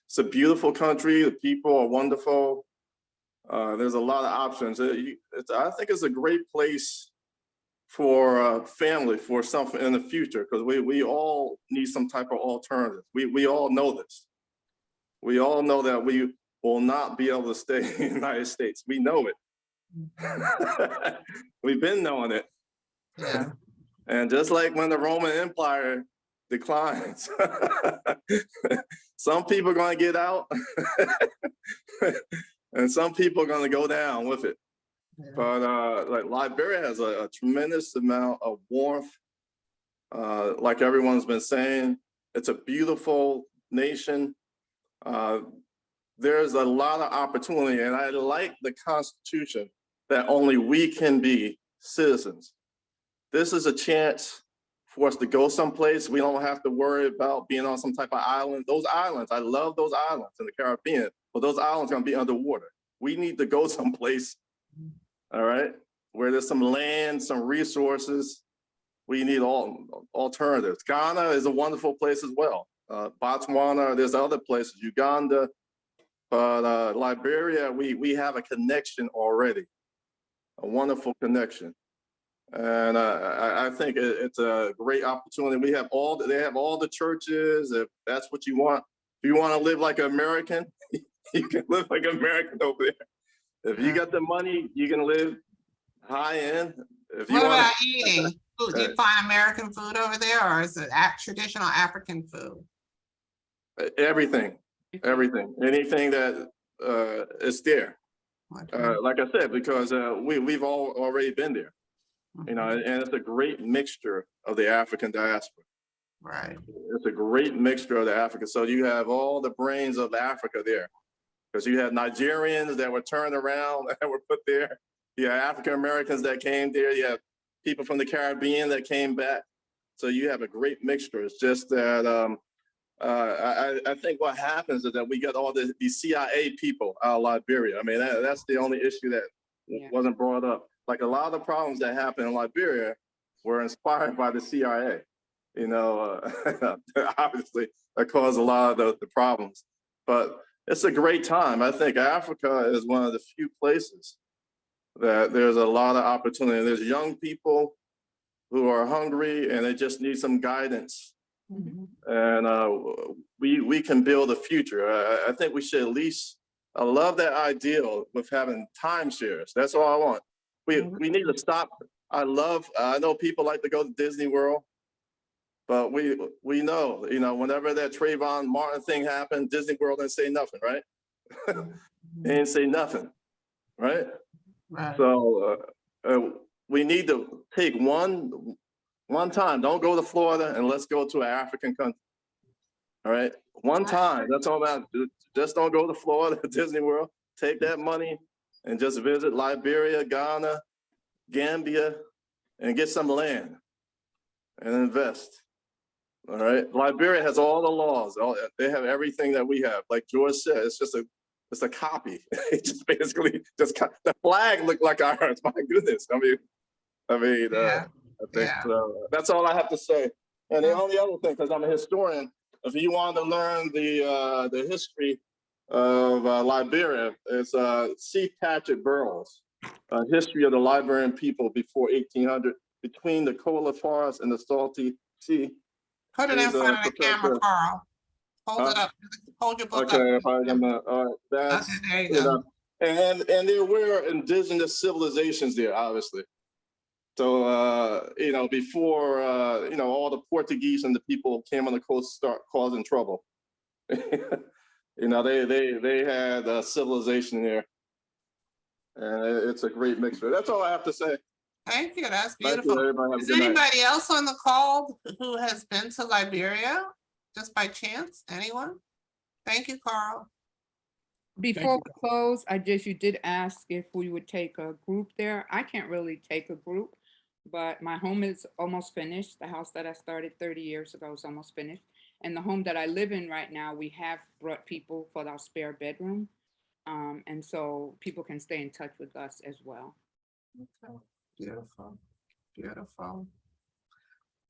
it's a beautiful country. The people are wonderful. There's a lot of options. I think it's a great place for family, for something in the future, because we all need some type of alternative. We all know this. We all know that we will not be able to stay in the United States. We know it. We've been knowing it. Yeah. And just like when the Roman Empire declines, some people are going to get out and some people are going to go down with it. Yeah. But like Liberia has a tremendous amount of warmth. Like everyone's been saying, it's a beautiful nation. There's a lot of opportunity, and I like the Constitution that only we can be citizens. This is a chance for us to go someplace. We don't have to worry about being on some type of island. Those islands, I love those islands in the Caribbean, but those islands are gonna be underwater. We need to go someplace, all right, where there's some land, some resources. We need all alternatives. Ghana is a wonderful place as well. Botswana, there's other places, Uganda, but Liberia, we have a connection already, a wonderful connection. And I think it's a great opportunity. They have all the churches, if that's what you want. If you want to live like an American, you can live like an American over there. If you got the money, you can live high end. If you What want about eating? Food, do you find American food over there, or is it traditional African food? everything, anything that is there. Like I said, because we've all already been there, you know, and it's a great mixture of the African diaspora. Right. It's a great mixture of the Africa. So you have all the brains of Africa there, because you have Nigerians that were turned around that were put there. You have African Americans that came there. You have people from the Caribbean that came back. So you have a great mixture. It's just that I think what happens is that we got all these CIA people out of Liberia. I mean, that's the only issue that wasn't brought up. Like a lot of the problems that happened in Liberia were inspired by the CIA. You know, obviously that caused a lot of the problems. But it's a great time. I think Africa is one of the few places that there's a lot of opportunity. There's young people who are hungry and they just need some guidance. And we can build a future. I think we should at least, I love that ideal with having timeshares. That's all I want. We need to stop. I know people like to go to Disney World, but we know, you know, whenever that Trayvon Martin thing happened, Disney World didn't say nothing, right? They didn't say nothing, right? Right. So we need to take one time. Don't go to Florida and let's go to an African country. All right, one time. That's all about. Just don't go to Florida, Disney World. Take that money and just visit Liberia, Ghana, Gambia, and get some land and invest. All right, Liberia has all the laws. They have everything that we have. Like George said, it's a copy. It's just basically the flag looked like ours. My goodness. I mean, I think that's all I have to say. And the only other thing, because I'm a historian, if you want to learn the history of Liberia, it's C. Patrick Burroughs, History of the Liberian People Before 1800, Between the Cola Forest and the Salty Sea. Put it in front of the camera, Carl. Hold it up. Hold your book up. Okay, all right. That's, okay, there you go. And there were indigenous civilizations there, obviously. So, you know, before, you know, all the Portuguese and the people came on the coast start causing trouble. You know, they had a civilization there. And it's a great mixture. That's all I have to say. Thank you. That's beautiful. Is anybody else on the call who has been to Liberia just by chance? Anyone? Thank you, Carl. Before we close, you did ask if we would take a group there. I can't really take a group, but my home is almost finished. The house that I started 30 years ago is almost finished. And the home that I live in right now, we have brought people for our spare bedroom. And so people can stay in touch with us as well. Okay. Beautiful. Beautiful.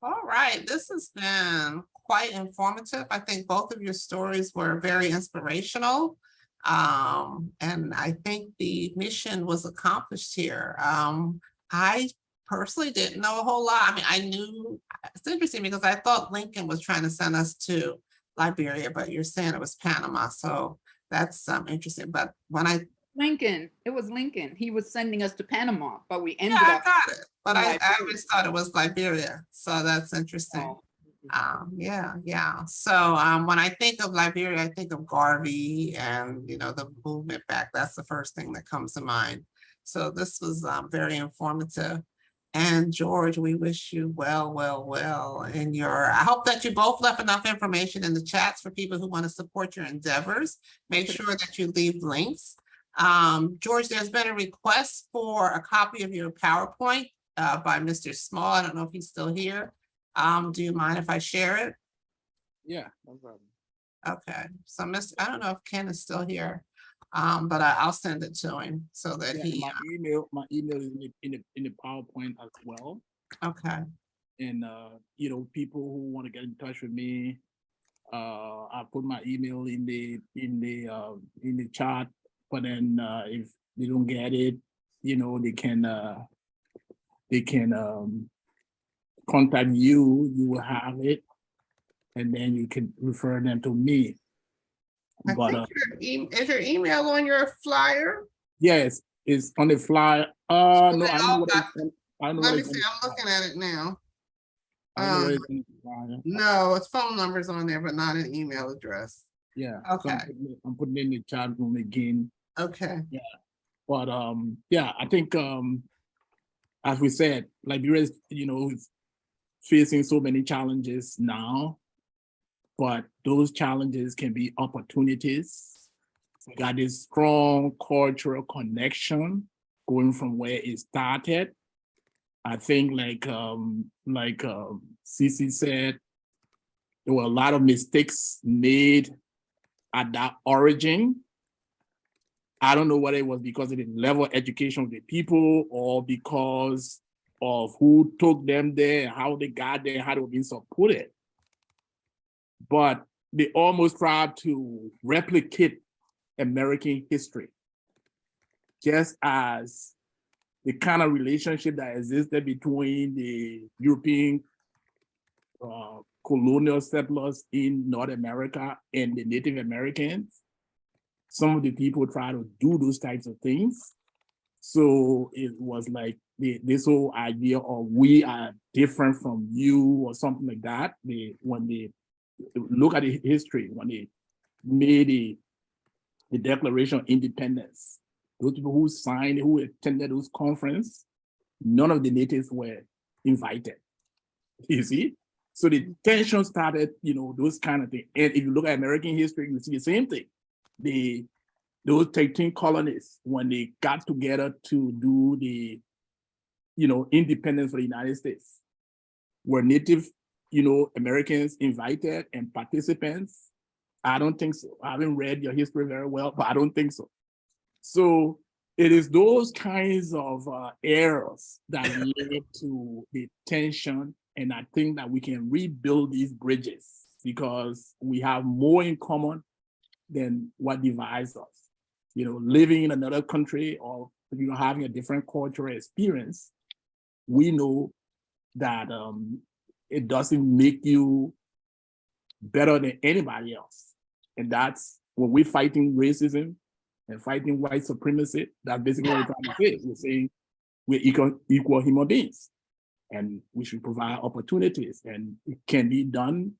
All right. This has been quite informative. I think both of your stories were very inspirational. And I think the mission was accomplished here. I personally didn't know a whole lot. I mean, I knew, it's interesting because I thought Lincoln was trying to send us to Liberia, but you're saying it was Panama. So that's interesting. But when it was Lincoln. He was sending us to Panama, but we ended I up. got it. But I always thought it was Liberia. So that's interesting. Yeah. So when I think of Liberia, I think of Garvey and, you know, the movement back. That's the first thing that comes to mind. So this was very informative. And George, we wish you well in your, I hope that you both left enough information in the chats for people who want to support your endeavors. Make sure that you leave links. George, there's been a request for a copy of your PowerPoint by Mr. Small. I don't know if he's still here. Do you mind if I share it? Yeah, no problem. Okay, so I don't know if Ken is still here, but I'll send it to him so that my email is in the PowerPoint as well. Okay. And you know, people who want to get in touch with me, I put my email in the chat, but then if they don't get it, you know, they can contact you. You will have it, and then you can refer them to me. I But think is your email on your flyer? yes, it's on the flyer. No, I don't know what it's. I don't know Let what me it's on see, the I'm looking at it now. I don't know what it's on the flyer. No, it's phone numbers on there, but not an email address. Yeah. Okay. So I'm putting it in the chat room again. Okay. Yeah. But yeah, I think as we said, Liberia is, you know, facing so many challenges now, but those challenges can be opportunities. We got this strong cultural connection going from where it started. I think like Sisi said, there were a lot of mistakes made at that origin. I don't know whether it was because of the level of education of the people or because of who took them there, how they got there, how they were being supported. But they almost tried to replicate American history, just as the kind of relationship that existed between the European colonial settlers in North America and the Native Americans. Some of the people try to do those types of things. So it was like this whole idea of we are different from you or something like that. When they look at the history, when they made the Declaration of Independence, those people who signed, who attended those conferences, none of the natives were invited. You see? So the tension started, you know, those kind of things. And if you look at American history, you see the same thing. Those 13 colonies, when they got together to do the, you know, independence for the United States, were Native, you know, Americans invited and participants? I don't think so. I haven't read your history very well, but I don't think so. So it is those kinds of errors that led to the tension. And I think that we can rebuild these bridges because we have more in common than what divides us. You know, living in another country or, you know, having a different cultural experience, we know that it doesn't make you better than anybody else. And that's when we're fighting racism and fighting white supremacy, that's basically what we're trying to say. We're saying we're equal human beings and we should provide opportunities, and it can be done.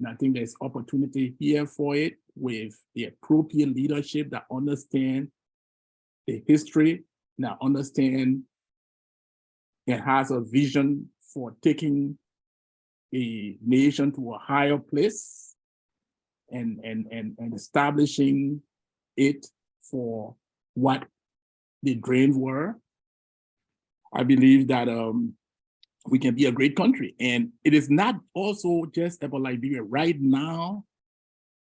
And I think there's opportunity here for it with the appropriate leadership that understand the history, that understand and has a vision for taking a nation to a higher place and establishing it for what the dreams were. I believe that we can be a great country. And it is not also just about Liberia. Right now,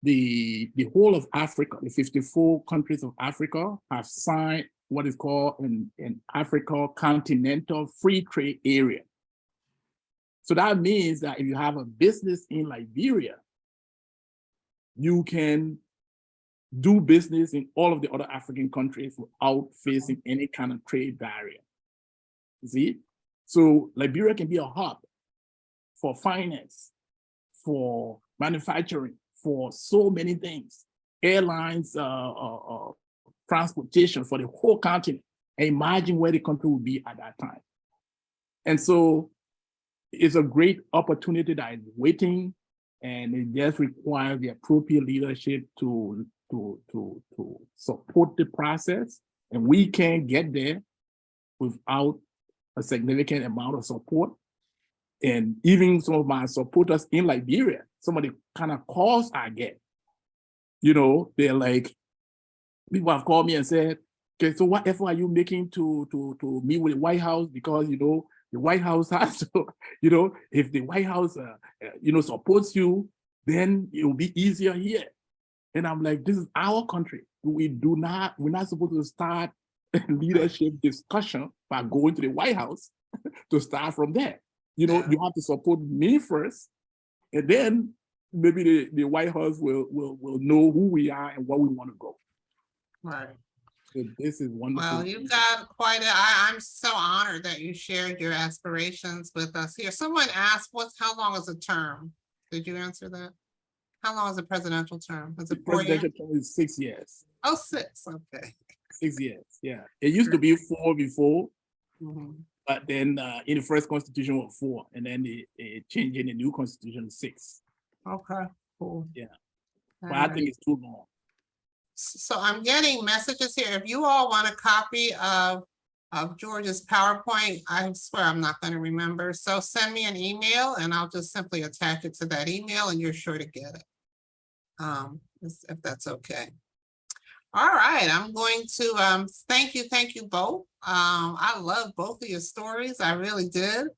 the whole of Africa, the 54 countries of Africa have signed what is called an Africa Continental Free Trade Area. So that means that if you have a business in Liberia, you can do business in all of the other African countries without facing any kind of trade barrier. You see? So Liberia can be a hub for finance, for manufacturing, for so many things, airlines, transportation for the whole continent. And imagine where the country would be at that time. And so it's a great opportunity that is waiting, and it just requires the appropriate leadership to support the process. And we can't get there without a significant amount of support. And even some of my supporters in Liberia, some of the kind of calls I get, you know, they're like, people have called me and said, okay, so what effort are you making to meet with the White House? Because, you know, the White House has to, you know, if the White House, you know, supports you, then it will be easier here. And I'm like, this is our country. We're not supposed to start leadership discussion by going to the White House to start from there. You know, you have to support me first, and then maybe the White House will know who we are and where we want to go. Right. So this is wonderful. Well, you've got quite I'm so honored that you shared your aspirations with us here. Someone asked, how long is a term? Did you answer that? How long is a presidential term? Is it 4 years? Presidential term is 6 years. Oh, 6, okay. 6 years, yeah. It used to be 4 before, Mhm. but then in the first constitution was 4, and then it changed in the new constitution to 6. Okay, cool. Yeah, All but I right. think it's too long. So I'm getting messages here. If you all want a copy of George's PowerPoint, I swear I'm not going to remember. So send me an email and I'll just simply attach it to that email and you're sure to get it. If that's okay. All right, I'm going to thank you both. I love both of your stories. I really did.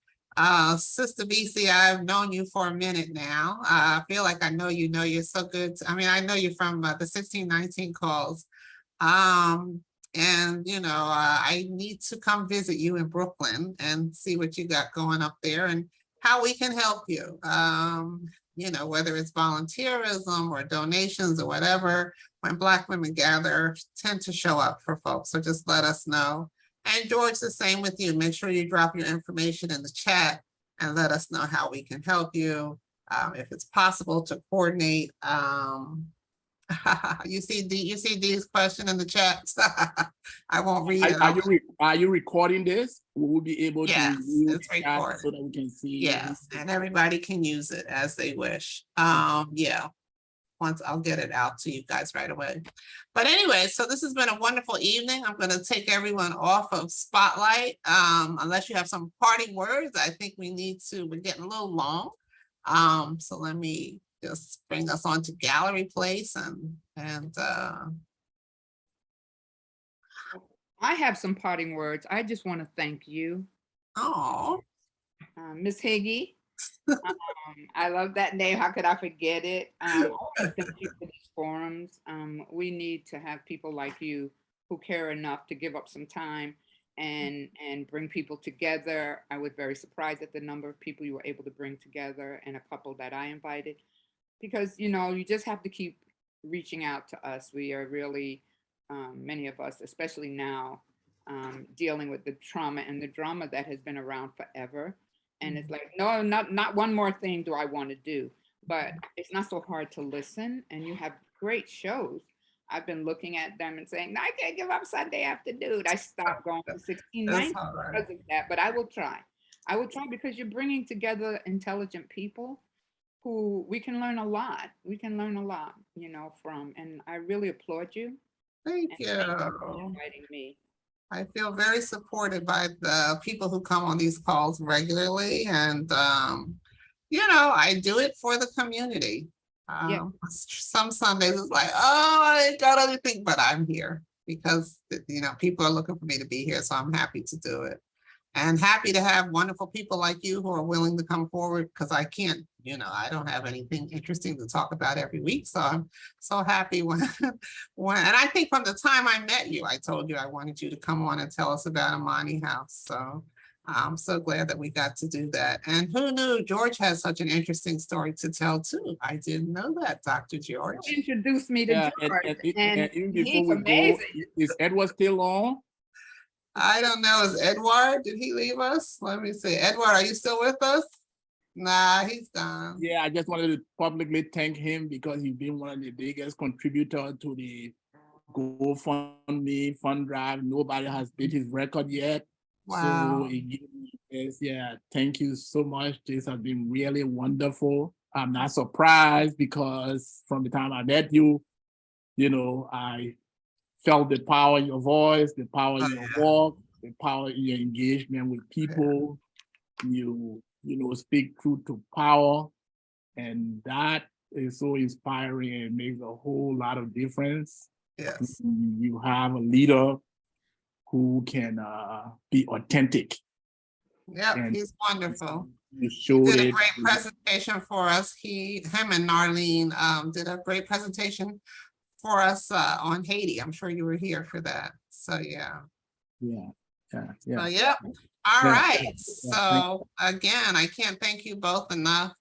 Sister Bisi, I've known you for a minute now. I feel like I know you. You're so good. I mean, I know you from the 1619 calls. And you know, I need to come visit you in Brooklyn and see what you got going up there and how we can help you. You know, whether it's volunteerism or donations or whatever, when Black women gather, tend to show up for folks. So just let us know. And George, the same with you. Make sure you drop your information in the chat and let us know how we can help you. If it's possible to coordinate. You see Dee's question in the chat. I won't read it. Are you recording this? We'll be able to use it's recorded so that we can see. Yes, and everybody can use it as they wish. Yeah. Once I'll get it out to you guys right away. But anyway, so this has been a wonderful evening. I'm going to take everyone off of Spotlight. Unless you have some parting words, I think we're getting a little long. So let me just bring us on to Gallery Place and I have some parting words. I just want to thank you. Oh, Miss Higgy. I love that name. How could I forget it? I want to thank you for these forums. We need to have people like you who care enough to give up some time and bring people together. I was very surprised at the number of people you were able to bring together and a couple that I invited, because you know, you just have to keep reaching out to us. We are really, many of us, especially now, dealing with the trauma and the drama that has been around forever. And it's like, no, not one more thing do I want to do, but it's not so hard to listen. And you have great shows. I've been looking at them and saying, I can't give up Sunday afternoon. I stopped going to 1619 because of that, but I will try. I will try because you're bringing together intelligent people who we can learn a lot. We can learn a lot, you know, from, and I really applaud you. Thank you. Thank you for inviting me. I feel very supported by the people who come on these calls regularly. And, you know, I do it for the community. Some Sundays it's like, oh, I ain't got anything, but I'm here because, you know, people are looking for me to be here. So I'm happy to do it. And happy to have wonderful people like you who are willing to come forward, because I can't, you know, I don't have anything interesting to talk about every week. So I'm so happy when and I think from the time I met you, I told you I wanted you to come on and tell us about Imani House. So I'm so glad that we got to do that. And who knew George has such an interesting story to tell too. I didn't know that, Dr. George. You introduced me to George, and even he's before we amazing. go, is Edward still on? I don't know. Is Edward? Did he leave us? Let me see. Edward, are you still with us? Nah, he's gone. Yeah, I just wanted to publicly thank him because he's been one of the biggest contributors to the GoFundMe fund drive. Nobody has beat his record yet. Wow. So yeah, thank you so much. This has been really wonderful. I'm not surprised because from the time I met you, you know, I felt the power in your voice, the power in your walk, the power in your engagement with people. You know, speak truth to power, and that is so inspiring and makes a whole lot of difference. Yes. You have a leader who can be authentic. Yeah, he's wonderful. You showed did a it. great presentation for us. Him and Narlene did a great presentation for us on Haiti. I'm sure you were here for that. So yeah. Yeah. Yeah. So, yep. All Yeah. right. Yeah. So again, I can't thank you both enough.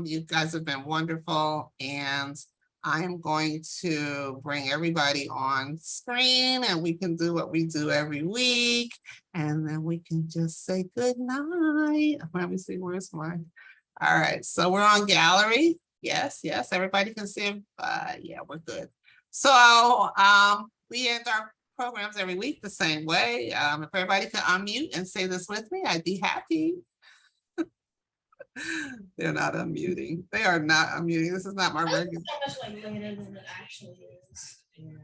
You guys have been wonderful, and I am going to bring everybody on screen, and we can do what we do every week, and then we can just say good night. Let me see, where's mine? All right, so we're on gallery. Yes, yes, everybody can see. Yeah, we're good. So we end our programs every week the same way. If everybody can unmute and say this with me, I'd be happy. They're not unmuting. They are not unmuting. This is not my regular.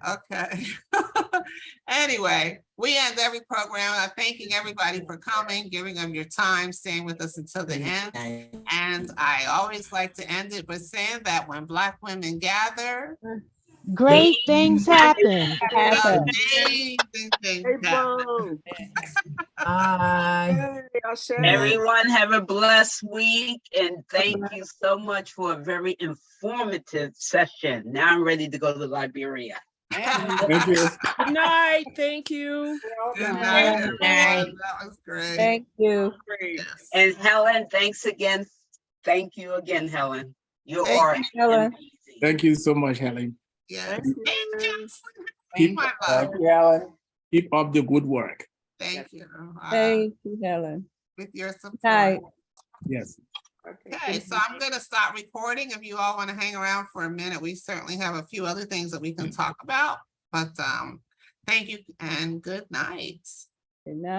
Okay. Anyway, we end every program thanking everybody for coming, giving them your time, staying with us until the end. And I always like to end it by saying that when Black women gather, great things happen. amazing things happen. Everyone have a blessed week, and thank you so much for a very informative session. Now I'm ready to go to Liberia. Thank you. Good night. Thank you. Good night, everyone. That was great. Thank you. Yes. And Helen, thanks again. Thank you again, Helen. You Thank are you, Helen. amazing. Thank you so much, Helen. Yes. Keep, My love. keep up the good work. Thank you. Thank you, Helen. With your support. Night. Yes. Okay, so I'm gonna stop recording. If you all want to hang around for a minute, we certainly have a few other things that we can talk about. But thank you and good night. Good night.